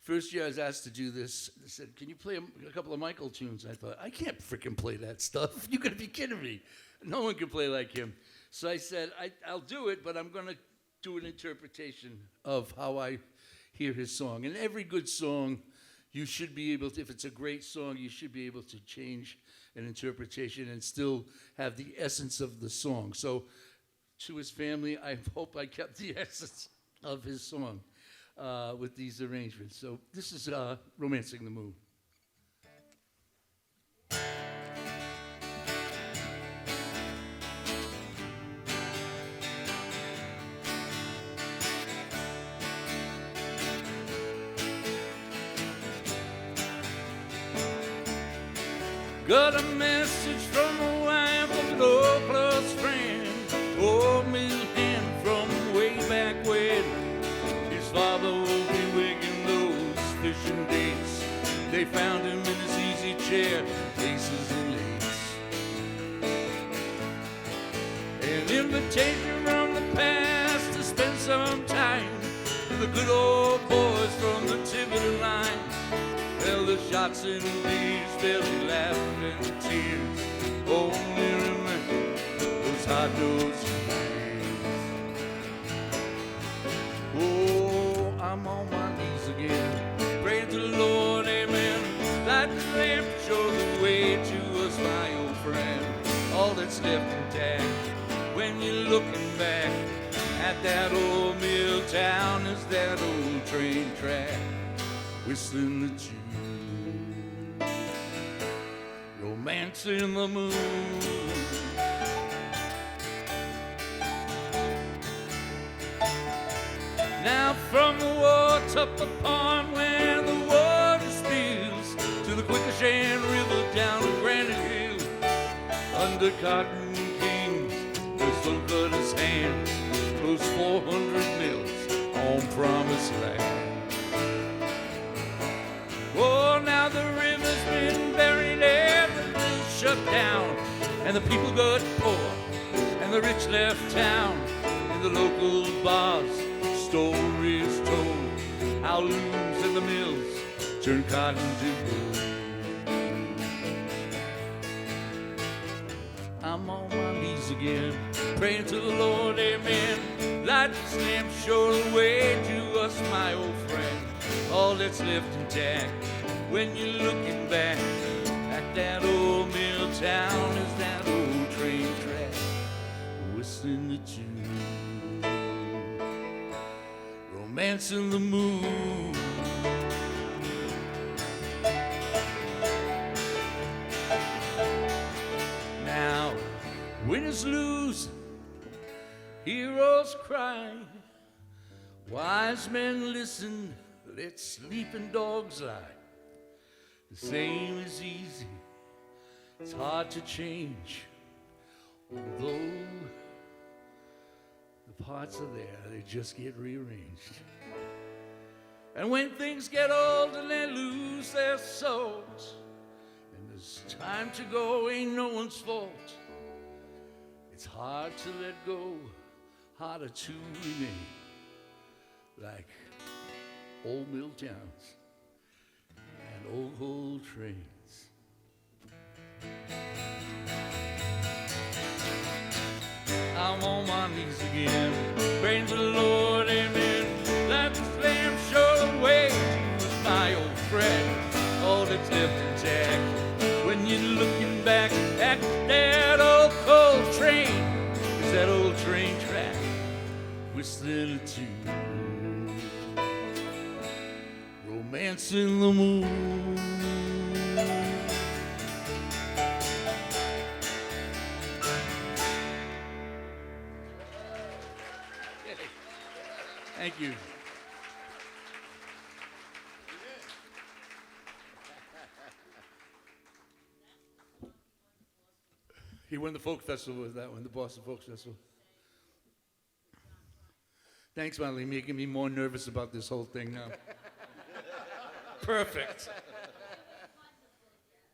First year I was asked to do this, they said, can you play a couple of Michael tunes? I thought, I can't freaking play that stuff. You gotta be kidding me. No one can play like him. So I said, I'll do it, but I'm gonna do an interpretation of how I hear his song. And every good song, you should be able to, if it's a great song, you should be able to change an interpretation and still have the essence of the song. So to his family, I hope I kept the essence of his song with these arrangements. So this is Romancing the Moon. Got a message from the wife of an old close friend, old mill hand from way back when. His father will be waking those fishing days. They found him in his easy chair, laces and lace. An invitation from the past to spend some time with the good old boys from the Tiverton line. Well, the shots and leaves, barely laughing and tears. Only remember those hard-nosed years. Oh, I'm on my knees again, praying to the Lord, amen. Light the lamp, show the way to us, my old friend. All that's left intact when you're looking back at that old mill town is that old train track, whistling the tune. Romancing the moon. Now from the wharf up the pond where the water spills to the Quikasham River down to Granite Hill, under Cotton King's whistle cutter's hands, those 400 mills on Promised Land. Oh, now the river's been buried, everything's shut down, and the people got poor, and the rich left town. In the local bars, stories told how looms and the mills turn cotton to gold. I'm on my knees again, praying to the Lord, amen. Light the lamp, show the way to us, my old friend. All that's left intact when you're looking back at that old mill town is that old train track, whistling the tune, romancing the moon. Now, winners lose, heroes cry, wise men listen, let sleeping dogs lie. The same is easy, it's hard to change, although the parts are there, they just get rearranged. And when things get old and they lose their souls, and there's time to go, ain't no one's fault. It's hard to let go, harder to remain, like old mill towns and old trains. I'm on my knees again, praying to the Lord, amen. Let the flame show the way to us, my old friend. All that's left intact when you're looking back at that old coal train is that old train track, whistling a tune, romancing the moon. Thank you. He won the folk festival with that one, the Boston Folk Festival. Thanks, Molly, making me more nervous about this whole thing now. Perfect.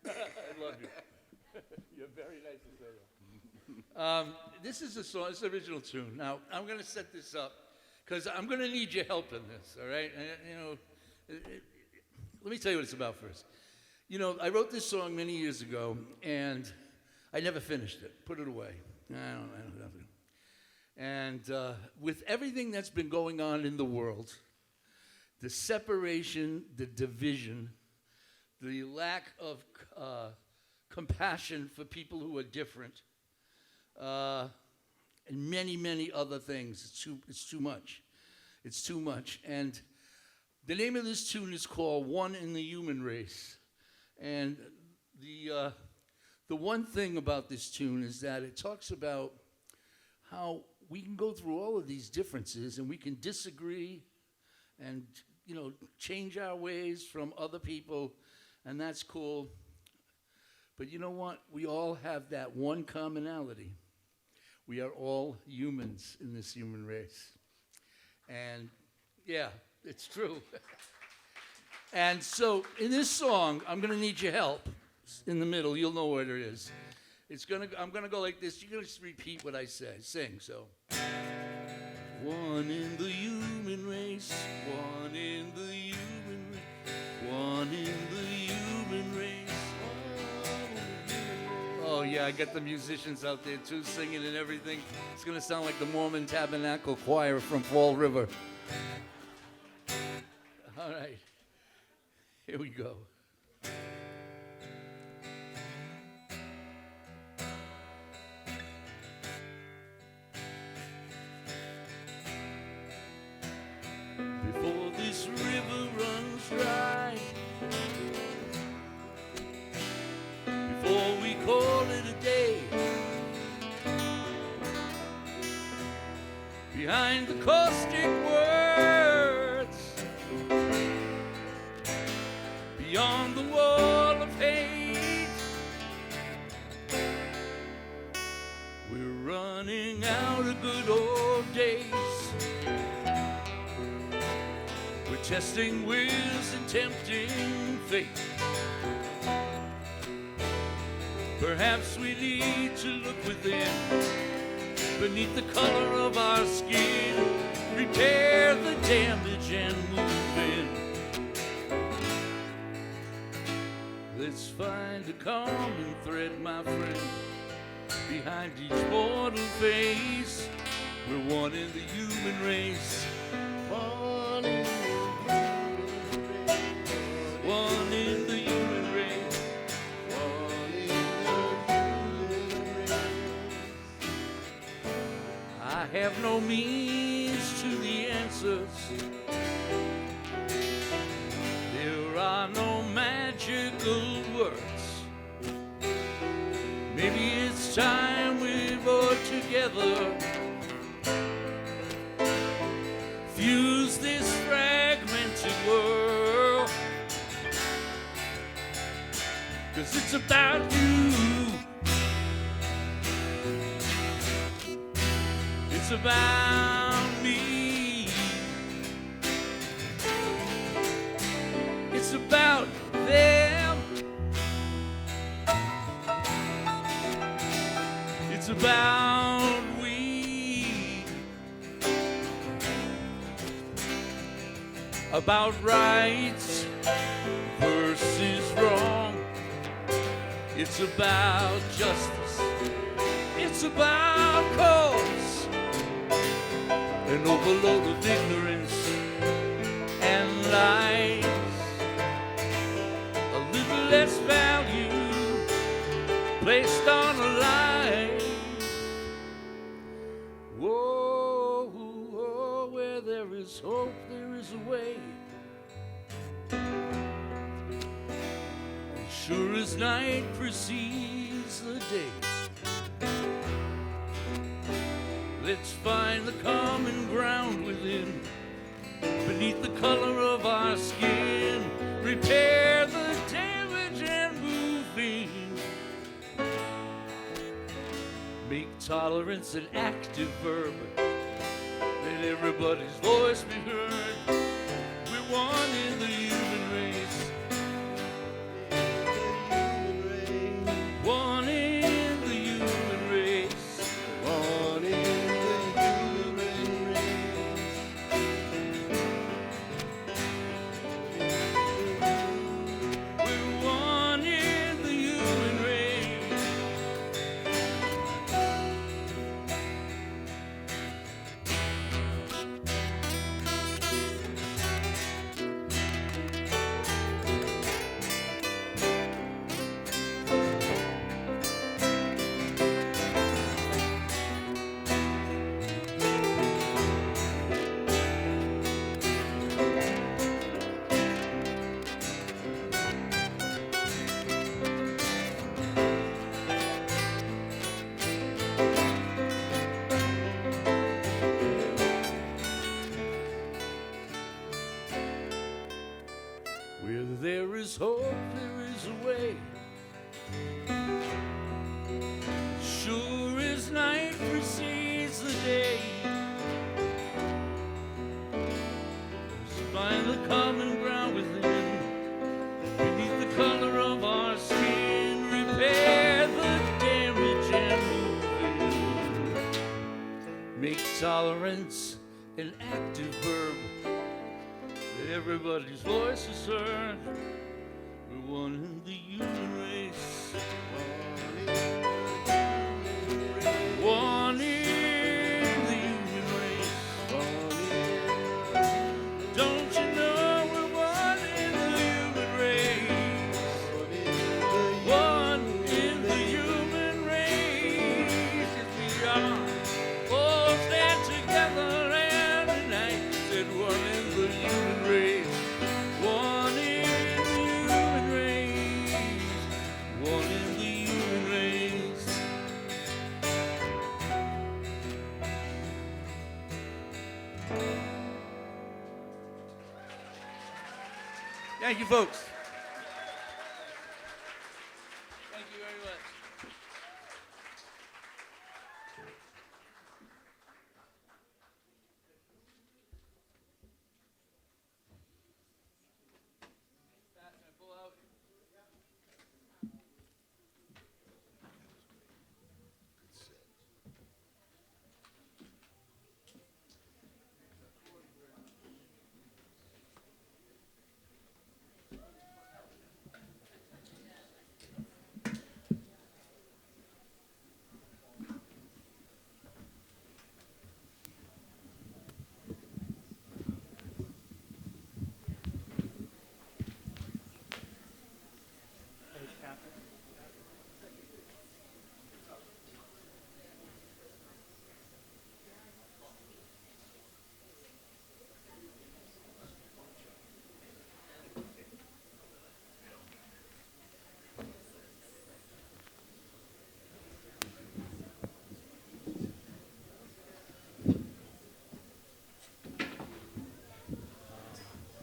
I love you. You're very nice to say that. This is a song, it's an original tune. Now, I'm going to set this up because I'm going to need your help in this, all right? You know, Let me tell you what it's about first. You know, I wrote this song many years ago, and I never finished it. Put it away. I don't know. And with everything that's been going on in the world, the separation, the division, the lack of compassion for people who are different, and many, many other things. It's too much. It's too much. And the name of this tune is called One in the Human Race. And the one thing about this tune is that it talks about how we can go through all of these differences and we can disagree and, you know, change our ways from other people, and that's cool. But you know what? We all have that one commonality. We are all humans in this human race. And yeah, it's true. And so in this song, I'm going to need your help in the middle. You'll know what it is. I'm going to go like this. You're going to just repeat what I say. Sing, so. One in the human race, one in the human race, one in the human race. Oh yeah, I got the musicians out there too singing and everything. It's going to sound like the Mormon Tabernacle Choir from Fall River. All right, here we go. Before this river runs dry, before we call it a day, behind the caustic words, beyond the wall of hate, we're running out of good old days. We're testing wills and tempting fate. Perhaps we need to look within, beneath the color of our skin, repair the damage and move in. Let's find a common thread, my friend, behind each mortal face. We're one in the human race. One in the one in the human race. One in the human race. I have no means to the answers. There are no magical words. Maybe it's time we work together. Fuse this fragmented world. 'Cause it's about you. It's about me. It's about them. It's about we. About rights versus wrong. It's about justice. It's about cause. An overload of ignorance and lies. A little less value placed on a life. Whoa, whoa, where there is hope, there is a way. Sure as night precedes the day, let's find the common ground within, beneath the color of our skin, repair the damage and move in. Make tolerance an active verb, let everybody's voice be heard. We're one in the human race. One in the human race. One in the human race. is hope, there is a way. Sure as night precedes the day, find the common ground within, beneath the color of our skin, repair the damage and move in. Make tolerance an active verb, that everybody's voice is heard. We're one in the human race. One in the human race. Don't you know we're one in the human race? One in the human race. Yes, we are. Oh, stand together and unite. Said one in the human race. One in the human race. One in the human race. Thank you, folks. Thank you very much.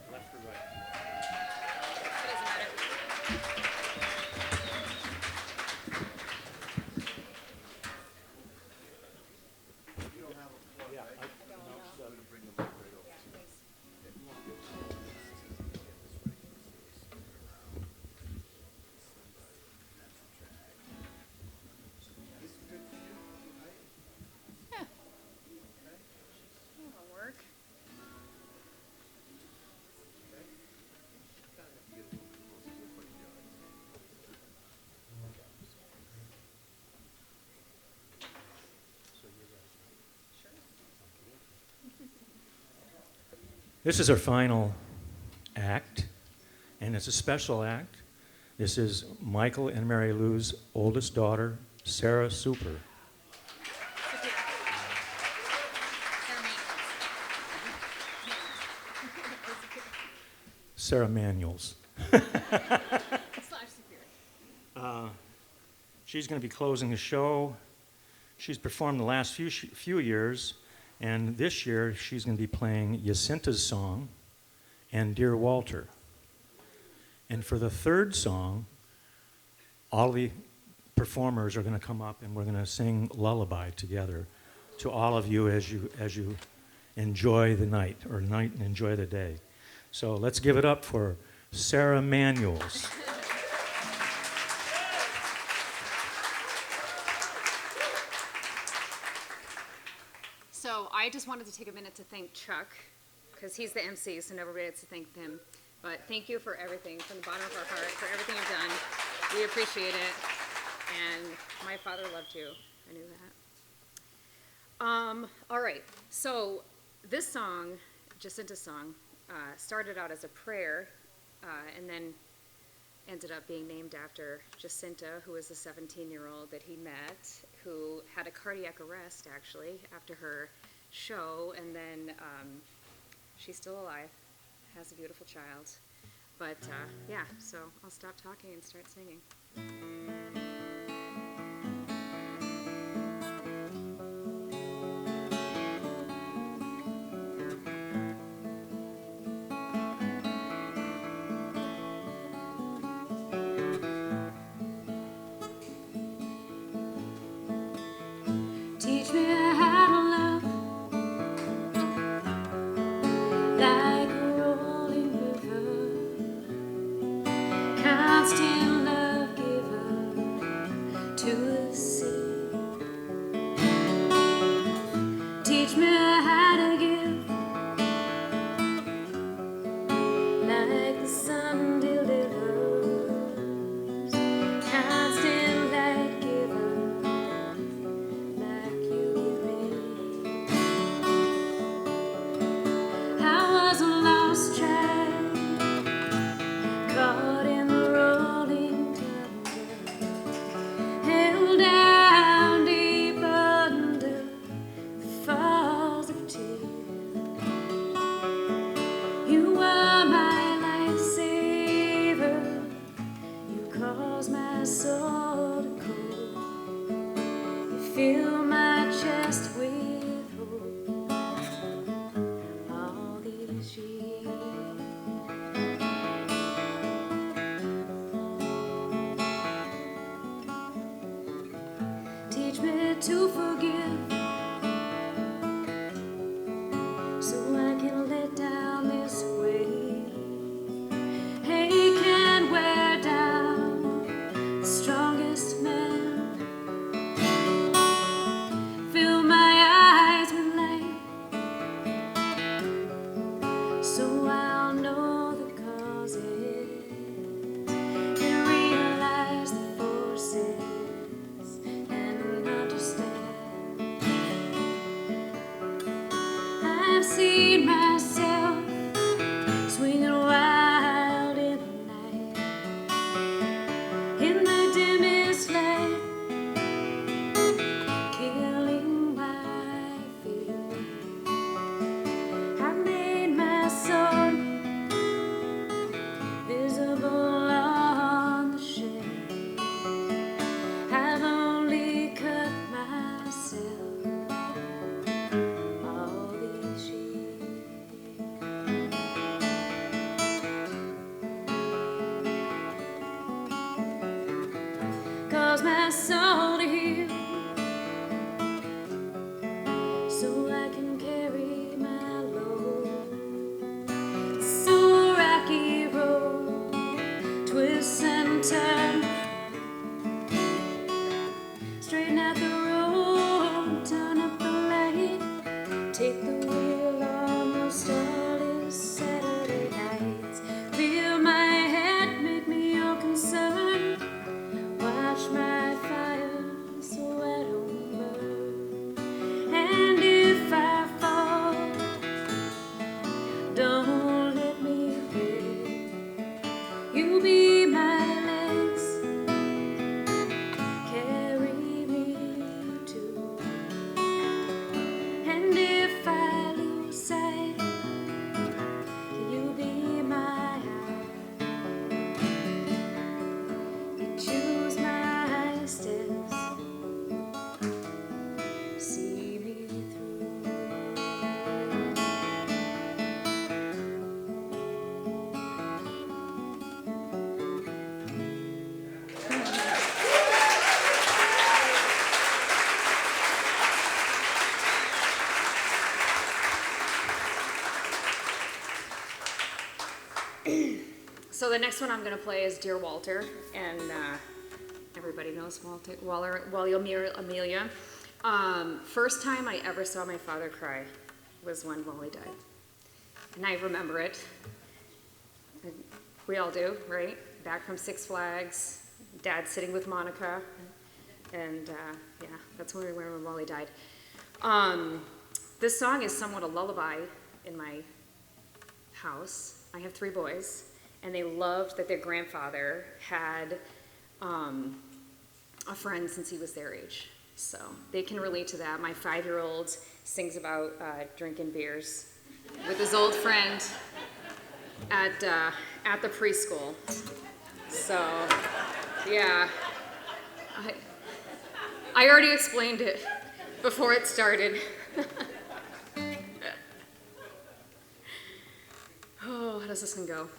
Left or right? That'll work. This is our final act, and it's a special act. This is Michael and Mary Lou's oldest daughter, Sarah Super. Sarah Manuels. She's going to be closing the show. She's performed the last few years, and this year she's going to be playing Jacinta's song and Dear Walter. And for the third song, all the performers are going to come up and we're going to sing Lullaby together to all of you as you enjoy the night and enjoy the day. So let's give it up for Sarah Manuels. So I just wanted to take a minute to thank Chuck, because he's the MC, so nobody gets to thank him. But thank you for everything, from the bottom of our heart, for everything you've done. We appreciate it. And my father loved you. I knew that. All right. So this song, Jacinta's song, started out as a prayer and then ended up being named after Jacinta, who was a 17-year-old that he met, who had a cardiac arrest, actually, after her show. And then she's still alive, has a beautiful child. But yeah, so I'll stop talking and start singing. Fill my chest with hope all these years. Teach me to forgive so I can let down this weight. Hate can wear down the strongest man. Fill my eyes with light so I'll know the causes and realize the forces and understand. I've seen myself swinging wild in the night, in the dimmest light, killing my fear. I made my sword visible on the shelf. I've only cut myself all these years. 'Cause my soul to heal so I can carry my load. So rocky road, twists and turn. Straighten out the road, turn up the light. Take the wheel on those starless Saturday nights. Feel my head, make me your concern. Watch my fire so I don't burn. And if I fall, don't let me quit. You be my legs, carry me too. And if I lose sight, can you be my eye? You choose my steps, see me through. So the next one I'm going to play is Dear Walter, and everybody knows Wally Amelia. First time I ever saw my father cry was when Wally died, and I remember it. We all do, right? Back from Six Flags, Dad sitting with Monica, and yeah, that's when we were when Wally died. This song is somewhat a lullaby in my house. I have 3 boys, and they loved that their grandfather had a friend since he was their age. So they can relate to that. My 5-year-old sings about drinking beers with his old friend at the preschool. So, yeah. I already explained it before it started. Oh, how does this one go?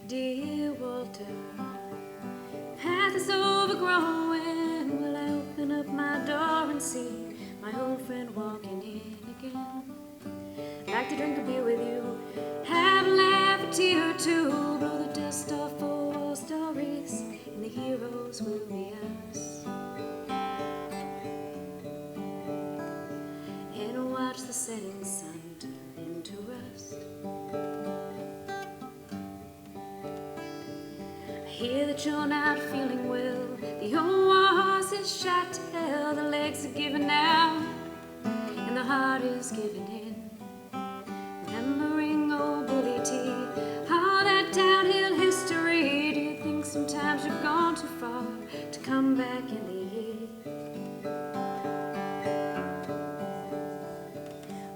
Dear Walter, path is overgrown. Will I open up my door and see my old friend walking in again? Like to drink a beer with you, have a laugh, a tear or two, blow the dust off old war stories, and the heroes will be us. And watch the setting sun turn into rust. I hear that you're not feeling well. The old war's was giving in. Remembering old Bully T, all that downhill history. Do you think sometimes you've gone too far to come back in the year?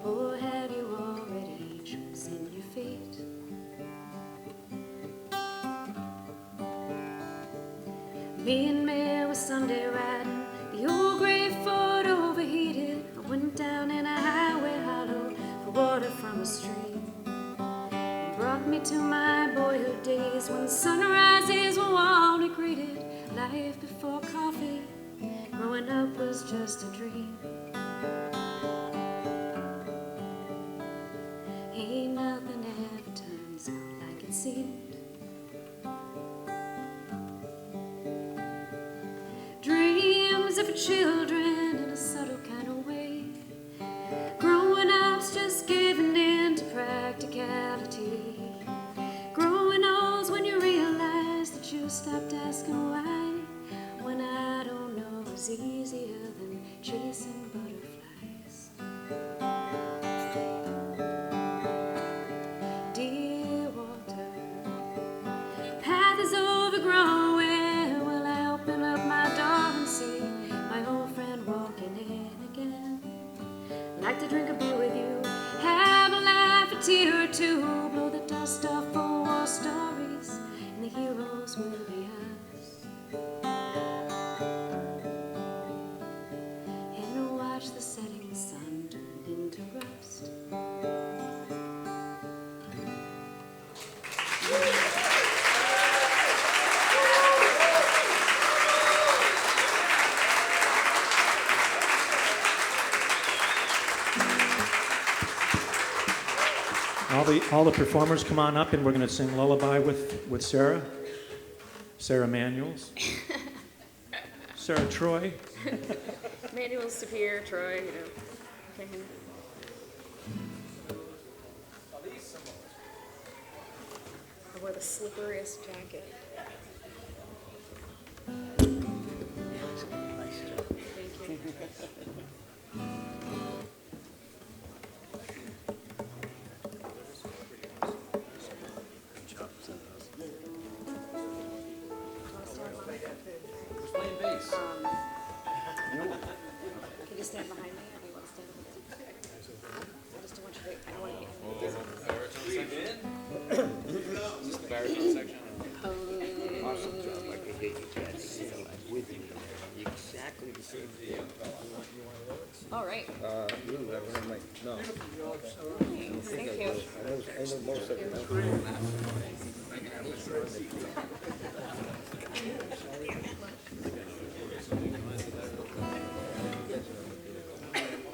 Or have you already chosen your fate? Me and Mary was Sunday riding, the old gray Ford overheated. I went down in a highway hollow for water from a stream. It brought me to my boyhood days when sunrises were warmly greeted. Life before coffee, growing up was just a dream. Ain't nothing ever turns out like it seemed. Dreams are for children in a subtle kind of way. Growing up's just giving in to practicality. Growing old's when you realize that you stopped asking why. When I don't know is easier than chasing butterflies. Dear Walter, path is overgrown. Where will I open up my door and see my old friend walking in again? Like to drink a beer with you, have a laugh, a tear or two, blow the dust off for war stories, and the heroes will be us. And watch the setting sun turn into rust. All the performers come on up, and we're going to sing Lullaby with Sarah. Sarah Manuels. Sarah Troy. Manuel Superior, Troy, you know. I wore the slipperiest jacket. Thank you. Can you stand behind me? I want to stand over there. I just don't want you to. I don't want to get. Baritone section. Awesome job. I could hear you guys with you. Exactly the same thing. All right. You have one of my, no. Thank you. I know most of them.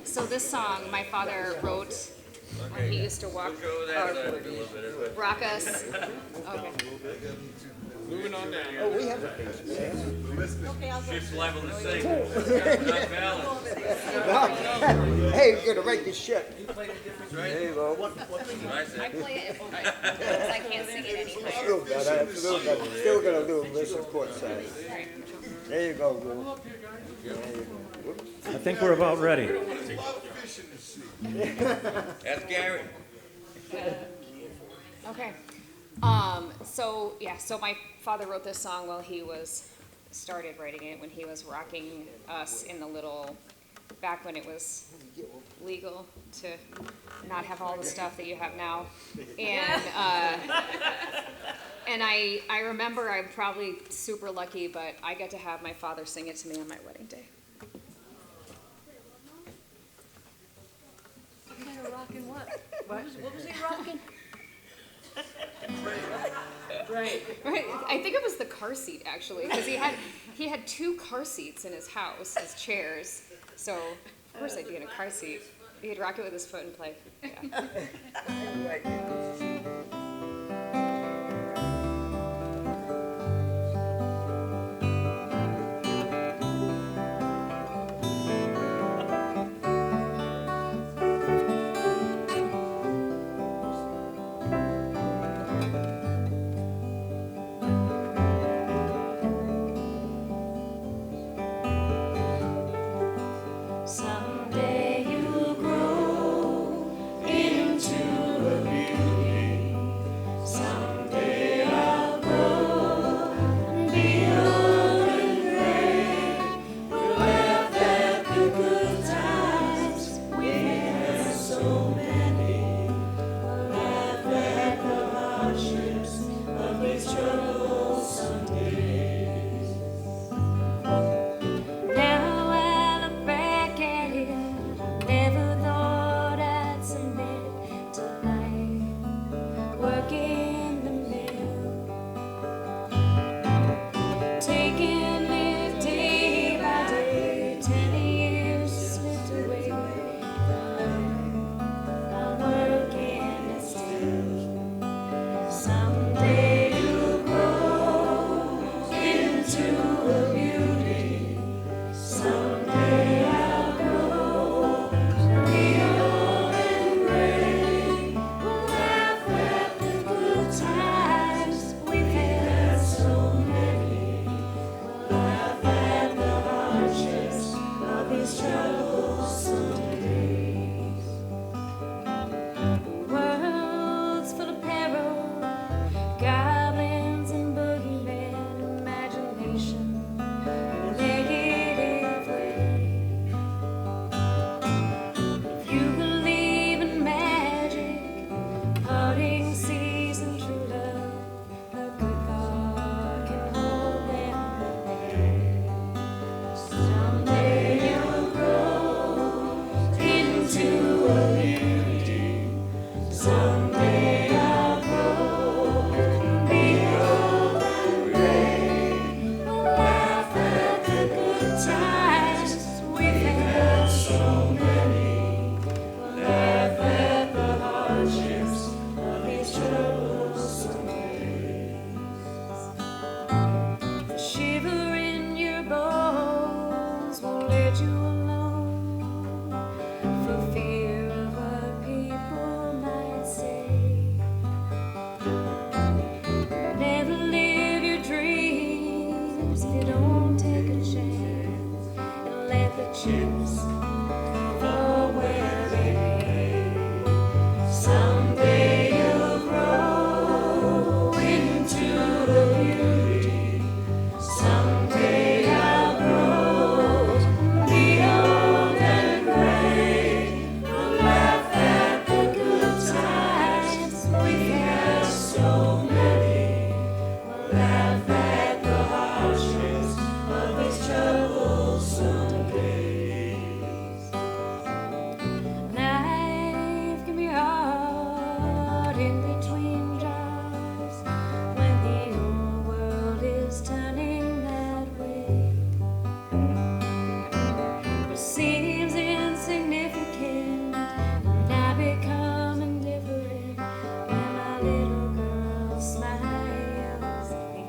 So this song my father wrote when he used to walk or rock us. Okay. Moving on down. Oh, we have a bass player. Okay, I'll go. She's liable to sing. Not valid. Hey, you're gonna write this shit. There you go. I play it because I can't sing it any higher. Still better, still gonna do listen court side. There you go, Lou. I think we're about ready. That's Gary. Okay. So my father wrote this song while he started writing it when he was rocking us in the little, back when it was legal to not have all the stuff that you have now. And I remember I'm probably super lucky, but I get to have my father sing it to me on my wedding day. Rocking what? What was he rocking? Right. I think it was the car seat actually, because he had 2 car seats in his house as chairs. So of course I'd be in a car seat. He'd rock it with his foot and play. Yeah. Someday you'll grow hardships for wearing hay. Someday you'll grow into a beauty. Someday I'll grow, be old and gray. We'll laugh at the good times we have so many. We'll laugh at the hardships of these troublesome days. Life can be hard in between jobs when the whole world is turning that way. What seems insignificant now become indifferent when my little girl smiles at me.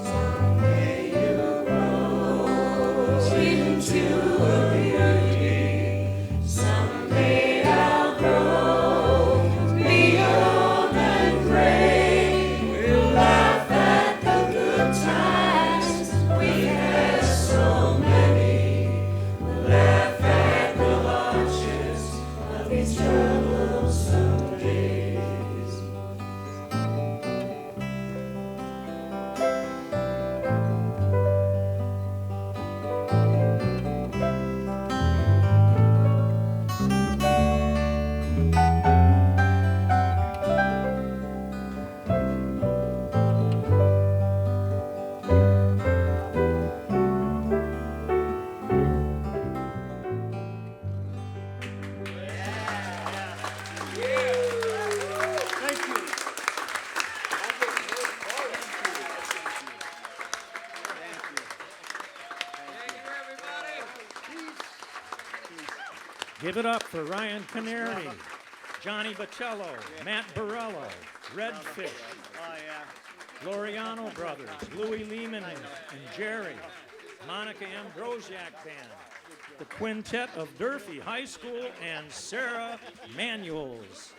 Someday you'll grow into a beauty. Someday I'll grow, be old and gray. We'll laugh at the good times we had so many. We'll laugh at the hardships of these troublesome days. Thank you. Give it up for Ryan Canary, Johnny Bocello, Matt Borello, Redfish, Oh, yeah. Loriano Brothers, Louis Lehman and Jerry, Monica Ambrosiak Band, the Quintet of Durfee High School, and Sarah Manuels.